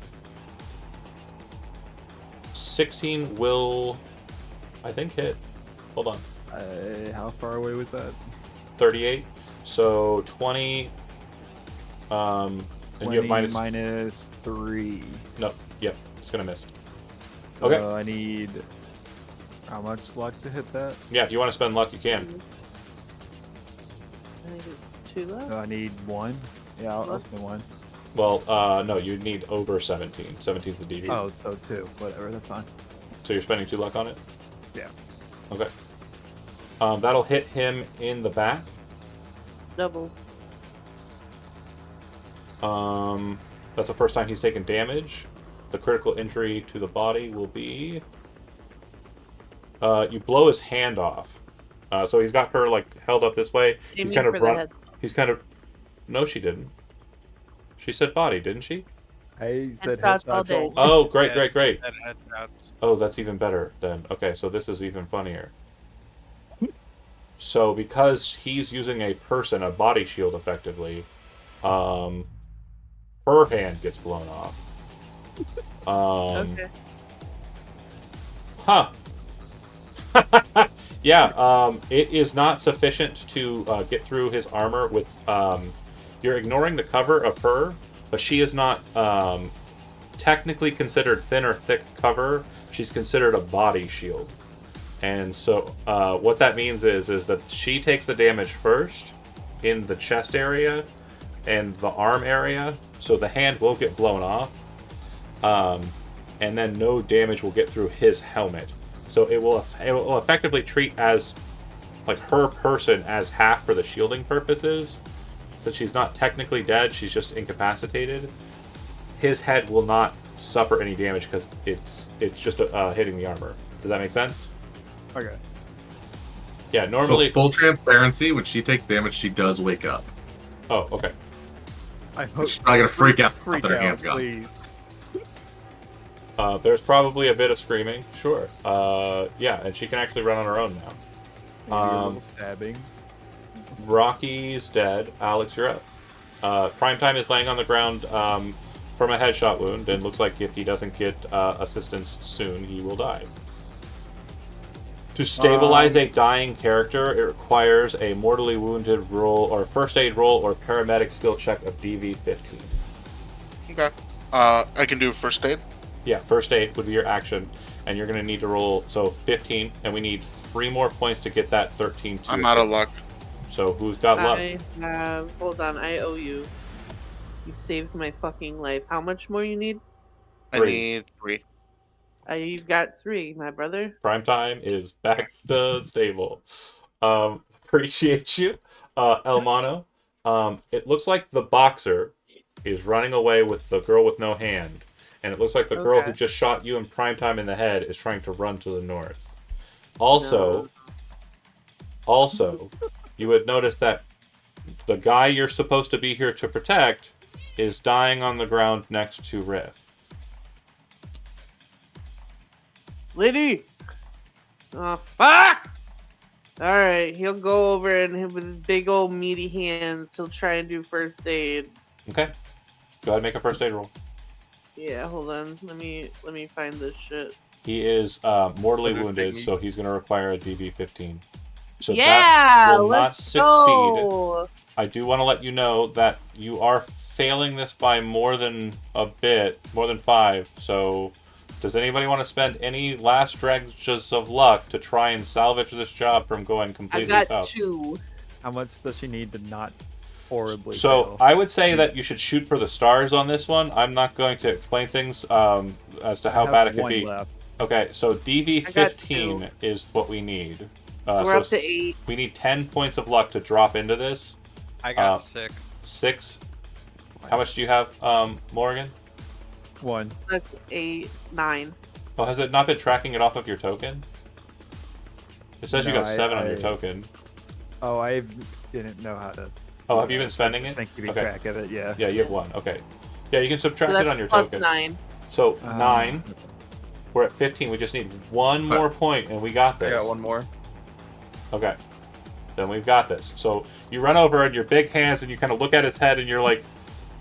16 will, I think, hit. Hold on. How far away was that? 38. So 20. And you have minus 3. No. Yep. It's gonna miss. So Okay. I need how much luck to hit that? Yeah. If you want to spend luck, you can. I think it's 2 left. I need 1. Yeah, I'll Luck? spend 1. Well, no. You need over 17. 17 is the DD. Oh, so 2. Whatever, that's fine. So you're spending 2 luck on it. Yeah. Okay. That'll hit him in the back. Doubles. That's the first time he's taken damage. The critical injury to the body will be... you blow his hand off. So he's got her like held up this way. He's kind of run. He's kind of... No, she didn't. She said body, didn't she? I said Headshots all headshots day. only. Oh, great. That headshots. Oh, that's even better then. Okay, so this is even funnier. So because he's using a body shield effectively, her hand gets blown off. Okay. Huh. Yeah, it is not sufficient to get through his armor with... you're ignoring the cover of her, but she is not technically considered thin or thick cover. She's considered a body shield. And so what that means is that she takes the damage first in the chest area and the arm area, so the hand will get blown off. And then no damage will get through his helmet. So it will effectively treat as like her person as half for the shielding purposes. So she's not technically dead, she's just incapacitated. His head will not suffer any damage because it's just hitting the armor. Does that make sense? Okay. Yeah, normally... So full transparency, when she takes damage, she does wake up. Oh, okay. I hope She's probably gonna freak out freak that her out, hand's gone. please. There's probably a bit of screaming, sure. Yeah, and she can actually run on her own now. Maybe a little stabbing. Rocky's dead. Alex, you're up. Primetime is laying on the ground from a headshot wound, and looks like if he doesn't get assistance soon, he will die. To stabilize a dying character, it requires a mortally wounded roll, or first aid roll, or paramedic skill check of DV15. Okay. I can do first aid. Yeah, first aid would be your action, and you're going to need to roll, so 15, and we need 3 more points to get that 13. I'm out of luck. So who's got luck? I have. Hold on, I owe you. You saved my fucking life. How much more you need? I 3. need 3. You've got 3, my brother. Primetime is back to stable. Appreciate you, El Mono. It looks like the boxer is running away with the girl with no hand, and it looks like the girl who just shot you in Primetime in the head is trying to run to the north. Also, you would notice that the guy you're supposed to be here to protect is dying on the ground next to Riff. Lady! Oh, fuck! Alright, he'll go over and with his big old meaty hands, he'll try and do first aid. Okay. Go ahead and make a first aid roll. Yeah, hold on. Let me find this shit. He is mortally Understand wounded, me. so he's going to require a DV15. So Yeah! that will not Let's succeed. go! I do want to let you know that you are failing this by more than a bit, more than 5. So, does anybody want to spend any last dregs of luck to try and salvage this job from going I completely got south? 2. How much does she need to not horribly So fail? I would say that you should shoot for the stars on this one. I'm not going to explain things as to I how have bad it could one be. left. Okay, so I got DV15 2. is what we need. We're up to 8. We need 10 points of luck to drop into this. I got 6. 6. How much do you have, Morgan? 1. That's 8, 9. Oh, has it not been tracking it off of your token? It says you No, got 7 on your I- token. Oh, I didn't know how to. Oh, have you been spending it? Think keeping Okay. track of it, yeah. Yeah, you have 1. Okay. Yeah, you can subtract So it that's on your plus token. 9. So, Um, 9. We're at 15. We just need 1 more point, and we got I this. got one more. Okay. Then we've got this. So you run over and your big hands and you kind of look at his head and you're like,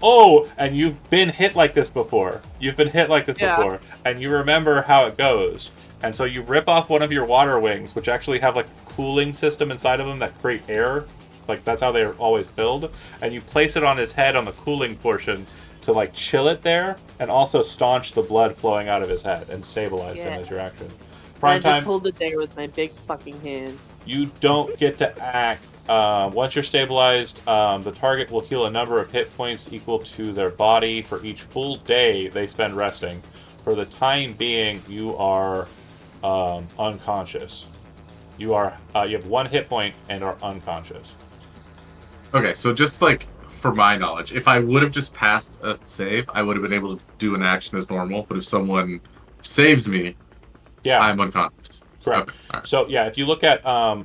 oh, and you've been hit like this before. You've been hit like this Yeah. before. And you remember how it goes. And so you rip off one of your water wings, which actually have like a cooling system inside of them that create air. Like that's how they're always built. And you place it on his head on the cooling portion to like chill it there and also staunch the blood flowing out of his head and stabilize him Yeah. as your action. I Prime just time. hold it there with my big fucking hand. You don't get to act. Once you're stabilized, the target will heal a number of hit points equal to their body for each full day they spend resting. For the time being, you are unconscious. You have 1 hit point and are unconscious. Okay, so just like for my knowledge, if I would have just passed a save, I would have been able to do an action as normal. But if someone saves me, Yeah, I'm unconscious. correct. Okay, all right. So yeah, if you look at a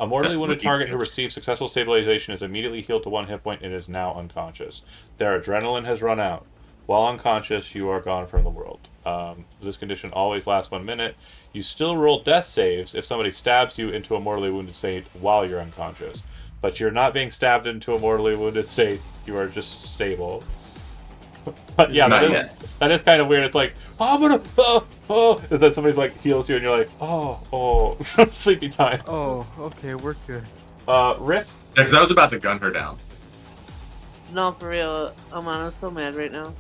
mortally That wounded would be target who good. receives successful stabilization is immediately healed to 1 hit point and is now unconscious. Their adrenaline has run out. While unconscious, you are gone from the world. This condition always lasts 1 minute. You still roll death saves if somebody stabs you into a mortally wounded state while you're unconscious. But you're not being stabbed into a mortally wounded state. You are just stable. But yeah, Not that yet. is kind of weird. It's like, oh, I'm gonna, and then somebody's like heals you, and you're like, oh, sleepy time. Oh, okay, we're good. Rick, Yeah, because I was about to gun her down. No, for real. I'm so mad right now.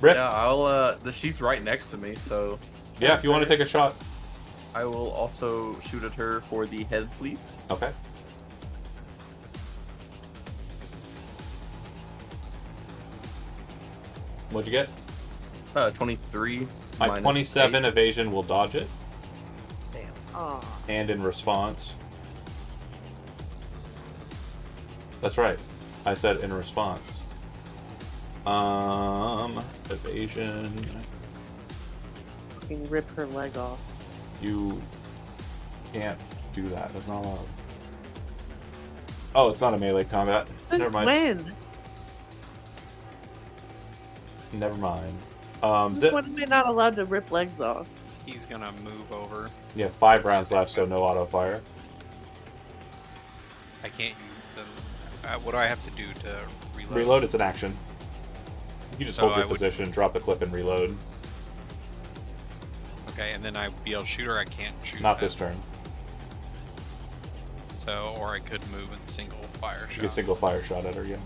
Rick, Yeah, I'll. She's right next to me, so yeah, if you want to take a shot, I will also shoot at her for the head, please. okay. What'd you get? 23. My minus 27 8. evasion will dodge it, Damn. Oh. and in response. That's right. I said in response. Evasion. Fucking rip her leg off. You can't do that. That's not allowed. Oh, it's not a melee combat. Never mind. When? Never mind. Which one am I not allowed to rip legs off? He's gonna move over. Yeah, 5 rounds left, so no auto fire. I can't use them. What do I have to do to reload? Reload, it's an action. You just So hold I your would- position, drop the clip, and reload. Okay, and then I'd be able to shoot, or I can't shoot. Not then. this turn. So, or I could move and single fire You shot. can single fire shot at her, yeah.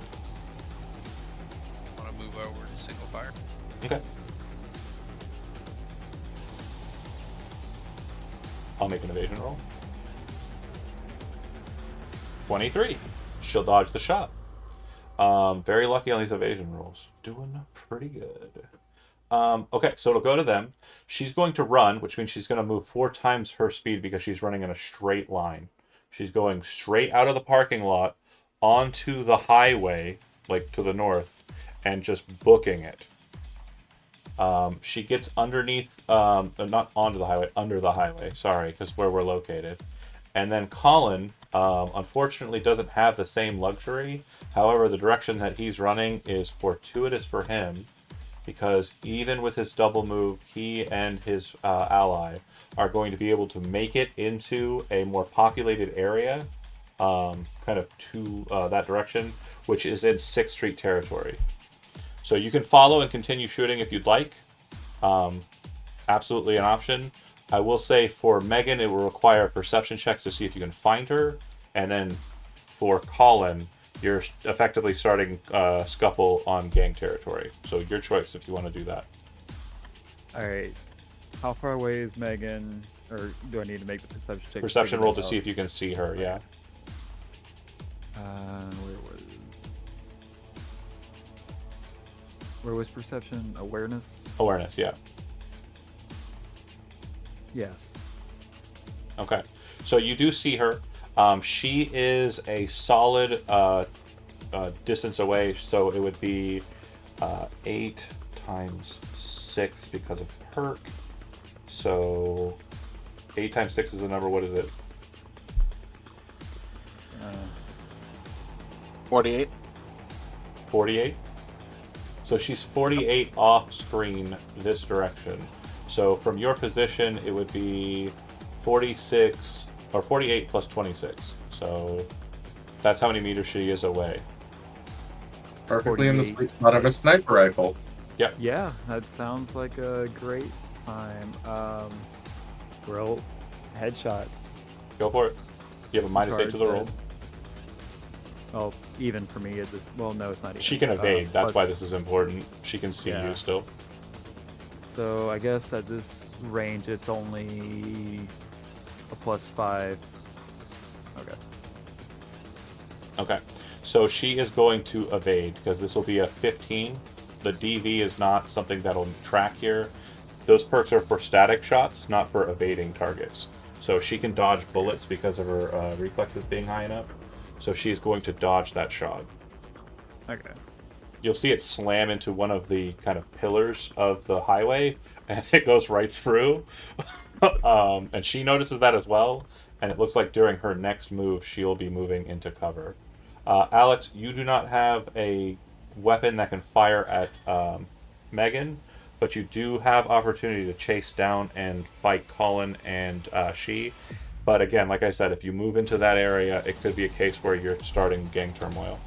I want to move over to single fire. Okay. I'll make an evasion roll. 23. She'll dodge the shot. Very lucky on these evasion rolls. Doing pretty good. Okay, so it'll go to them. She's going to run, which means she's going to move 4 times her speed because she's running in a straight line. She's going straight out of the parking lot onto the highway, like to the north, and just booking it. She gets underneath, not onto the highway, under the highway, sorry, because where we're located. And then Colin, unfortunately, doesn't have the same luxury. However, the direction that he's running is fortuitous for him, because even with his double move, he and his ally are going to be able to make it into a more populated area, kind of to that direction, which is in 6th Street territory. So you can follow and continue shooting if you'd like. Absolutely an option. I will say for Megan, it will require a perception check to see if you can find her. And then for Colin, you're effectively starting scuffle on gang territory. So your choice if you want to do that. All right. How far away is Megan? Or do I need to make the perception check? Perception figure roll that to see out? if you can see her, yeah. Where was perception? Awareness? Awareness, yeah. Yes. Okay. So you do see her. She is a solid distance away, so it would be 8 times 6 because of perk. So 8 times 6 is a number. What is it? 48. 48. So she's 48 off screen this direction. So from your position, it would be 46 or 48 plus 26. So that's how many meters she is away. Perfectly in the 48. sweet spot of a sniper rifle. Yeah, that sounds like a great time. Roll headshot. Go for it. You have a minus 8 to the Charge roll. that. Well, even for me, well, no, it's not even. She can evade. That's why plus- this is important. She can see Yeah. you still. So I guess at this range, it's only a +5. Okay. Okay. So she is going to evade because this will be a 15. The DV is not something that'll track here. Those perks are for static shots, not for evading targets. So she can dodge bullets because of her reflexes being high enough. So she is going to dodge that shot. Okay. You'll see it slam into one of the kind of pillars of the highway, and it goes right through. And she notices that as well. And it looks like during her next move, she'll be moving into cover. Alex, you do not have a weapon that can fire at Megan, but you do have opportunity to chase down and fight Colin and she. But again, like I said, if you move into that area, it could be a case where you're starting gang turmoil.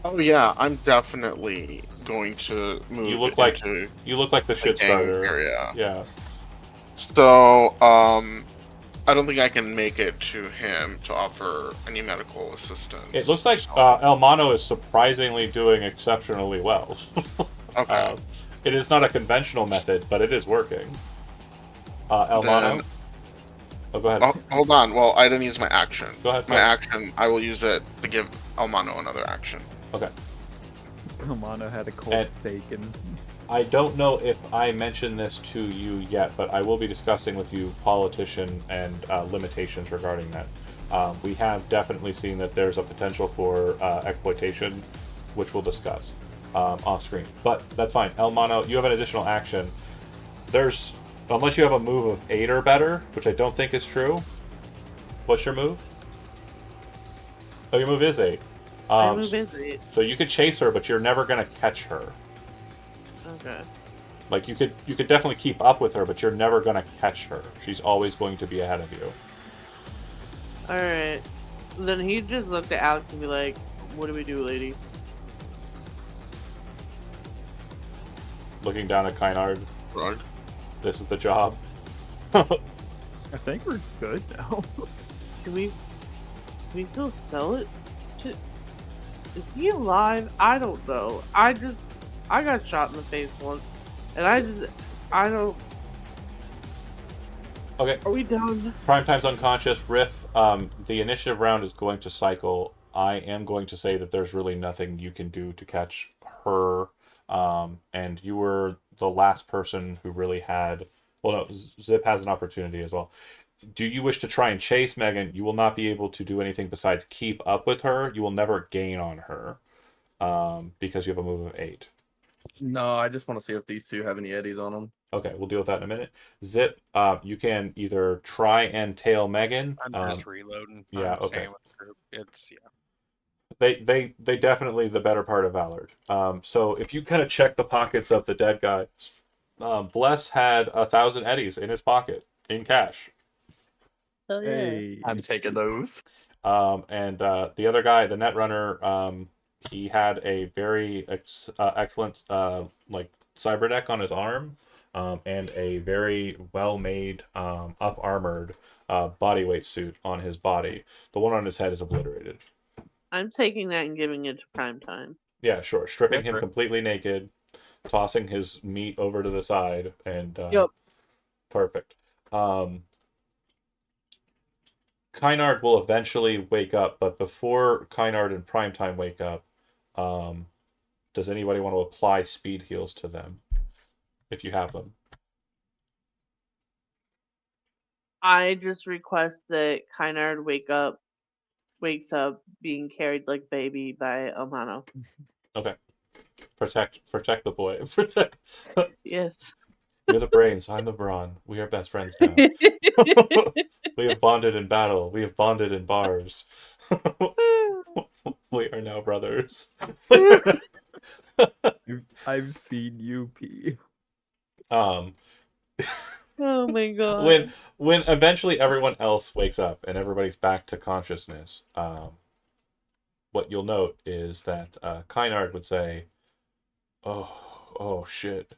Oh yeah, I'm definitely going to move You look like into you look like the the shit gang starter. area. Yeah. So, I don't think I can make it to him to offer any medical assistance. It looks like so- El Mano is surprisingly doing exceptionally well. okay. It is not a conventional method, but it is working. El Mano? Then- Oh, go ahead. Oh, hold on. Well, I didn't use my action. Go ahead. My action, I will use it to give Almano another action. Okay. Romano had a cold And- bacon. I don't know if I mentioned this to you yet, but I will be discussing with you politician and limitations regarding that. We have definitely seen that there's a potential for exploitation, which we'll discuss off screen. But that's fine. El Mano, you have an additional action. There's, unless you have a move of 8 or better, which I don't think is true. What's your move? Oh, your move is 8. My move is it. So you could chase her, but you're never going to catch her. Okay. Like you could definitely keep up with her, but you're never gonna catch her. She's always going to be ahead of you. All right. Then he just looked at Alex and be like, "What do we do, lady?" Looking down at Kynard, Rug. this is the job. I think we're good now. Can we still sell it? To, is he alive? I don't know. I got shot in the face once, and I don't. Okay, Are we done? Primetime's unconscious. Riff, the initiative round is going to cycle. I am going to say that there's really nothing you can do to catch her. And you were the last person who really had. Well, no, Zip has an opportunity as well. Do you wish to try and chase Megan? You will not be able to do anything besides keep up with her. You will never gain on her because you have a move of 8. No, I just want to see if these two have any eddies on them. Okay, we'll deal with that in a minute. Zip, you can either try and tail Megan. I'm just reloading. yeah, I'm okay. staying with the group. It's They definitely the better part of Allard. So if you kind of check the pockets of the dead guy, Bless had 1,000 eddies in his pocket in cash. Hell yeah. Hey. I'm taking those. And the other guy, the net runner, he had a very excellent like cyber deck on his arm, and a very well made up armored bodyweight suit on his body. The one on his head is obliterated. I'm taking that and giving it to prime time. Yeah, sure. Stripping Yeah, him sure. completely naked, tossing his meat over to the side, and Yep. perfect. Kynard will eventually wake up, but before Kynard and Primetime wake up, does anybody want to apply speed heals to them? If you have them. I just request that Kynard wakes up being carried like baby by Omano. Okay. Protect the boy. Protect. Yes. You're the brains, I'm the brawn. We are best friends now. We have bonded in battle. We have bonded in bars. We are now brothers. I've seen you pee. um Oh my god. when eventually everyone else wakes up and everybody's back to consciousness, what you'll note is that Kynard would say, oh shit,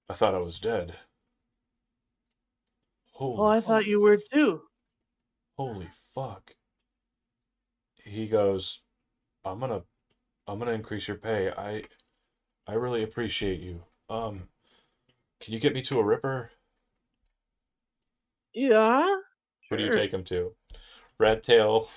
I thought I was dead. Oh, I thought you were too. Holy fuck. He goes, I'm gonna increase your pay. I really appreciate you. Can you get me to a Ripper? Yeah. Who do you Sure. take him to? Red Tail,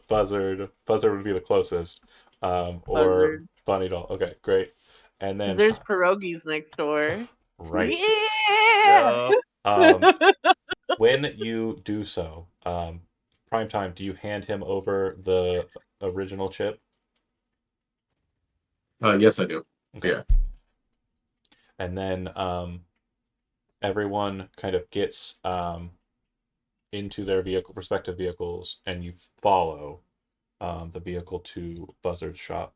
Buzzard. Buzzard would be the closest. Or Buzzard. Bunny Doll. Okay, great. And then There's pierogies next door. right. Yeah. When you do so, Primetime, do you hand him over the original chip? Yes, I do. Okay. Yeah. And then everyone kind of gets into their respective vehicles, and you follow the vehicle to Buzzard's shop.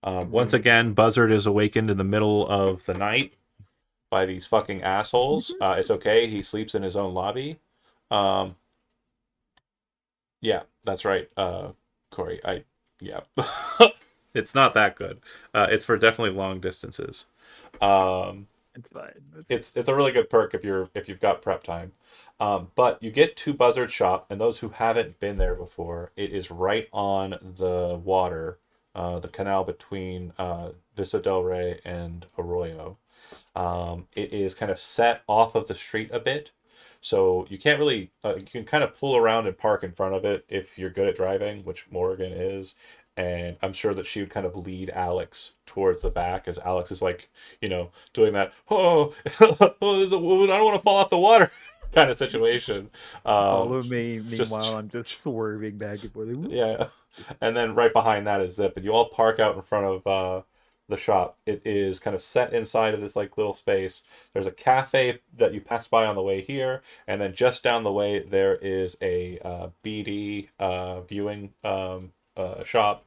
Once again, Buzzard is awakened in the middle of the night by these fucking assholes. It's okay. He sleeps in his own lobby. Yeah, that's right, Corey. Yeah. It's not that good. It's for definitely long distances. It's fine. It's a really good perk if you've got prep time. But you get to Buzzard Shop, and those who haven't been there before, it is right on the water, the canal between Vista del Rey and Arroyo. It is kind of set off of the street a bit, so you can't really you can kind of pull around and park in front of it if you're good at driving, which Morgan is. And I'm sure that she would kind of lead Alex towards the back as Alex is like, doing that, I don't want to fall off the water kind of situation. Follow me. just- Meanwhile, I'm just swerving back and forth. Yeah. And then right behind that is Zip, and you all park out in front of the shop. It is kind of set inside of this like little space. There's a cafe that you pass by on the way here, and then just down the way there is a BD viewing shop.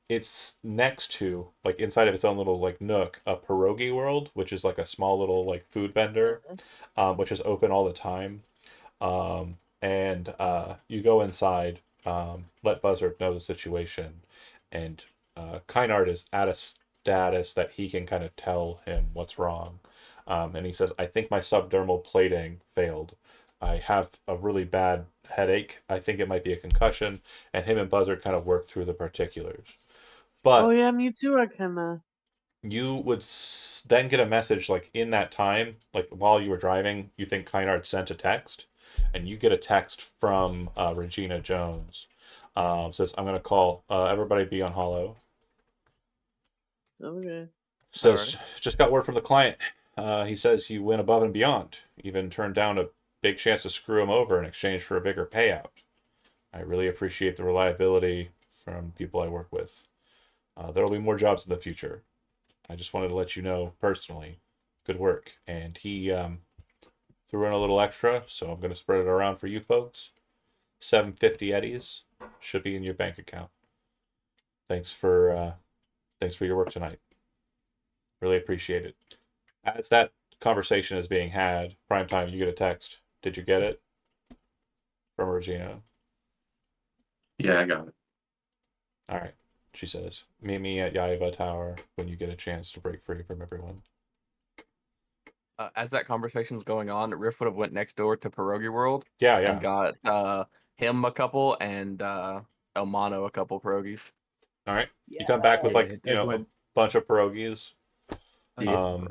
it's next to, like, inside of its own little like nook, a pierogi world, which is like a small little like food vendor, which is open all the time. And you go inside, let Buzzard know the situation, and Kynard is at a status that he can kind of tell him what's wrong. And he says, I think my subdermal plating failed. I have a really bad headache. I think it might be a concussion. And him and Buzzard kind of work through the particulars. Oh But yeah, me too. I kinda. you would then get a message like in that time, like while you were driving, you think Kynard sent a text, and you get a text from Regina Jones. Says, I'm going to call everybody be on hollow. Okay. Says, just got word from the client. He says you went above and beyond, even turned down a big chance to screw him over in exchange for a bigger payout. I really appreciate the reliability from people I work with. There'll be more jobs in the future. I just wanted to let you know personally. Good work. And he threw in a little extra, so I'm going to spread it around for you folks. 750 eddies should be in your bank account. Thanks for your work tonight. Really appreciate it. As that conversation is being had, prime time, you get a text. Did you get it? From Regina. Yeah, I got it. All right. She says, meet me at Yaiba Tower when you get a chance to break free from everyone. As that conversation's going on, Riff would have went next door to Pierogi World Yeah, and yeah. got him a couple and Elmano a couple pierogies. All right. Yeah. You come back with like, Ed a went. bunch of pierogies. Yeah. Um,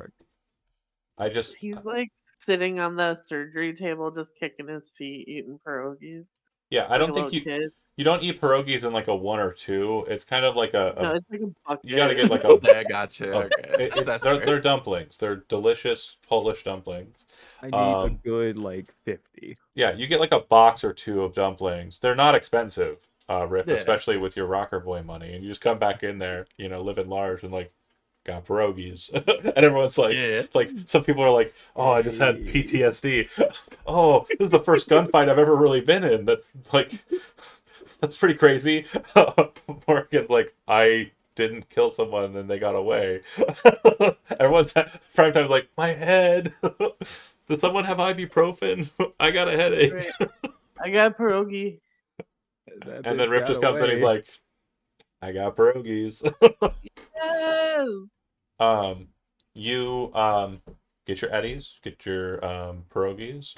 I just He's like sitting on the surgery table, just kicking his feet, eating pierogies yeah, I like a don't little think kid. you don't eat pierogies in like a one or two. It's kind of like No, it's like a you got to bucket. get like Okay, I gotcha. a Okay, it's that's fair. they're dumplings. They're delicious Polish dumplings. I need a Um, good like 50. yeah, you get like a box or two of dumplings. They're not expensive, Riff, Yeah. especially with your rocker boy money. And you just come back in there, living large and like got pierogies, and everyone's Yeah. like some people are like, oh, I just had Hey. PTSD. Oh, this is the first gunfight I've ever really been in. That's like that's pretty crazy. Morgan's like, I didn't kill someone and they got away. Everyone's prime time's like, my head. Does someone have ibuprofen? I got a headache. Right. I got pierogi. That And then bitch Rip got just comes in. He's away. like, I got pierogies. Yes. um, you get your eddies, get your pierogies.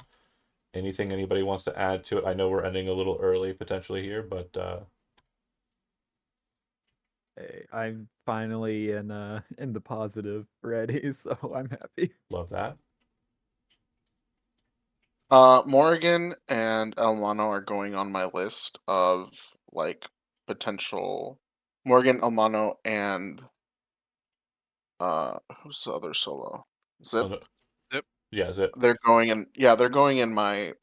Anything anybody wants to add to it? I know we're ending a little early potentially here, but Hey, I'm finally in the positive already, so I'm happy. love that. Morgan and Elmano are going on my list of like potential. Morgan, Elmano, and who's the other solo? Oh, Zip. no. Zip. Yeah, is it They're going in my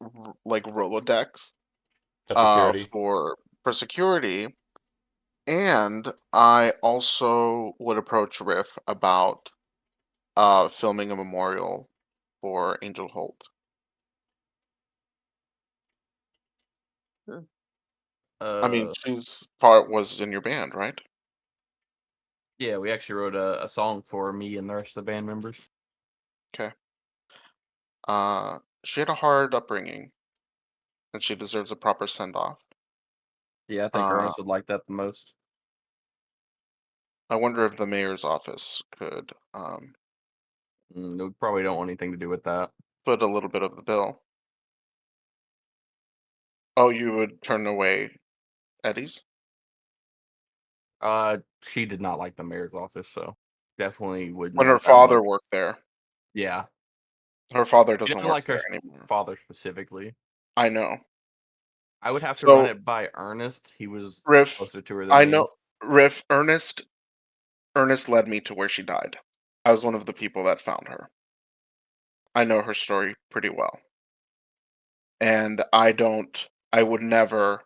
like Rolodex at security? for security, and I also would approach Riff about filming a memorial for Angel Holt. I mean, Uh, she's part was in your band, right? yeah, we actually wrote a song for me and the rest of the band members. Okay. She had a hard upbringing, and she deserves a proper send off. Yeah, I think Uh, Ernest would like that the most. I wonder if the mayor's office could We probably don't want anything to do with that. put a little bit of the bill. Oh, you would turn away Eddie's? She did not like the mayor's office, so definitely wouldn't When her want that father much. worked there. Yeah, Her father she doesn't doesn't work like her there anymore. father specifically. I know. I would have to run So, it by Ernest. He was Riff, closer to her than I me. know Riff, Ernest led me to where she died. I was one of the people that found her. I know her story pretty well. And I would never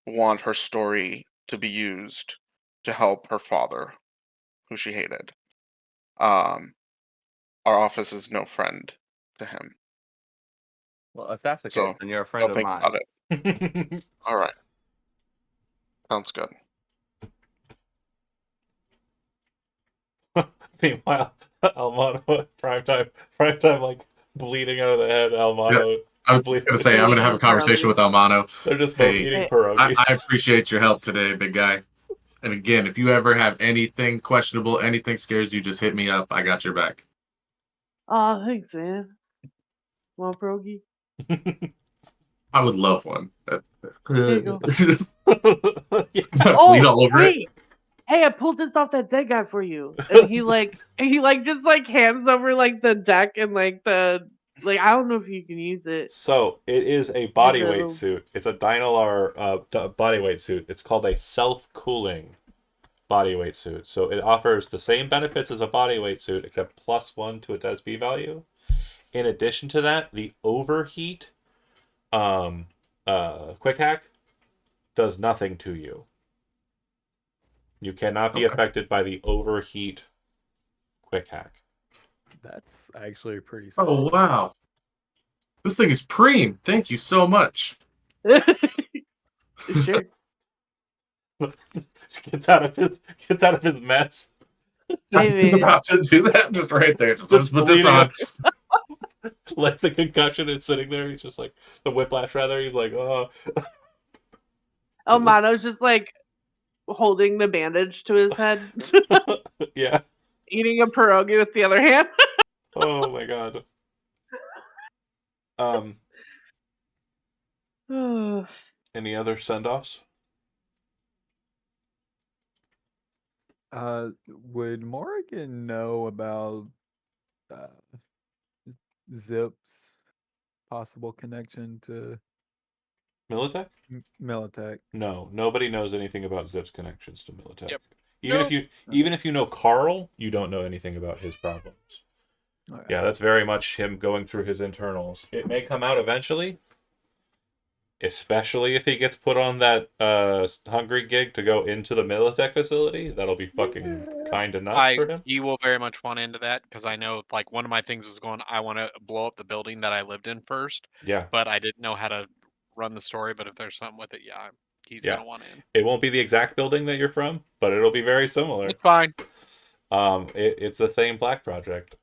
want her story to be used to help her father, who she hated. Um, our office is no friend to him. Well, if that's the So case, then you're a I'll friend of think mine. about it. All right. Sounds good. Meanwhile, Almano primetime, like bleeding out of the head. Almano I was just bleeding. gonna say I'm gonna have a Eating conversation with pierogies. Almano. They're just both Hey, eating Hey. pierogies. I appreciate your help today, big guy. And again, if you ever have anything questionable, anything scares you, just hit me up. I got your back. Oh, thanks, man. Want a pierogi? I would love one. Here you go. Just Yeah. bleed Oh, all over it. wait. Hey, I pulled this off that dead guy for you. And he just like hands over like the deck and like the like I don't know if you can use it. So it is a Use body it a weight little- suit. It's a Dynalar body weight suit. It's called a self-cooling body weight suit. So it offers the same benefits as a body weight suit, except +1 to its SP value. In addition to that, the overheat quick hack does nothing to you. You cannot be Okay. affected by the overheat quick hack. That's actually pretty Oh solid. wow. This thing is preem. Thank you so much. Sure. Gets out of his mess. I Hey, was man. about to do that just right there. Just let's Just put this bleeding on. Like the concussion is sitting there. He's just like the whiplash. Rather, he's like, oh, Oh, Mano's just like holding the bandage to his head, yeah. eating a pierogi with the other hand. Oh my god. Um, any other send-offs? Would Morgan know about uh, Zip's possible connection to Militech? Militech? No, nobody knows anything about Zip's connections to Militech. Yep. Even if you know Carl, you don't know anything about his problems. Okay. Yeah, that's very much him going through his internals. It may come out eventually, especially if he gets put on that hungry gig to go into the Militech facility. That'll be fucking kind of nuts for him. You will very much want into that because I know like one of my things was going. I want to blow up the building that I lived in first, Yeah, but I didn't know how to run the story. But if there's something with it, yeah, he's yeah. gonna want in. It won't be the exact building that you're from, but it'll be very similar. It's fine. It's the same Black project.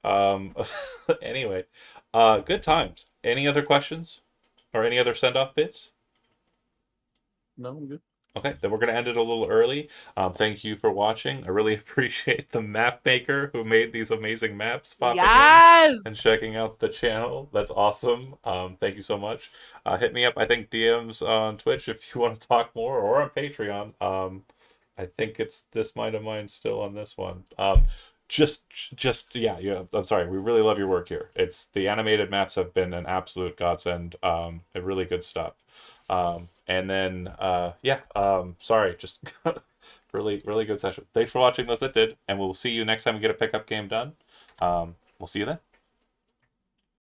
Anyway, good times. Any other questions or any other send off bits? No, I'm good. Okay, then we're gonna end it a little early. Thank you for watching. I really appreciate the map maker who made these amazing maps popping Yes. in and checking out the channel. That's awesome. Thank you so much. Hit me up. I think DMs on Twitch if you want to talk more, or on Patreon. I think it's this mind of mine still on this one. Just yeah. I'm sorry. We really love your work here. It's the animated maps have been an absolute godsend. Really good stuff. And then sorry, just really good session. Thanks for watching those that did, and we'll see you next time we get a pickup game done. We'll see you then.